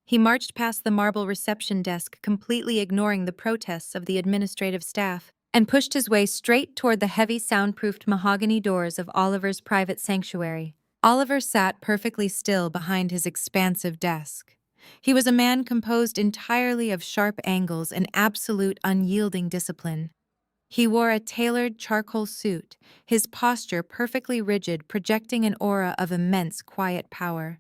He marched past the marble reception desk, completely ignoring the protests of the administrative staff, and pushed his way straight toward the heavy soundproofed mahogany doors of Oliver's private sanctuary. Oliver sat perfectly still behind his expansive desk. He was a man composed entirely of sharp angles and absolute unyielding discipline. He wore a tailored charcoal suit, his posture perfectly rigid, projecting an aura of immense quiet power.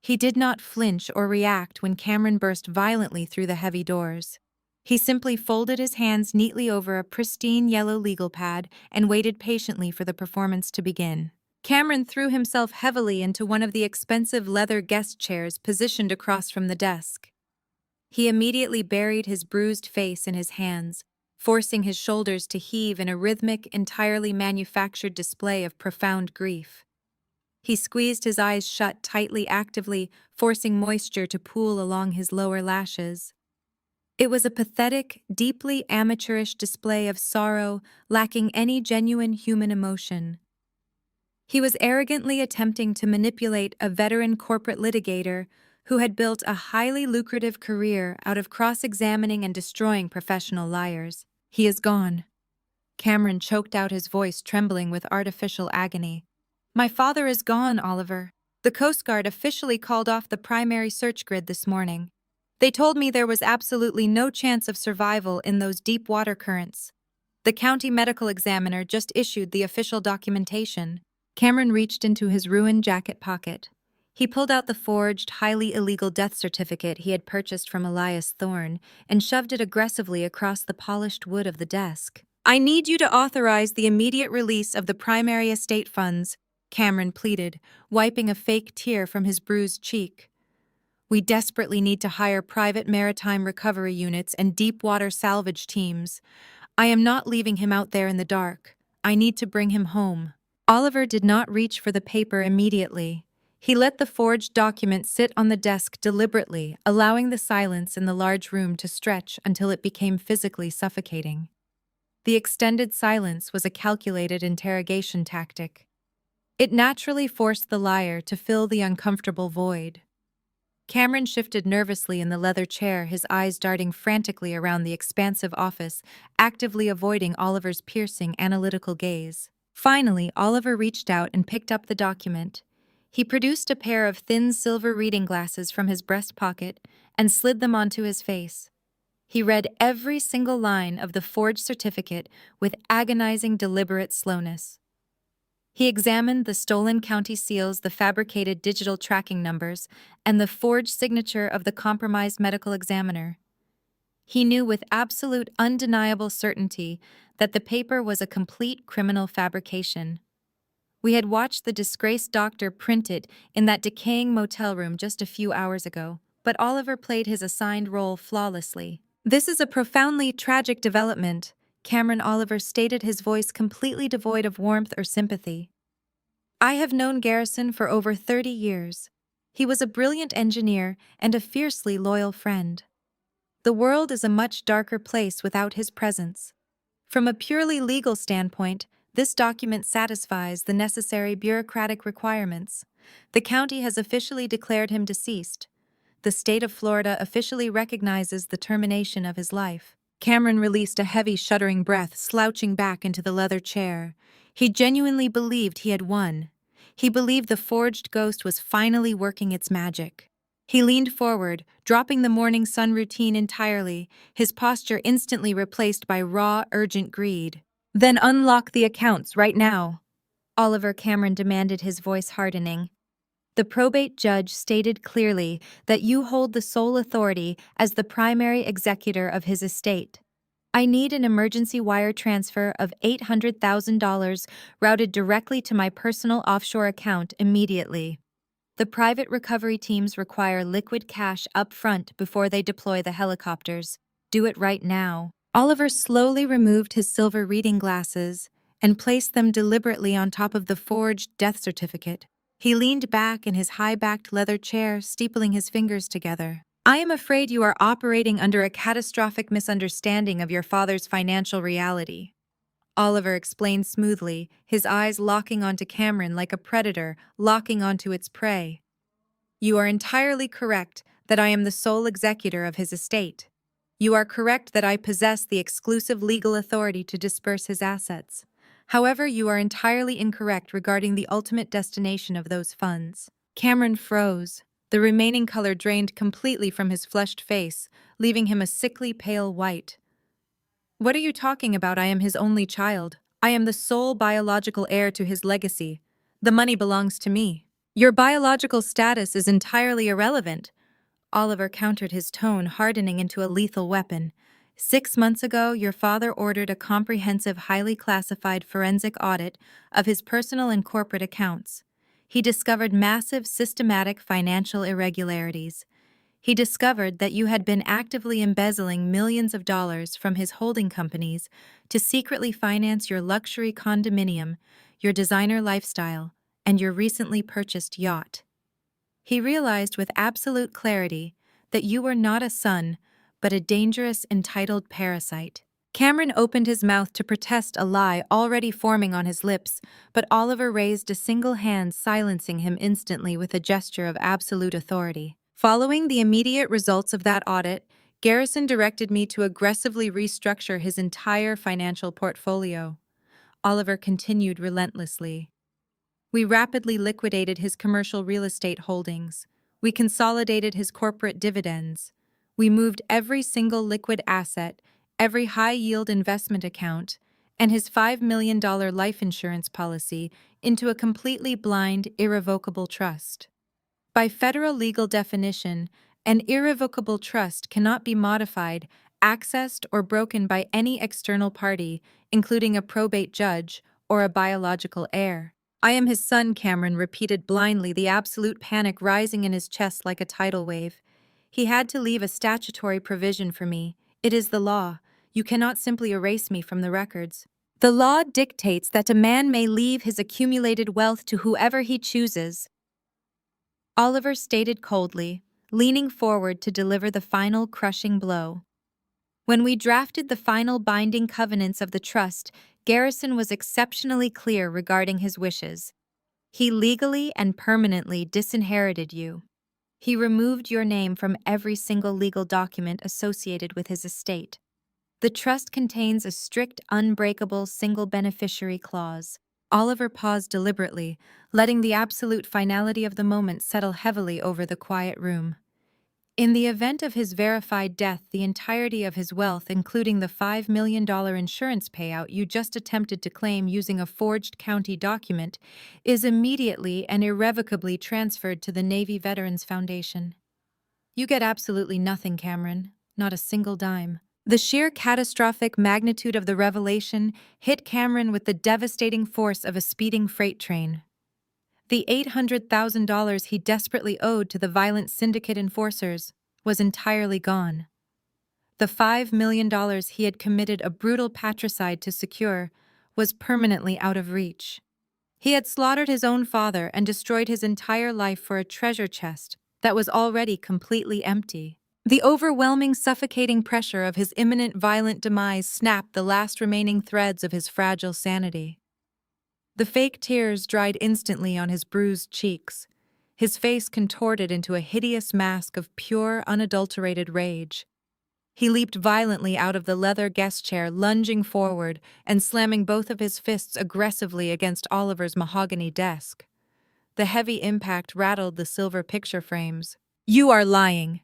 He did not flinch or react when Cameron burst violently through the heavy doors. He simply folded his hands neatly over a pristine yellow legal pad and waited patiently for the performance to begin. Cameron threw himself heavily into one of the expensive leather guest chairs positioned across from the desk. He immediately buried his bruised face in his hands, forcing his shoulders to heave in a rhythmic, entirely manufactured display of profound grief. He squeezed his eyes shut tightly, actively forcing moisture to pool along his lower lashes. It was a pathetic, deeply amateurish display of sorrow, lacking any genuine human emotion. He was arrogantly attempting to manipulate a veteran corporate litigator who had built a highly lucrative career out of cross-examining and destroying professional liars. He is gone. Cameron choked out, his voice trembling with artificial agony. My father is gone, Oliver. The Coast Guard officially called off the primary search grid this morning. They told me there was absolutely no chance of survival in those deep water currents. The county medical examiner just issued the official documentation. Cameron reached into his ruined jacket pocket. He pulled out the forged, highly illegal death certificate he had purchased from Elias Thorne and shoved it aggressively across the polished wood of the desk. I need you to authorize the immediate release of the primary estate funds, Cameron pleaded, wiping a fake tear from his bruised cheek. We desperately need to hire private maritime recovery units and deep-water salvage teams. I am not leaving him out there in the dark. I need to bring him home. Oliver did not reach for the paper immediately. He let the forged document sit on the desk deliberately, allowing the silence in the large room to stretch until it became physically suffocating. The extended silence was a calculated interrogation tactic. It naturally forced the liar to fill the uncomfortable void. Cameron shifted nervously in the leather chair, his eyes darting frantically around the expansive office, actively avoiding Oliver's piercing, analytical gaze. Finally, Oliver reached out and picked up the document. He produced a pair of thin silver reading glasses from his breast pocket and slid them onto his face. He read every single line of the forged certificate with agonizing, deliberate slowness. He examined the stolen county seals, the fabricated digital tracking numbers, and the forged signature of the compromised medical examiner. He knew with absolute, undeniable certainty that the paper was a complete criminal fabrication. We had watched the disgraced doctor print it in that decaying motel room just a few hours ago, but Oliver played his assigned role flawlessly. This is a profoundly tragic development, Cameron Oliver stated, his voice completely devoid of warmth or sympathy. I have known Garrison for over 30 years. He was a brilliant engineer and a fiercely loyal friend. The world is a much darker place without his presence. From a purely legal standpoint, this document satisfies the necessary bureaucratic requirements. The county has officially declared him deceased. The state of Florida officially recognizes the termination of his life. Cameron released a heavy, shuddering breath, slouching back into the leather chair. He genuinely believed he had won. He believed the forged ghost was finally working its magic. He leaned forward, dropping the morning sun routine entirely, his posture instantly replaced by raw, urgent greed. "Then unlock the accounts right now," Oliver Cameron demanded, his voice hardening. The probate judge stated clearly that you hold the sole authority as the primary executor of his estate. I need an emergency wire transfer of $800,000 routed directly to my personal offshore account immediately. The private recovery teams require liquid cash up front before they deploy the helicopters. Do it right now. Oliver slowly removed his silver reading glasses and placed them deliberately on top of the forged death certificate. He leaned back in his high-backed leather chair, steepling his fingers together. I am afraid you are operating under a catastrophic misunderstanding of your father's financial reality, Oliver explained smoothly, his eyes locking onto Cameron like a predator locking onto its prey. You are entirely correct that I am the sole executor of his estate. You are correct that I possess the exclusive legal authority to disperse his assets. However, you are entirely incorrect regarding the ultimate destination of those funds. Cameron froze. The remaining color drained completely from his flushed face, leaving him a sickly pale white. What are you talking about? I am his only child. I am the sole biological heir to his legacy. The money belongs to me. Your biological status is entirely irrelevant. Oliver countered, his tone hardening into a lethal weapon. 6 months ago, your father ordered a comprehensive, highly classified forensic audit of his personal and corporate accounts. He discovered massive, systematic financial irregularities. He discovered that you had been actively embezzling millions of dollars from his holding companies to secretly finance your luxury condominium, your designer lifestyle, and your recently purchased yacht. He realized with absolute clarity that you were not a son, but a dangerous, entitled parasite. Cameron opened his mouth to protest a lie already forming on his lips, but Oliver raised a single hand, silencing him instantly with a gesture of absolute authority. Following the immediate results of that audit, Garrison directed me to aggressively restructure his entire financial portfolio. Oliver continued relentlessly. We rapidly liquidated his commercial real estate holdings. We consolidated his corporate dividends. We moved every single liquid asset, every high-yield investment account, and his $5 million life insurance policy into a completely blind, irrevocable trust. By federal legal definition, an irrevocable trust cannot be modified, accessed, or broken by any external party, including a probate judge or a biological heir. I am his son, Cameron repeated blindly, the absolute panic rising in his chest like a tidal wave. He had to leave a statutory provision for me. It is the law. You cannot simply erase me from the records. The law dictates that a man may leave his accumulated wealth to whoever he chooses, Oliver stated coldly, leaning forward to deliver the final crushing blow. When we drafted the final binding covenants of the trust, Garrison was exceptionally clear regarding his wishes. He legally and permanently disinherited you. He removed your name from every single legal document associated with his estate. The trust contains a strict, unbreakable single beneficiary clause. Oliver paused deliberately, letting the absolute finality of the moment settle heavily over the quiet room. In the event of his verified death, the entirety of his wealth, including the $5 million insurance payout you just attempted to claim using a forged county document, is immediately and irrevocably transferred to the Navy Veterans Foundation. You get absolutely nothing, Cameron, not a single dime. The sheer catastrophic magnitude of the revelation hit Cameron with the devastating force of a speeding freight train. The $800,000 he desperately owed to the violent syndicate enforcers was entirely gone. The $5 million he had committed a brutal patricide to secure was permanently out of reach. He had slaughtered his own father and destroyed his entire life for a treasure chest that was already completely empty. The overwhelming, suffocating pressure of his imminent violent demise snapped the last remaining threads of his fragile sanity. The fake tears dried instantly on his bruised cheeks. His face contorted into a hideous mask of pure, unadulterated rage. He leaped violently out of the leather guest chair, lunging forward and slamming both of his fists aggressively against Oliver's mahogany desk. The heavy impact rattled the silver picture frames. "You are lying!"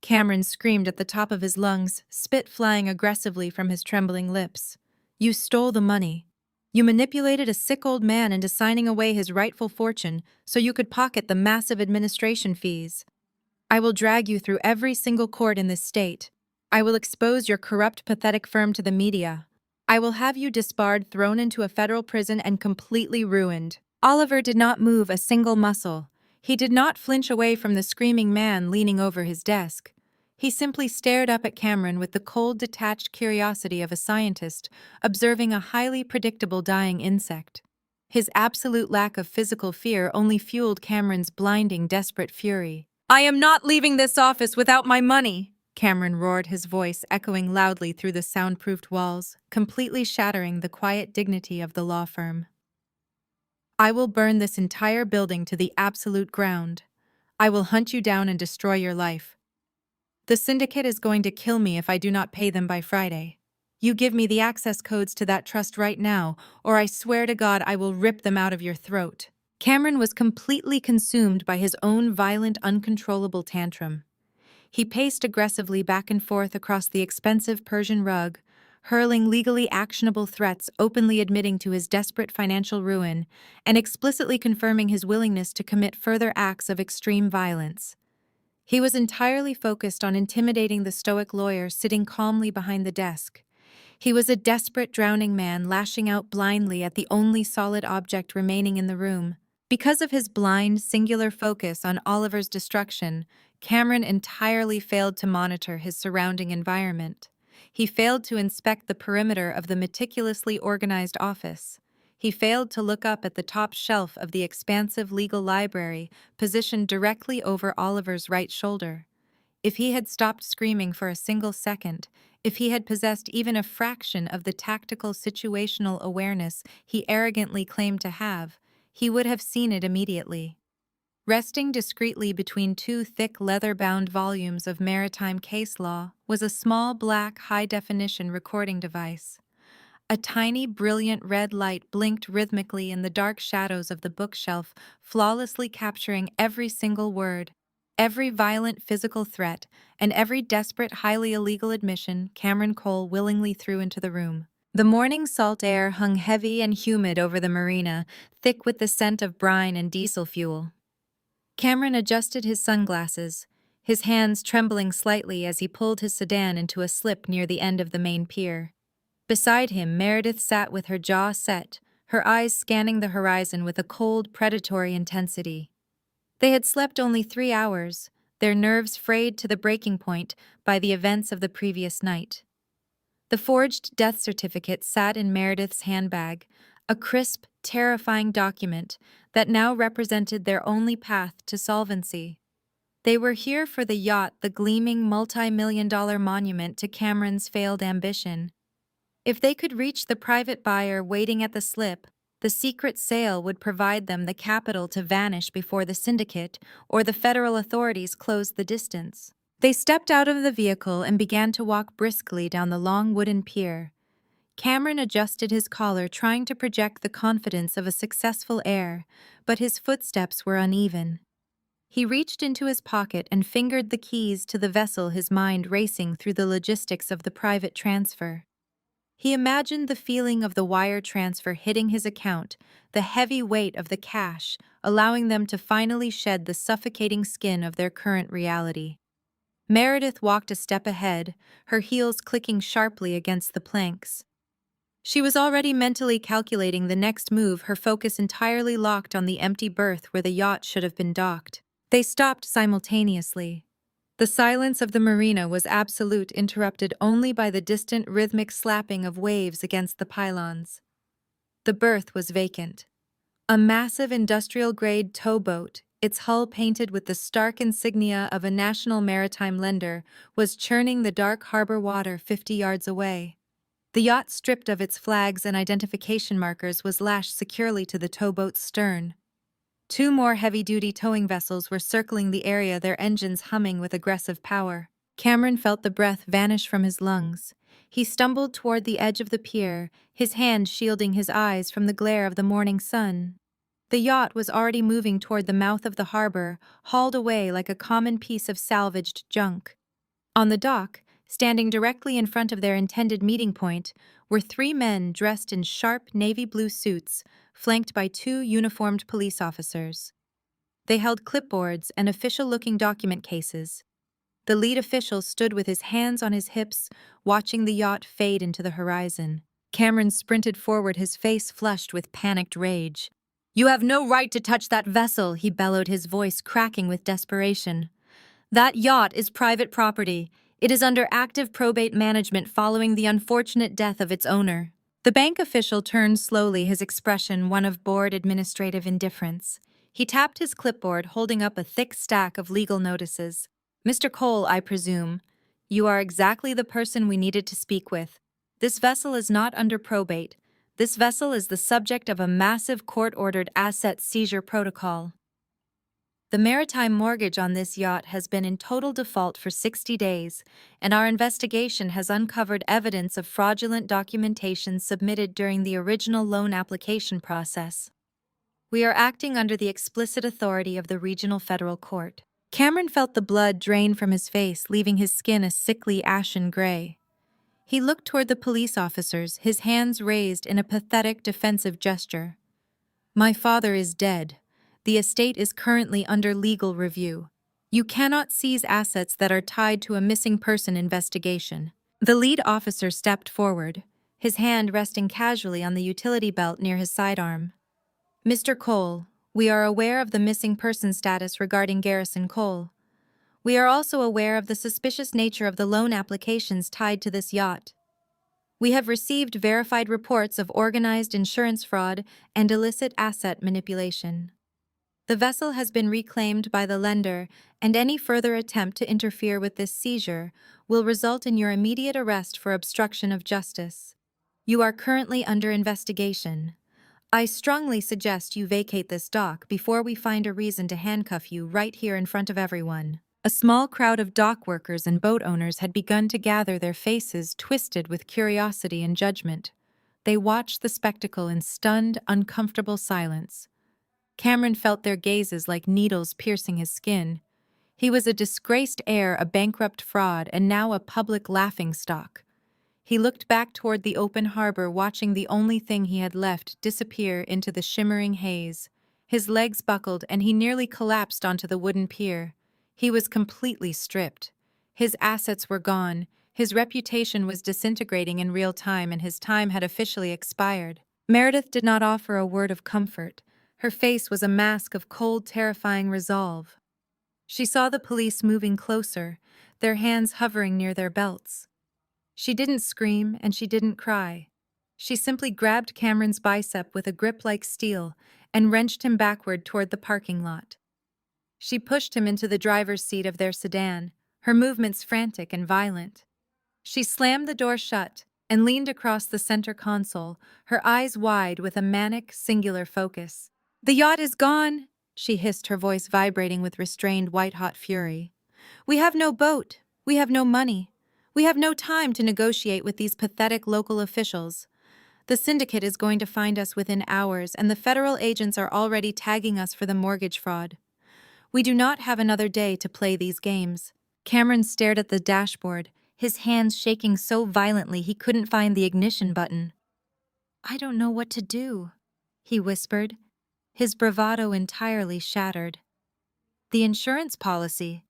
Cameron screamed at the top of his lungs, spit flying aggressively from his trembling lips. "You stole the money. You manipulated a sick old man into signing away his rightful fortune so you could pocket the massive administration fees. I will drag you through every single court in this state. I will expose your corrupt, pathetic firm to the media. I will have you disbarred, thrown into a federal prison, and completely ruined." Oliver did not move a single muscle. He did not flinch away from the screaming man leaning over his desk. He simply stared up at Cameron with the cold, detached curiosity of a scientist observing a highly predictable dying insect. His absolute lack of physical fear only fueled Cameron's blinding, desperate fury. "I am not leaving this office without my money!" Cameron roared, his voice echoing loudly through the soundproofed walls, completely shattering the quiet dignity of the law firm. "I will burn this entire building to the absolute ground. I will hunt you down and destroy your life. The syndicate is going to kill me if I do not pay them by Friday. You give me the access codes to that trust right now, or I swear to God I will rip them out of your throat." Cameron was completely consumed by his own violent, uncontrollable tantrum. He paced aggressively back and forth across the expensive Persian rug, hurling legally actionable threats, openly admitting to his desperate financial ruin, and explicitly confirming his willingness to commit further acts of extreme violence. He was entirely focused on intimidating the stoic lawyer sitting calmly behind the desk. He was a desperate, drowning man lashing out blindly at the only solid object remaining in the room. Because of his blind, singular focus on Oliver's destruction, Cameron entirely failed to monitor his surrounding environment. He failed to inspect the perimeter of the meticulously organized office. He failed to look up at the top shelf of the expansive legal library, positioned directly over Oliver's right shoulder. If he had stopped screaming for a single second, if he had possessed even a fraction of the tactical situational awareness he arrogantly claimed to have, he would have seen it immediately. Resting discreetly between two thick leather-bound volumes of maritime case law was a small black high-definition recording device. A tiny, brilliant red light blinked rhythmically in the dark shadows of the bookshelf, flawlessly capturing every single word, every violent physical threat, and every desperate, highly illegal admission Cameron Cole willingly threw into the room. The morning salt air hung heavy and humid over the marina, thick with the scent of brine and diesel fuel. Cameron adjusted his sunglasses, his hands trembling slightly as he pulled his sedan into a slip near the end of the main pier. Beside him, Meredith sat with her jaw set, her eyes scanning the horizon with a cold, predatory intensity. They had slept only 3 hours, their nerves frayed to the breaking point by the events of the previous night. The forged death certificate sat in Meredith's handbag, a crisp, terrifying document that now represented their only path to solvency. They were here for the yacht, the gleaming multi-million-dollar monument to Cameron's failed ambition. If they could reach the private buyer waiting at the slip, the secret sale would provide them the capital to vanish before the syndicate or the federal authorities closed the distance. They stepped out of the vehicle and began to walk briskly down the long wooden pier. Cameron adjusted his collar, trying to project the confidence of a successful heir, but his footsteps were uneven. He reached into his pocket and fingered the keys to the vessel, his mind racing through the logistics of the private transfer. He imagined the feeling of the wire transfer hitting his account, the heavy weight of the cash, allowing them to finally shed the suffocating skin of their current reality. Meredith walked a step ahead, her heels clicking sharply against the planks. She was already mentally calculating the next move, her focus entirely locked on the empty berth where the yacht should have been docked. They stopped simultaneously. The silence of the marina was absolute, interrupted only by the distant rhythmic slapping of waves against the pylons. The berth was vacant. A massive industrial-grade towboat, its hull painted with the stark insignia of a national maritime lender, was churning the dark harbor water 50 yards away. The yacht, stripped of its flags and identification markers, was lashed securely to the towboat's stern. Two more heavy-duty towing vessels were circling the area, their engines humming with aggressive power. Cameron felt the breath vanish from his lungs. He stumbled toward the edge of the pier, his hand shielding his eyes from the glare of the morning sun. The yacht was already moving toward the mouth of the harbor, hauled away like a common piece of salvaged junk. On the dock, standing directly in front of their intended meeting point, were three men dressed in sharp navy blue suits, flanked by two uniformed police officers. They held clipboards and official-looking document cases. The lead official stood with his hands on his hips, watching the yacht fade into the horizon. Cameron sprinted forward, his face flushed with panicked rage. "You have no right to touch that vessel," he bellowed, his voice cracking with desperation. "That yacht is private property. It is under active probate management following the unfortunate death of its owner." The bank official turned slowly, his expression one of bored administrative indifference. He tapped his clipboard, holding up a thick stack of legal notices. "Mr. Cole, I presume. You are exactly the person we needed to speak with. This vessel is not under probate. This vessel is the subject of a massive court-ordered asset seizure protocol. The maritime mortgage on this yacht has been in total default for 60 days, and our investigation has uncovered evidence of fraudulent documentation submitted during the original loan application process. We are acting under the explicit authority of the Regional Federal Court." Cameron felt the blood drain from his face, leaving his skin a sickly ashen gray. He looked toward the police officers, his hands raised in a pathetic defensive gesture. "My father is dead. The estate is currently under legal review. You cannot seize assets that are tied to a missing person investigation." The lead officer stepped forward, his hand resting casually on the utility belt near his sidearm. "Mr. Cole, we are aware of the missing person status regarding Garrison Cole. We are also aware of the suspicious nature of the loan applications tied to this yacht. We have received verified reports of organized insurance fraud and illicit asset manipulation. The vessel has been reclaimed by the lender, and any further attempt to interfere with this seizure will result in your immediate arrest for obstruction of justice. You are currently under investigation. I strongly suggest you vacate this dock before we find a reason to handcuff you right here in front of everyone." A small crowd of dock workers and boat owners had begun to gather, their faces twisted with curiosity and judgment. They watched the spectacle in stunned, uncomfortable silence. Cameron felt their gazes like needles piercing his skin. He was a disgraced heir, a bankrupt fraud, and now a public laughingstock. He looked back toward the open harbor, watching the only thing he had left disappear into the shimmering haze. His legs buckled, and he nearly collapsed onto the wooden pier. He was completely stripped. His assets were gone, his reputation was disintegrating in real time, and his time had officially expired. Meredith did not offer a word of comfort. Her face was a mask of cold, terrifying resolve. She saw the police moving closer, their hands hovering near their belts. She didn't scream and she didn't cry. She simply grabbed Cameron's bicep with a grip like steel and wrenched him backward toward the parking lot. She pushed him into the driver's seat of their sedan, her movements frantic and violent. She slammed the door shut and leaned across the center console, her eyes wide with a manic, singular focus. "The yacht is gone," she hissed, her voice vibrating with restrained, white-hot fury. "We have no boat. We have no money. We have no time to negotiate with these pathetic local officials. The syndicate is going to find us within hours, and the federal agents are already tagging us for the mortgage fraud. We do not have another day to play these games." Cameron stared at the dashboard, his hands shaking so violently he couldn't find the ignition button. "I don't know what to do," he whispered, his bravado entirely shattered. "The insurance policy.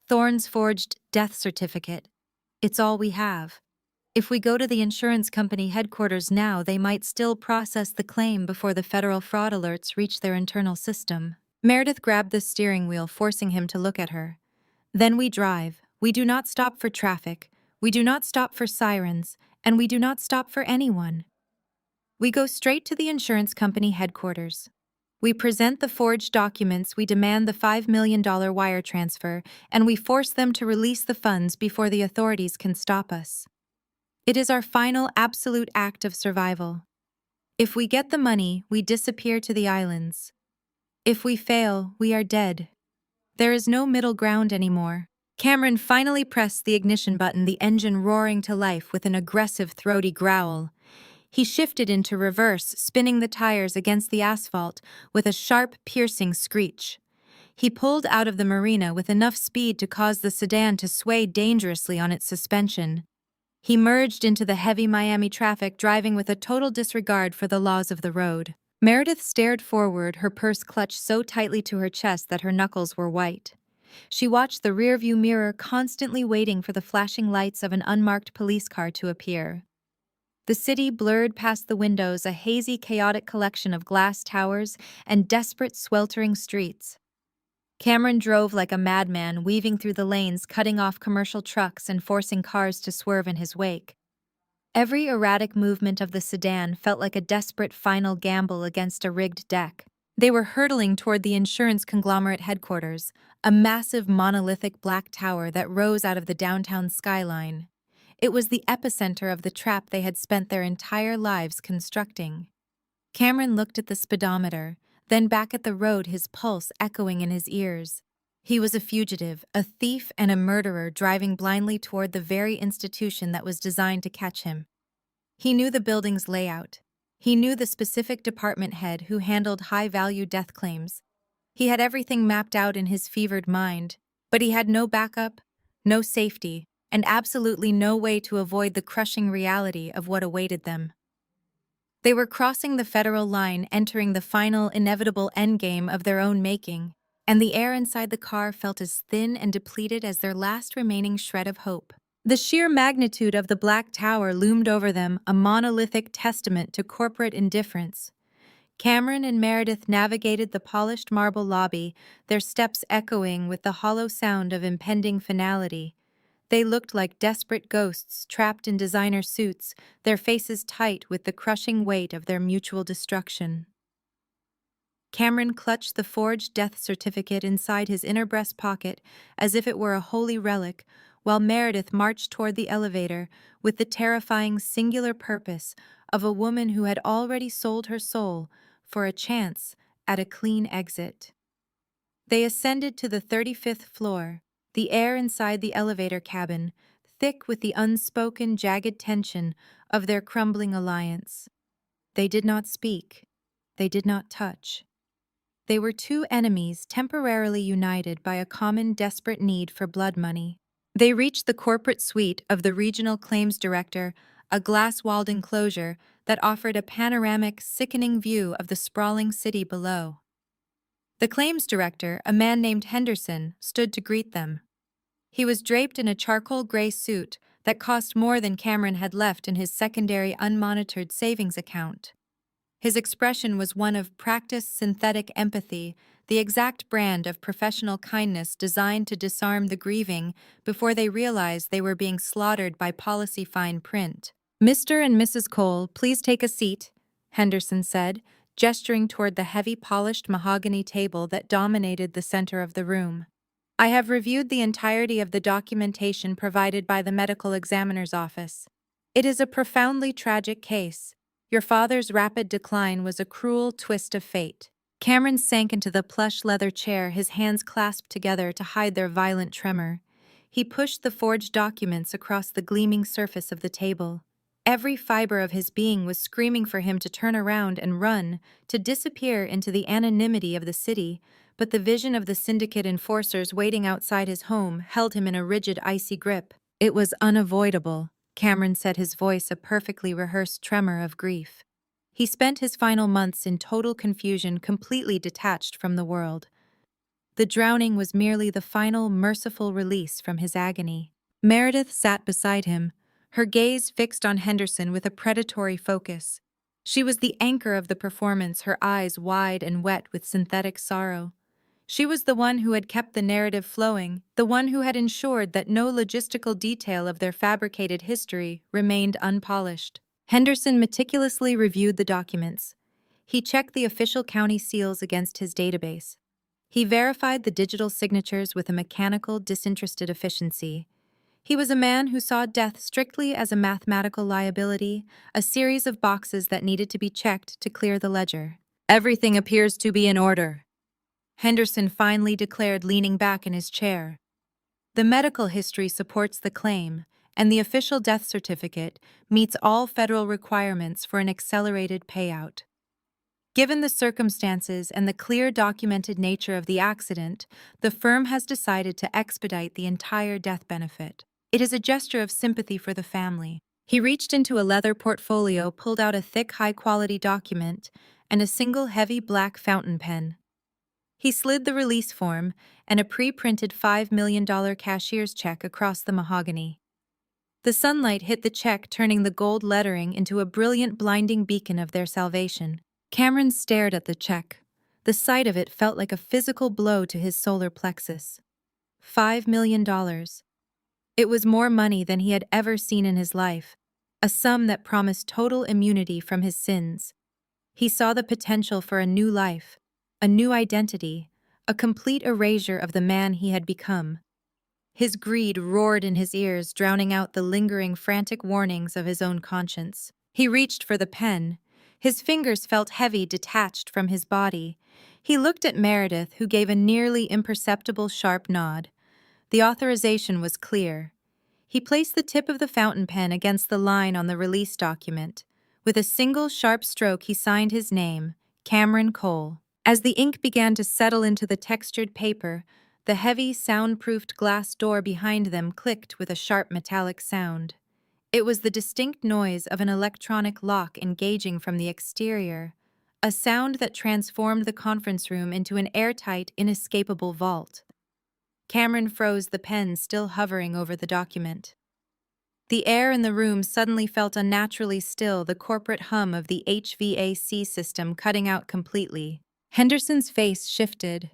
Thorne's forged death certificate. It's all we have. If we go to the insurance company headquarters now, they might still process the claim before the federal fraud alerts reach their internal system." Meredith grabbed the steering wheel, forcing him to look at her. "Then we drive. We do not stop for traffic. We do not stop for sirens. And we do not stop for anyone. We go straight to the insurance company headquarters." We present the forged documents, we demand the $5 million wire transfer, and we force them to release the funds before the authorities can stop us. It is our final absolute act of survival. If we get the money, we disappear to the islands. If we fail, we are dead. There is no middle ground anymore. Cameron finally pressed the ignition button, the engine roaring to life with an aggressive, throaty growl. He shifted into reverse, spinning the tires against the asphalt with a sharp, piercing screech. He pulled out of the marina with enough speed to cause the sedan to sway dangerously on its suspension. He merged into the heavy Miami traffic, driving with a total disregard for the laws of the road. Meredith stared forward, her purse clutched so tightly to her chest that her knuckles were white. She watched the rearview mirror, constantly waiting for the flashing lights of an unmarked police car to appear. The city blurred past the windows, a hazy, chaotic collection of glass towers and desperate, sweltering streets. Cameron drove like a madman, weaving through the lanes, cutting off commercial trucks and forcing cars to swerve in his wake. Every erratic movement of the sedan felt like a desperate final gamble against a rigged deck. They were hurtling toward the insurance conglomerate headquarters, a massive monolithic black tower that rose out of the downtown skyline. It was the epicenter of the trap they had spent their entire lives constructing. Cameron looked at the speedometer, then back at the road, his pulse echoing in his ears. He was a fugitive, a thief and a murderer driving blindly toward the very institution that was designed to catch him. He knew the building's layout. He knew the specific department head who handled high-value death claims. He had everything mapped out in his fevered mind, but he had no backup, no safety, and absolutely no way to avoid the crushing reality of what awaited them. They were crossing the federal line, entering the final, inevitable endgame of their own making, and the air inside the car felt as thin and depleted as their last remaining shred of hope. The sheer magnitude of the Black Tower loomed over them, a monolithic testament to corporate indifference. Cameron and Meredith navigated the polished marble lobby, their steps echoing with the hollow sound of impending finality. They looked like desperate ghosts trapped in designer suits, their faces tight with the crushing weight of their mutual destruction. Cameron clutched the forged death certificate inside his inner breast pocket as if it were a holy relic, while Meredith marched toward the elevator with the terrifying singular purpose of a woman who had already sold her soul for a chance at a clean exit. They ascended to the 35th floor, the air inside the elevator cabin thick with the unspoken, jagged tension of their crumbling alliance. They did not speak. They did not touch. They were two enemies temporarily united by a common desperate need for blood money. They reached the corporate suite of the regional claims director, a glass-walled enclosure that offered a panoramic, sickening view of the sprawling city below. The claims director, a man named Henderson, stood to greet them. He was draped in a charcoal gray suit that cost more than Cameron had left in his secondary unmonitored savings account. His expression was one of practiced synthetic empathy, the exact brand of professional kindness designed to disarm the grieving before they realized they were being slaughtered by policy fine print. "Mr. and Mrs. Cole, please take a seat," Henderson said, gesturing toward the heavy polished mahogany table that dominated the center of the room. "I have reviewed the entirety of the documentation provided by the medical examiner's office. It is a profoundly tragic case. Your father's rapid decline was a cruel twist of fate." Cameron sank into the plush leather chair, his hands clasped together to hide their violent tremor. He pushed the forged documents across the gleaming surface of the table. Every fiber of his being was screaming for him to turn around and run, to disappear into the anonymity of the city, but the vision of the syndicate enforcers waiting outside his home held him in a rigid, icy grip. It was unavoidable, Cameron said, his voice a perfectly rehearsed tremor of grief. He spent his final months in total confusion, completely detached from the world. The drowning was merely the final, merciful release from his agony. Meredith sat beside him, her gaze fixed on Henderson with a predatory focus. She was the anchor of the performance, her eyes wide and wet with synthetic sorrow. She was the one who had kept the narrative flowing, the one who had ensured that no logistical detail of their fabricated history remained unpolished. Henderson meticulously reviewed the documents. He checked the official county seals against his database. He verified the digital signatures with a mechanical, disinterested efficiency. He was a man who saw death strictly as a mathematical liability, a series of boxes that needed to be checked to clear the ledger. Everything appears to be in order, Henderson finally declared, leaning back in his chair. The medical history supports the claim, and the official death certificate meets all federal requirements for an accelerated payout. Given the circumstances and the clear documented nature of the accident, the firm has decided to expedite the entire death benefit. It is a gesture of sympathy for the family. He reached into a leather portfolio, pulled out a thick, high-quality document, and a single heavy black fountain pen. He slid the release form and a pre-printed $5 million cashier's check across the mahogany. The sunlight hit the check, turning the gold lettering into a brilliant, blinding beacon of their salvation. Cameron stared at the check. The sight of it felt like a physical blow to his solar plexus. $5 million. It was more money than he had ever seen in his life, a sum that promised total immunity from his sins. He saw the potential for a new life, a new identity, a complete erasure of the man he had become. His greed roared in his ears, drowning out the lingering, frantic warnings of his own conscience. He reached for the pen. His fingers felt heavy, detached from his body. He looked at Meredith, who gave a nearly imperceptible sharp nod. The authorization was clear. He placed the tip of the fountain pen against the line on the release document. With a single sharp stroke, he signed his name, Cameron Cole. As the ink began to settle into the textured paper, the heavy, soundproofed glass door behind them clicked with a sharp metallic sound. It was the distinct noise of an electronic lock engaging from the exterior, a sound that transformed the conference room into an airtight, inescapable vault. Cameron froze, the pen still hovering over the document. The air in the room suddenly felt unnaturally still, the corporate hum of the HVAC system cutting out completely. Henderson's face shifted.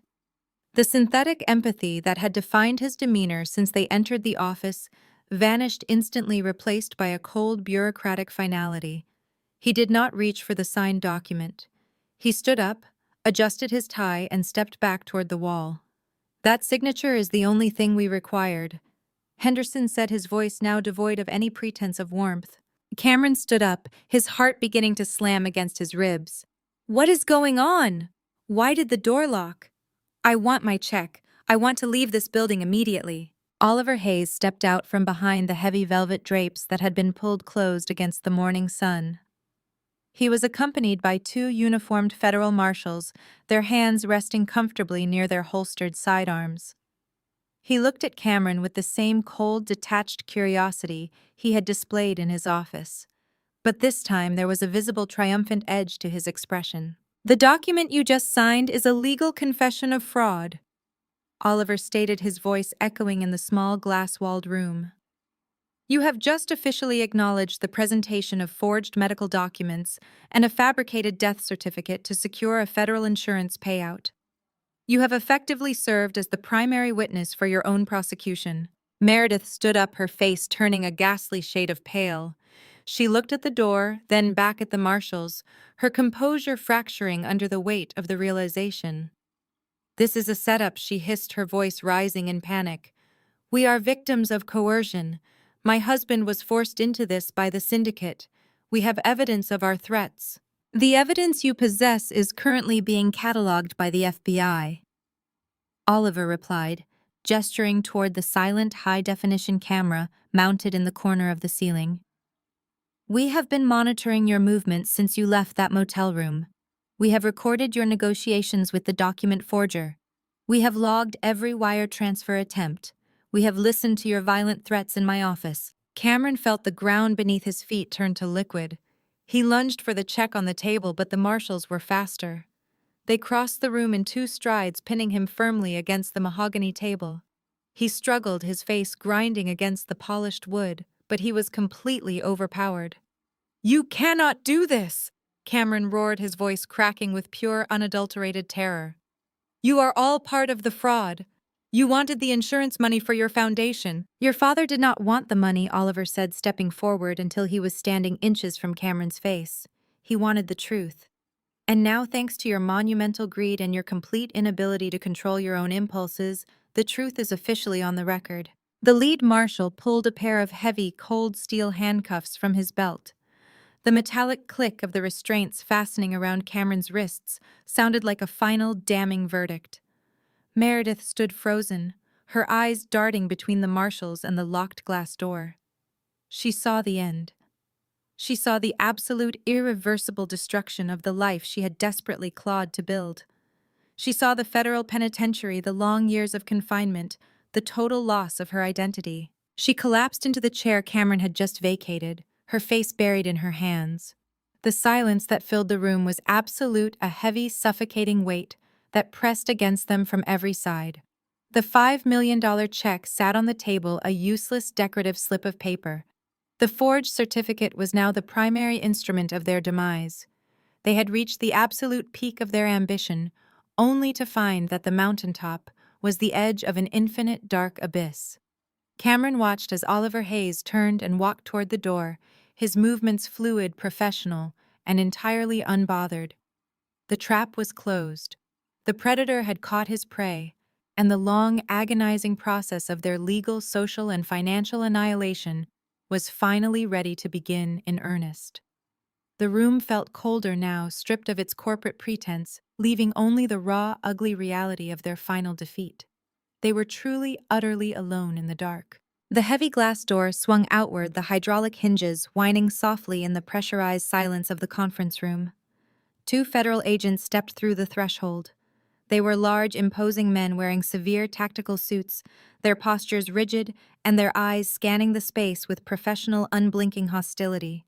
The synthetic empathy that had defined his demeanor since they entered the office vanished instantly, replaced by a cold, bureaucratic finality. He did not reach for the signed document. He stood up, adjusted his tie, and stepped back toward the wall. "That signature is the only thing we required," Henderson said, his voice now devoid of any pretense of warmth. Cameron stood up, his heart beginning to slam against his ribs. "What is going on? Why did the door lock? I want my check. I want to leave this building immediately." Oliver Hayes stepped out from behind the heavy velvet drapes that had been pulled closed against the morning sun. He was accompanied by two uniformed federal marshals, their hands resting comfortably near their holstered sidearms. He looked at Cameron with the same cold, detached curiosity he had displayed in his office. But this time there was a visible, triumphant edge to his expression. "The document you just signed is a legal confession of fraud," Oliver stated, his voice echoing in the small, glass-walled room. "You have just officially acknowledged the presentation of forged medical documents and a fabricated death certificate to secure a federal insurance payout. You have effectively served as the primary witness for your own prosecution." Meredith stood up, her face turning a ghastly shade of pale. She looked at the door, then back at the marshals, her composure fracturing under the weight of the realization. "This is a setup," she hissed, her voice rising in panic. "We are victims of coercion. My husband was forced into this by the syndicate. We have evidence of our threats." "The evidence you possess is currently being cataloged by the FBI," Oliver replied, gesturing toward the silent, high-definition camera mounted in the corner of the ceiling. "We have been monitoring your movements since you left that motel room. We have recorded your negotiations with the document forger. We have logged every wire transfer attempt. We have listened to your violent threats in my office." Cameron felt the ground beneath his feet turn to liquid. He lunged for the check on the table, but the marshals were faster. They crossed the room in 2 strides, pinning him firmly against the mahogany table. He struggled, his face grinding against the polished wood, but he was completely overpowered. "You cannot do this!" Cameron roared, his voice cracking with pure, unadulterated terror. "You are all part of the fraud. You wanted the insurance money for your foundation." "Your father did not want the money," Oliver said, stepping forward until he was standing inches from Cameron's face. "He wanted the truth." And now, thanks to your monumental greed and your complete inability to control your own impulses, the truth is officially on the record. The lead marshal pulled a pair of heavy, cold steel handcuffs from his belt. The metallic click of the restraints fastening around Cameron's wrists sounded like a final, damning verdict. Meredith stood frozen, her eyes darting between the marshals and the locked glass door. She saw the end. She saw the absolute, irreversible destruction of the life she had desperately clawed to build. She saw the federal penitentiary, the long years of confinement, the total loss of her identity. She collapsed into the chair Cameron had just vacated, her face buried in her hands. The silence that filled the room was absolute, a heavy, suffocating weight that pressed against them from every side. The $5 million check sat on the table, a useless decorative slip of paper. The forged certificate was now the primary instrument of their demise. They had reached the absolute peak of their ambition, only to find that the mountaintop was the edge of an infinite dark abyss. Cameron watched as Oliver Hayes turned and walked toward the door, his movements fluid, professional, and entirely unbothered. The trap was closed. The predator had caught his prey, and the long, agonizing process of their legal, social, and financial annihilation was finally ready to begin in earnest. The room felt colder now, stripped of its corporate pretense, leaving only the raw, ugly reality of their final defeat. They were truly, utterly alone in the dark. The heavy glass door swung outward, the hydraulic hinges whining softly in the pressurized silence of the conference room. Two federal agents stepped through the threshold. They were large, imposing men wearing severe tactical suits, their postures rigid and their eyes scanning the space with professional, unblinking hostility.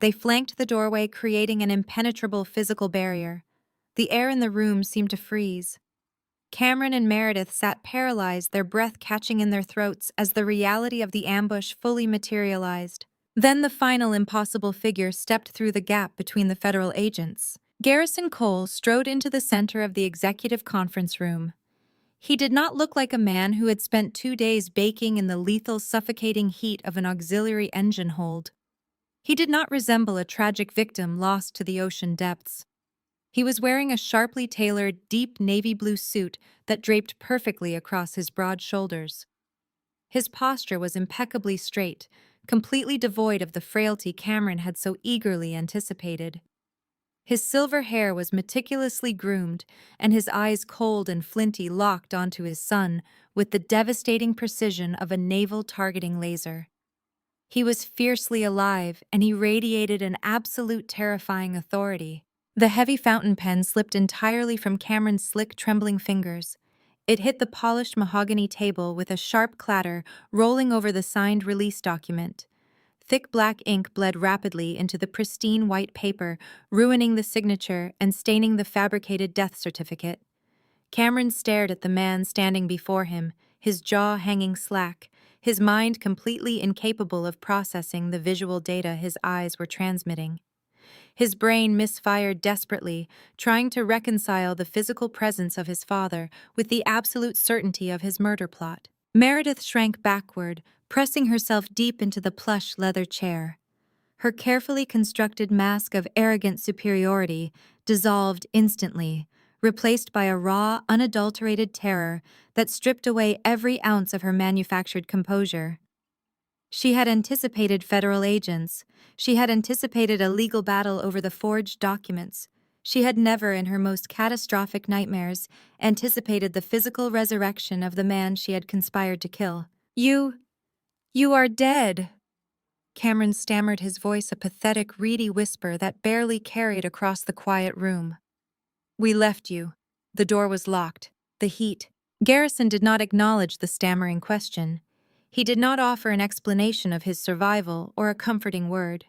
They flanked the doorway, creating an impenetrable physical barrier. The air in the room seemed to freeze. Cameron and Meredith sat paralyzed, their breath catching in their throats as the reality of the ambush fully materialized. Then the final impossible figure stepped through the gap between the federal agents. Garrison Cole strode into the center of the executive conference room. He did not look like a man who had spent 2 days baking in the lethal, suffocating heat of an auxiliary engine hold. He did not resemble a tragic victim lost to the ocean depths. He was wearing a sharply tailored, deep navy blue suit that draped perfectly across his broad shoulders. His posture was impeccably straight, completely devoid of the frailty Cameron had so eagerly anticipated. His silver hair was meticulously groomed, and his eyes, cold and flinty, locked onto his son with the devastating precision of a naval targeting laser. He was fiercely alive, and he radiated an absolute terrifying authority. The heavy fountain pen slipped entirely from Cameron's slick, trembling fingers. It hit the polished mahogany table with a sharp clatter, rolling over the signed release document. Thick black ink bled rapidly into the pristine white paper, ruining the signature and staining the fabricated death certificate. Cameron stared at the man standing before him, his jaw hanging slack, his mind completely incapable of processing the visual data his eyes were transmitting. His brain misfired desperately, trying to reconcile the physical presence of his father with the absolute certainty of his murder plot. Meredith shrank backward, pressing herself deep into the plush leather chair. Her carefully constructed mask of arrogant superiority dissolved instantly, replaced by a raw, unadulterated terror that stripped away every ounce of her manufactured composure. She had anticipated federal agents. She had anticipated a legal battle over the forged documents. She had never, in her most catastrophic nightmares, anticipated the physical resurrection of the man she had conspired to kill. You are dead." Cameron stammered, his voice a pathetic, reedy whisper that barely carried across the quiet room. "We left you. The door was locked. The heat." Garrison did not acknowledge the stammering question. He did not offer an explanation of his survival or a comforting word.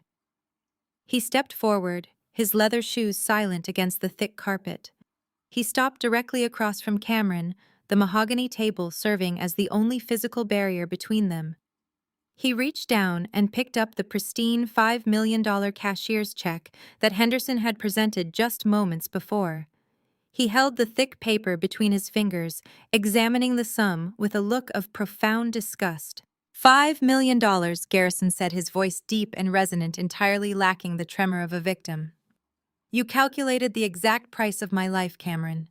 He stepped forward, his leather shoes silent against the thick carpet. He stopped directly across from Cameron, the mahogany table serving as the only physical barrier between them. He reached down and picked up the pristine $5 million cashier's check that Henderson had presented just moments before. He held the thick paper between his fingers, examining the sum with a look of profound disgust. $5 million, Garrison said, his voice deep and resonant, entirely lacking the tremor of a victim. You calculated the exact price of my life, Cameron.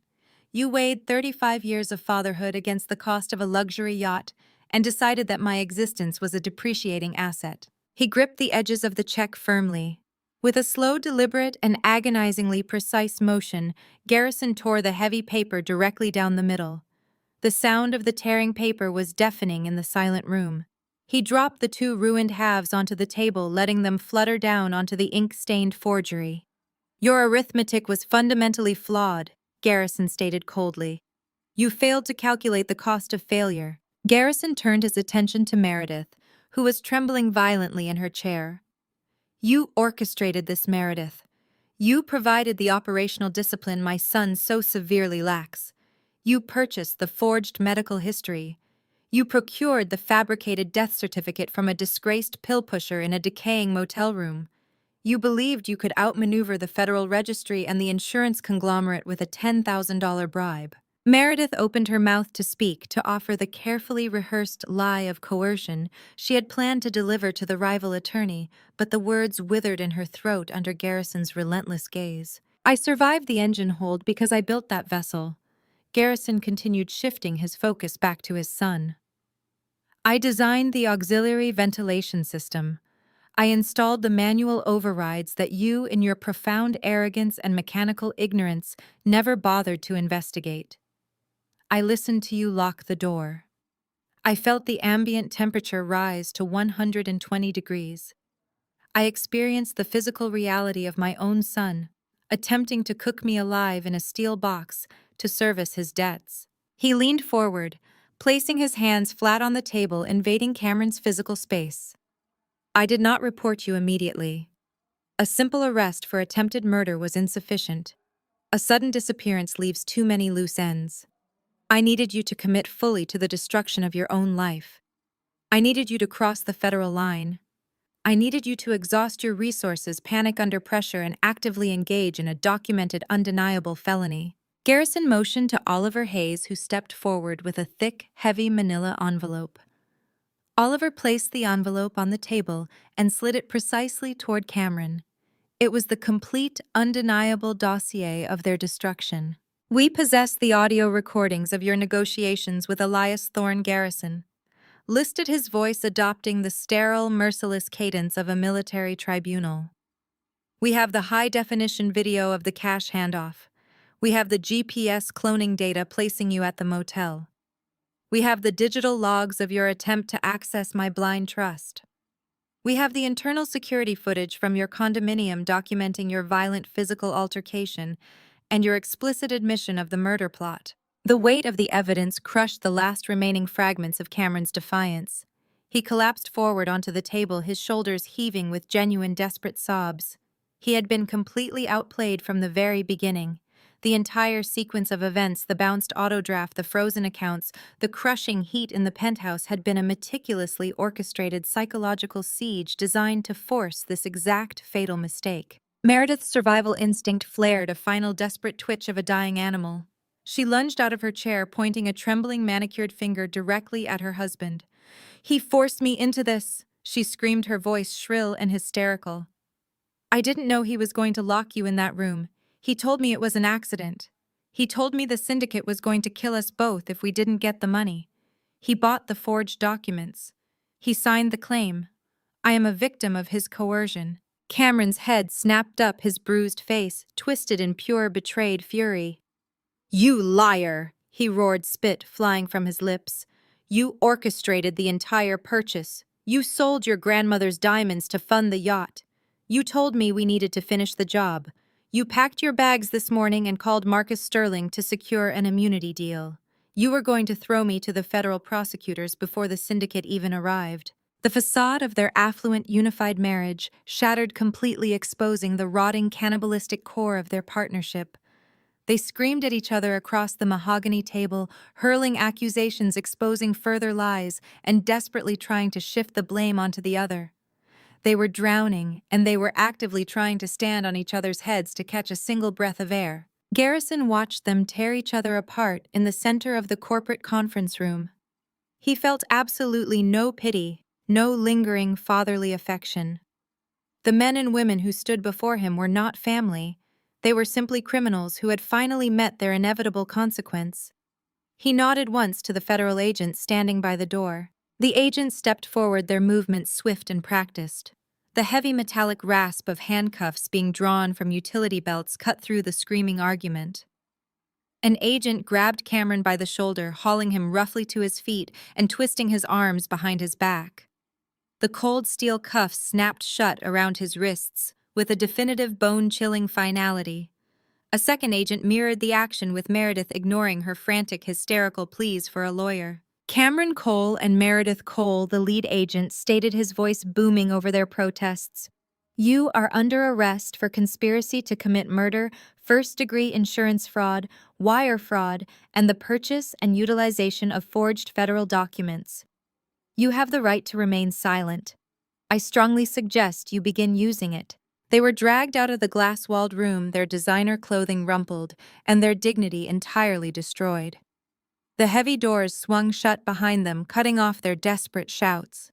You weighed 35 years of fatherhood against the cost of a luxury yacht and decided that my existence was a depreciating asset. He gripped the edges of the check firmly. With a slow, deliberate, and agonizingly precise motion, Garrison tore the heavy paper directly down the middle. The sound of the tearing paper was deafening in the silent room. He dropped the two ruined halves onto the table, letting them flutter down onto the ink-stained forgery. Your arithmetic was fundamentally flawed, Garrison stated coldly. You failed to calculate the cost of failure. Garrison turned his attention to Meredith, who was trembling violently in her chair. You orchestrated this, Meredith. You provided the operational discipline my son so severely lacks. You purchased the forged medical history. You procured the fabricated death certificate from a disgraced pill pusher in a decaying motel room. You believed you could outmaneuver the Federal Registry and the insurance conglomerate with a $10,000 bribe. Meredith opened her mouth to speak, to offer the carefully rehearsed lie of coercion she had planned to deliver to the rival attorney, but the words withered in her throat under Garrison's relentless gaze. I survived the engine hold because I built that vessel. Garrison continued, shifting his focus back to his son. I designed the auxiliary ventilation system. I installed the manual overrides that you, in your profound arrogance and mechanical ignorance, never bothered to investigate. I listened to you lock the door. I felt the ambient temperature rise to 120 degrees. I experienced the physical reality of my own son, attempting to cook me alive in a steel box to service his debts. He leaned forward, placing his hands flat on the table, invading Cameron's physical space. I did not report you immediately. A simple arrest for attempted murder was insufficient. A sudden disappearance leaves too many loose ends. I needed you to commit fully to the destruction of your own life. I needed you to cross the federal line. I needed you to exhaust your resources, panic under pressure, and actively engage in a documented, undeniable felony. Garrison motioned to Oliver Hayes, who stepped forward with a thick, heavy manila envelope. Oliver placed the envelope on the table and slid it precisely toward Cameron. It was the complete, undeniable dossier of their destruction. We possess the audio recordings of your negotiations with Elias Thorne Garrison, listed, his voice adopting the sterile, merciless cadence of a military tribunal. We have the high-definition video of the cash handoff. We have the GPS cloning data placing you at the motel. We have the digital logs of your attempt to access my blind trust. We have the internal security footage from your condominium documenting your violent physical altercation and your explicit admission of the murder plot. The weight of the evidence crushed the last remaining fragments of Cameron's defiance. He collapsed forward onto the table, his shoulders heaving with genuine desperate sobs. He had been completely outplayed from the very beginning. The entire sequence of events, the bounced autodraft, the frozen accounts, the crushing heat in the penthouse, had been a meticulously orchestrated psychological siege designed to force this exact fatal mistake. Meredith's survival instinct flared, a final desperate twitch of a dying animal. She lunged out of her chair, pointing a trembling manicured finger directly at her husband. "He forced me into this," she screamed, her voice shrill and hysterical. "I didn't know he was going to lock you in that room. He told me it was an accident. He told me the syndicate was going to kill us both if we didn't get the money. He bought the forged documents. He signed the claim. I am a victim of his coercion." Cameron's head snapped up, his bruised face twisted in pure betrayed fury. "You liar!" he roared, spit flying from his lips. "You orchestrated the entire purchase. You sold your grandmother's diamonds to fund the yacht. You told me we needed to finish the job. You packed your bags this morning and called Marcus Sterling to secure an immunity deal. You were going to throw me to the federal prosecutors before the syndicate even arrived." The facade of their affluent, unified marriage shattered completely, exposing the rotting, cannibalistic core of their partnership. They screamed at each other across the mahogany table, hurling accusations, exposing further lies, and desperately trying to shift the blame onto the other. They were drowning, and they were actively trying to stand on each other's heads to catch a single breath of air. Garrison watched them tear each other apart in the center of the corporate conference room. He felt absolutely no pity, no lingering fatherly affection. The men and women who stood before him were not family. They were simply criminals who had finally met their inevitable consequence. He nodded once to the federal agent standing by the door. The agent stepped forward, their movements swift and practiced. The heavy metallic rasp of handcuffs being drawn from utility belts cut through the screaming argument. An agent grabbed Cameron by the shoulder, hauling him roughly to his feet and twisting his arms behind his back. The cold steel cuffs snapped shut around his wrists, with a definitive bone-chilling finality. A second agent mirrored the action, with Meredith ignoring her frantic, hysterical pleas for a lawyer. Cameron Cole and Meredith Cole, the lead agent, stated, his voice booming over their protests. "You are under arrest for conspiracy to commit murder, first-degree insurance fraud, wire fraud, and the purchase and utilization of forged federal documents. You have the right to remain silent. I strongly suggest you begin using it." They were dragged out of the glass-walled room, their designer clothing rumpled, and their dignity entirely destroyed. The heavy doors swung shut behind them, cutting off their desperate shouts.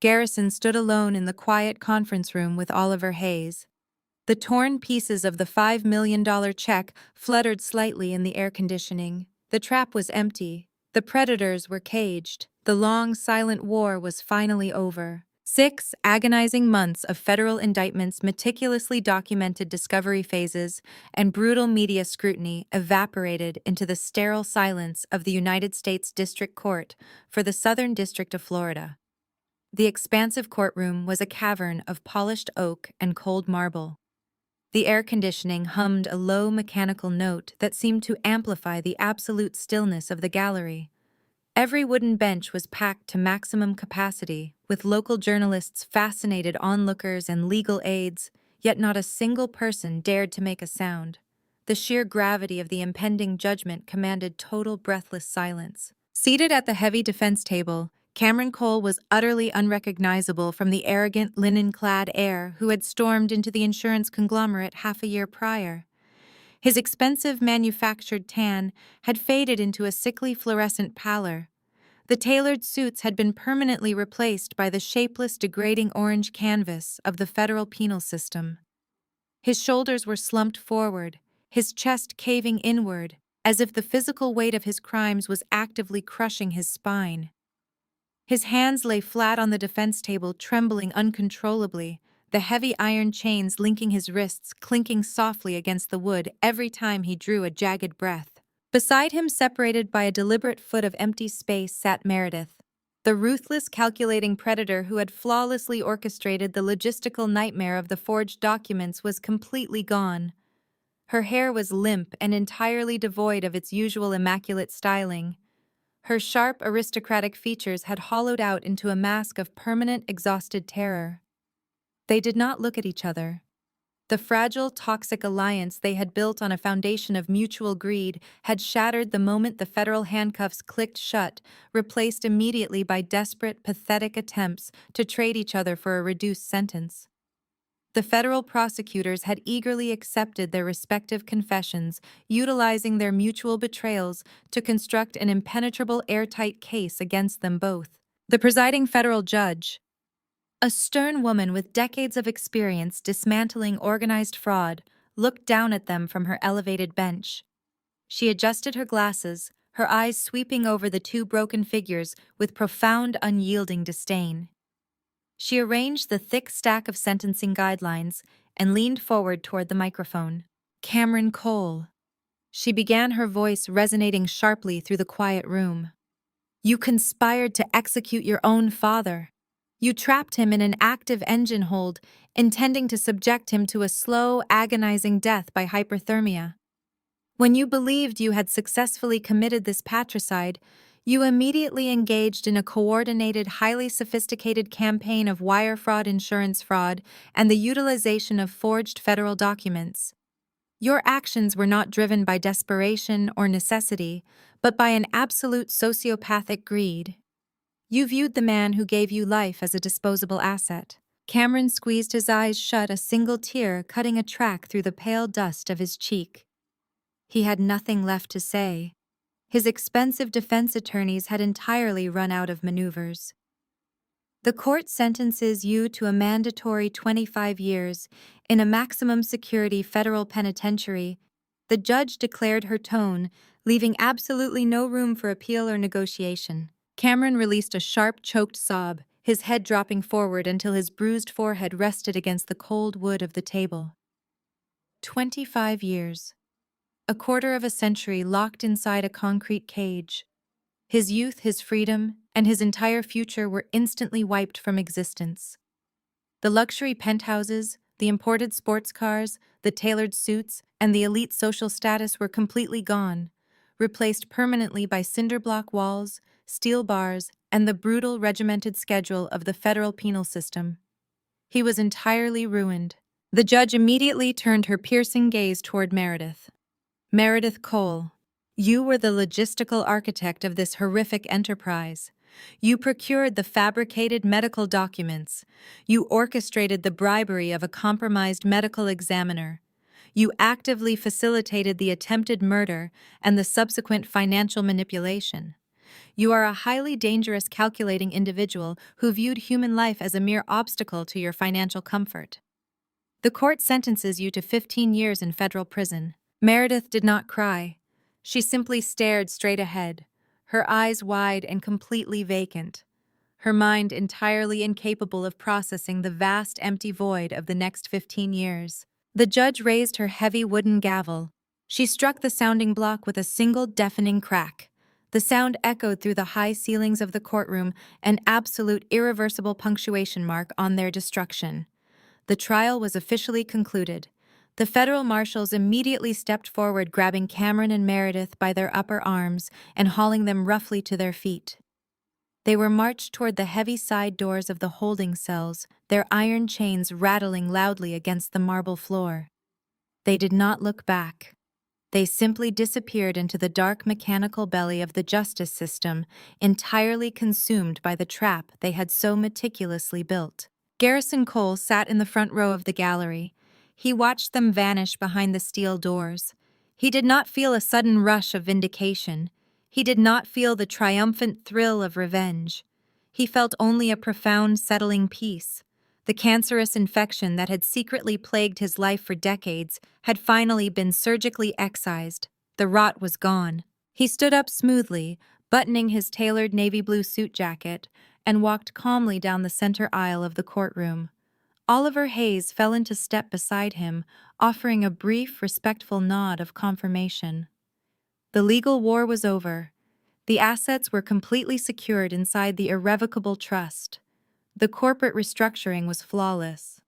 Garrison stood alone in the quiet conference room with Oliver Hayes. The torn pieces of the $5 million check fluttered slightly in the air conditioning. The trap was empty. The predators were caged. The long, silent war was finally over. 6 agonizing months of federal indictments, meticulously documented discovery phases, and brutal media scrutiny evaporated into the sterile silence of the United States District Court for the Southern District of Florida. The expansive courtroom was a cavern of polished oak and cold marble. The air conditioning hummed a low mechanical note that seemed to amplify the absolute stillness of the gallery. Every wooden bench was packed to maximum capacity, with local journalists, fascinated onlookers, and legal aides, yet not a single person dared to make a sound. The sheer gravity of the impending judgment commanded total breathless silence. Seated at the heavy defense table, Cameron Cole was utterly unrecognizable from the arrogant, linen-clad heir who had stormed into the insurance conglomerate half a year prior. His expensive manufactured tan had faded into a sickly fluorescent pallor. The tailored suits had been permanently replaced by the shapeless, degrading orange canvas of the federal penal system. His shoulders were slumped forward, his chest caving inward, as if the physical weight of his crimes was actively crushing his spine. His hands lay flat on the defense table, trembling uncontrollably, the heavy iron chains linking his wrists clinking softly against the wood every time he drew a jagged breath. Beside him, separated by a deliberate foot of empty space, sat Meredith, the ruthless, calculating predator who had flawlessly orchestrated the logistical nightmare of the forged documents. Was completely gone. Her hair was limp and entirely devoid of its usual immaculate styling. Her sharp, aristocratic features had hollowed out into a mask of permanent, exhausted terror. They did not look at each other. The fragile, toxic alliance they had built on a foundation of mutual greed had shattered the moment the federal handcuffs clicked shut, replaced immediately by desperate, pathetic attempts to trade each other for a reduced sentence. The federal prosecutors had eagerly accepted their respective confessions, utilizing their mutual betrayals to construct an impenetrable, airtight case against them both. The presiding federal judge, a stern woman with decades of experience dismantling organized fraud, looked down at them from her elevated bench. She adjusted her glasses, her eyes sweeping over the 2 broken figures with profound, unyielding disdain. She arranged the thick stack of sentencing guidelines and leaned forward toward the microphone. "Cameron Cole," she began, her voice resonating sharply through the quiet room. "You conspired to execute your own father. You trapped him in an active engine hold, intending to subject him to a slow, agonizing death by hyperthermia. When you believed you had successfully committed this patricide, you immediately engaged in a coordinated, highly sophisticated campaign of wire fraud, insurance fraud, and the utilization of forged federal documents. Your actions were not driven by desperation or necessity, but by an absolute sociopathic greed. You viewed the man who gave you life as a disposable asset." Cameron squeezed his eyes shut, a single tear cutting a track through the pale dust of his cheek. He had nothing left to say. His expensive defense attorneys had entirely run out of maneuvers. The court sentences you to a mandatory 25 years in a maximum security federal penitentiary. The judge declared her tone, leaving absolutely no room for appeal or negotiation. Cameron released a sharp, choked sob, his head dropping forward until his bruised forehead rested against the cold wood of the table. 25 years. A quarter of a century locked inside a concrete cage. His youth, his freedom, and his entire future were instantly wiped from existence. The luxury penthouses, the imported sports cars, the tailored suits, and the elite social status were completely gone, replaced permanently by cinder-block walls, steel bars, and the brutal regimented schedule of the federal penal system. He was entirely ruined. The judge immediately turned her piercing gaze toward Meredith. Meredith Cole, you were the logistical architect of this horrific enterprise. You procured the fabricated medical documents. You orchestrated the bribery of a compromised medical examiner. You actively facilitated the attempted murder and the subsequent financial manipulation. You are a highly dangerous, calculating individual who viewed human life as a mere obstacle to your financial comfort. The court sentences you to 15 years in federal prison. Meredith did not cry. She simply stared straight ahead, her eyes wide and completely vacant, her mind entirely incapable of processing the vast empty void of the next 15 years. The judge raised her heavy wooden gavel. She struck the sounding block with a single deafening crack. The sound echoed through the high ceilings of the courtroom, an absolute irreversible punctuation mark on their destruction. The trial was officially concluded. The federal marshals immediately stepped forward, grabbing Cameron and Meredith by their upper arms and hauling them roughly to their feet. They were marched toward the heavy side doors of the holding cells, their iron chains rattling loudly against the marble floor. They did not look back. They simply disappeared into the dark mechanical belly of the justice system, entirely consumed by the trap they had so meticulously built. Garrison Cole sat in the front row of the gallery. He watched them vanish behind the steel doors. He did not feel a sudden rush of vindication. He did not feel the triumphant thrill of revenge. He felt only a profound, settling peace. The cancerous infection that had secretly plagued his life for decades had finally been surgically excised. The rot was gone. He stood up smoothly, buttoning his tailored navy blue suit jacket, and walked calmly down the center aisle of the courtroom. Oliver Hayes fell into step beside him, offering a brief, respectful nod of confirmation. The legal war was over. The assets were completely secured inside the irrevocable trust. The corporate restructuring was flawless.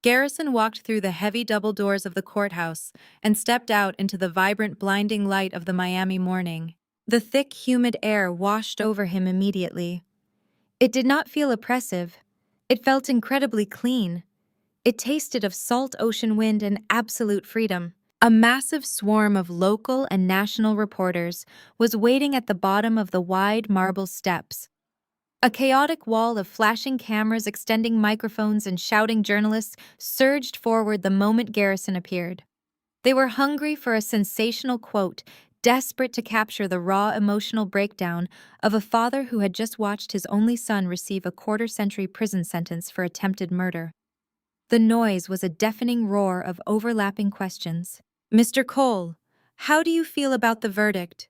Garrison walked through the heavy double doors of the courthouse and stepped out into the vibrant, blinding light of the Miami morning. The thick, humid air washed over him immediately. It did not feel oppressive. It felt incredibly clean. It tasted of salt ocean wind and absolute freedom. A massive swarm of local and national reporters was waiting at the bottom of the wide marble steps. A chaotic wall of flashing cameras, extending microphones, and shouting journalists surged forward the moment Garrison appeared. They were hungry for a sensational quote, desperate to capture the raw emotional breakdown of a father who had just watched his only son receive a quarter-century prison sentence for attempted murder. The noise was a deafening roar of overlapping questions. Mr. Cole, how do you feel about the verdict?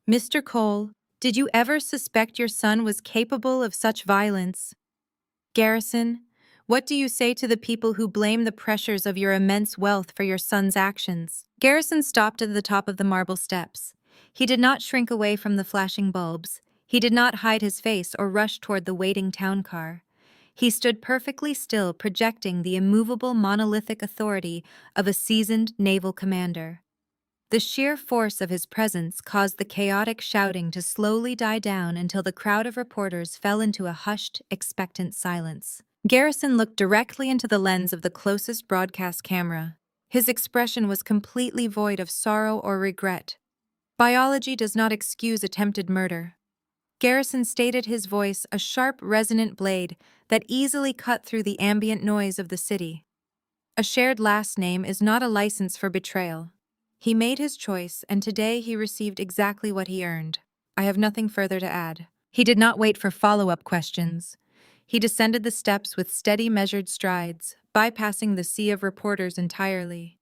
Mr. Cole, did you ever suspect your son was capable of such violence? Garrison, what do you say to the people who blame the pressures of your immense wealth for your son's actions? Garrison stopped at the top of the marble steps. He did not shrink away from the flashing bulbs. He did not hide his face or rush toward the waiting town car. He stood perfectly still, projecting the immovable monolithic authority of a seasoned naval commander. The sheer force of his presence caused the chaotic shouting to slowly die down until the crowd of reporters fell into a hushed, expectant silence. Garrison looked directly into the lens of the closest broadcast camera. His expression was completely void of sorrow or regret. Biology does not excuse attempted murder. Garrison stated, his voice a sharp, resonant blade that easily cut through the ambient noise of the city. A shared last name is not a license for betrayal. He made his choice, and today he received exactly what he earned. I have nothing further to add. He did not wait for follow-up questions. He descended the steps with steady, measured strides, bypassing the sea of reporters entirely.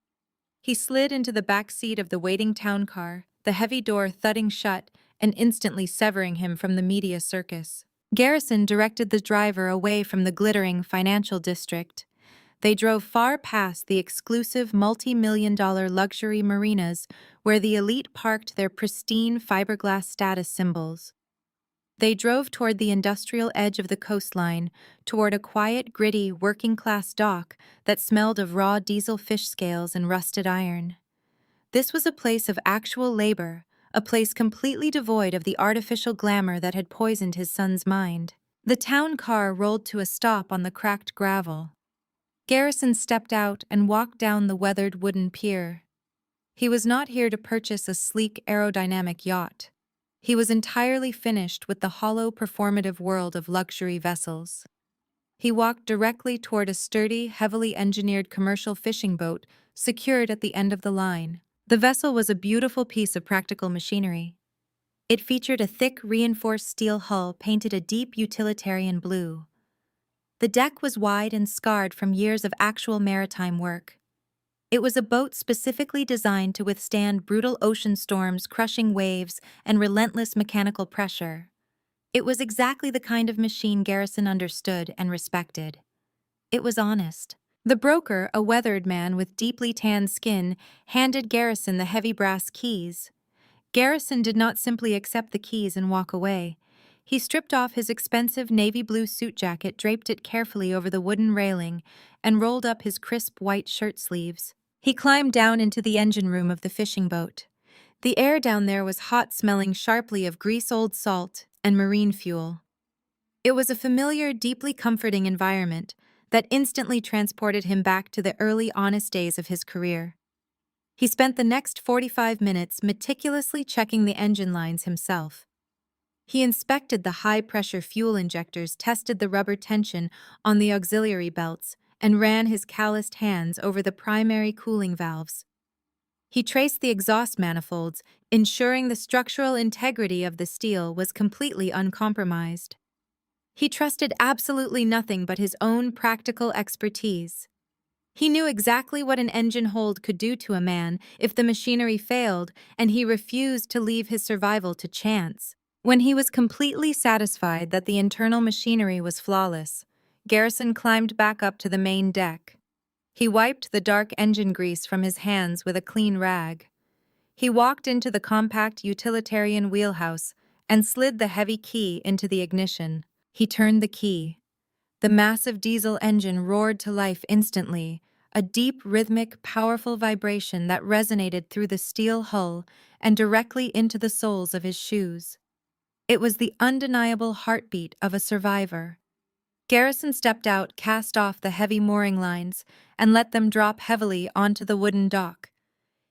He slid into the back seat of the waiting town car, the heavy door thudding shut and instantly severing him from the media circus. Garrison directed the driver away from the glittering financial district. They drove far past the exclusive multi-million-dollar luxury marinas where the elite parked their pristine fiberglass status symbols. They drove toward the industrial edge of the coastline, toward a quiet, gritty, working-class dock that smelled of raw diesel fish scales and rusted iron. This was a place of actual labor, a place completely devoid of the artificial glamour that had poisoned his son's mind. The town car rolled to a stop on the cracked gravel. Garrison stepped out and walked down the weathered wooden pier. He was not here to purchase a sleek aerodynamic yacht. He was entirely finished with the hollow performative world of luxury vessels. He walked directly toward a sturdy, heavily engineered commercial fishing boat secured at the end of the line. The vessel was a beautiful piece of practical machinery. It featured a thick, reinforced steel hull painted a deep utilitarian blue. The deck was wide and scarred from years of actual maritime work. It was a boat specifically designed to withstand brutal ocean storms, crushing waves, and relentless mechanical pressure. It was exactly the kind of machine Garrison understood and respected. It was honest. The broker, a weathered man with deeply tanned skin, handed Garrison the heavy brass keys. Garrison did not simply accept the keys and walk away. He stripped off his expensive navy blue suit jacket, draped it carefully over the wooden railing, and rolled up his crisp white shirt sleeves. He climbed down into the engine room of the fishing boat. The air down there was hot, smelling sharply of grease-old salt and marine fuel. It was a familiar, deeply comforting environment that instantly transported him back to the early, honest days of his career. He spent the next 45 minutes meticulously checking the engine lines himself. He inspected the high-pressure fuel injectors, tested the rubber tension on the auxiliary belts, and ran his calloused hands over the primary cooling valves. He traced the exhaust manifolds, ensuring the structural integrity of the steel was completely uncompromised. He trusted absolutely nothing but his own practical expertise. He knew exactly what an engine hold could do to a man if the machinery failed, and he refused to leave his survival to chance. When he was completely satisfied that the internal machinery was flawless, Garrison climbed back up to the main deck. He wiped the dark engine grease from his hands with a clean rag. He walked into the compact utilitarian wheelhouse and slid the heavy key into the ignition. He turned the key. The massive diesel engine roared to life instantly, a deep, rhythmic, powerful vibration that resonated through the steel hull and directly into the soles of his shoes. It was the undeniable heartbeat of a survivor. Garrison stepped out, cast off the heavy mooring lines, and let them drop heavily onto the wooden dock.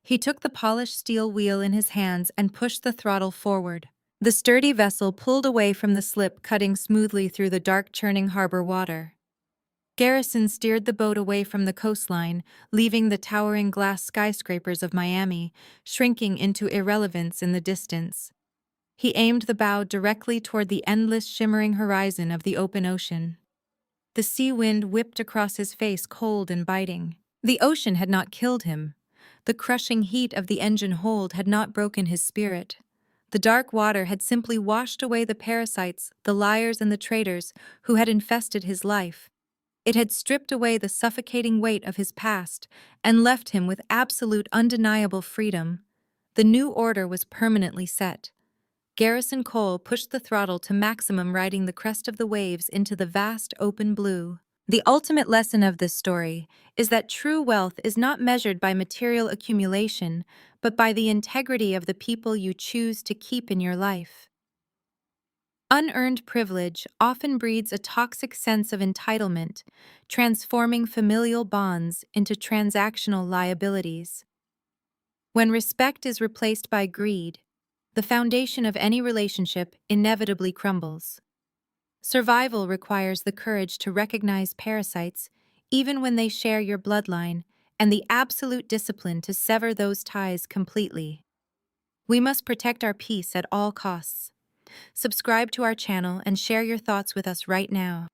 He took the polished steel wheel in his hands and pushed the throttle forward. The sturdy vessel pulled away from the slip, cutting smoothly through the dark, churning harbor water. Garrison steered the boat away from the coastline, leaving the towering glass skyscrapers of Miami shrinking into irrelevance in the distance. He aimed the bow directly toward the endless, shimmering horizon of the open ocean. The sea wind whipped across his face, cold and biting. The ocean had not killed him. The crushing heat of the engine hold had not broken his spirit. The dark water had simply washed away the parasites, the liars and the traitors who had infested his life. It had stripped away the suffocating weight of his past and left him with absolute, undeniable freedom. The new order was permanently set. Garrison Cole pushed the throttle to maximum, riding the crest of the waves into the vast open blue. The ultimate lesson of this story is that true wealth is not measured by material accumulation, but by the integrity of the people you choose to keep in your life. Unearned privilege often breeds a toxic sense of entitlement, transforming familial bonds into transactional liabilities. When respect is replaced by greed, the foundation of any relationship inevitably crumbles. Survival requires the courage to recognize parasites, even when they share your bloodline, and the absolute discipline to sever those ties completely. We must protect our peace at all costs. Subscribe to our channel and share your thoughts with us right now.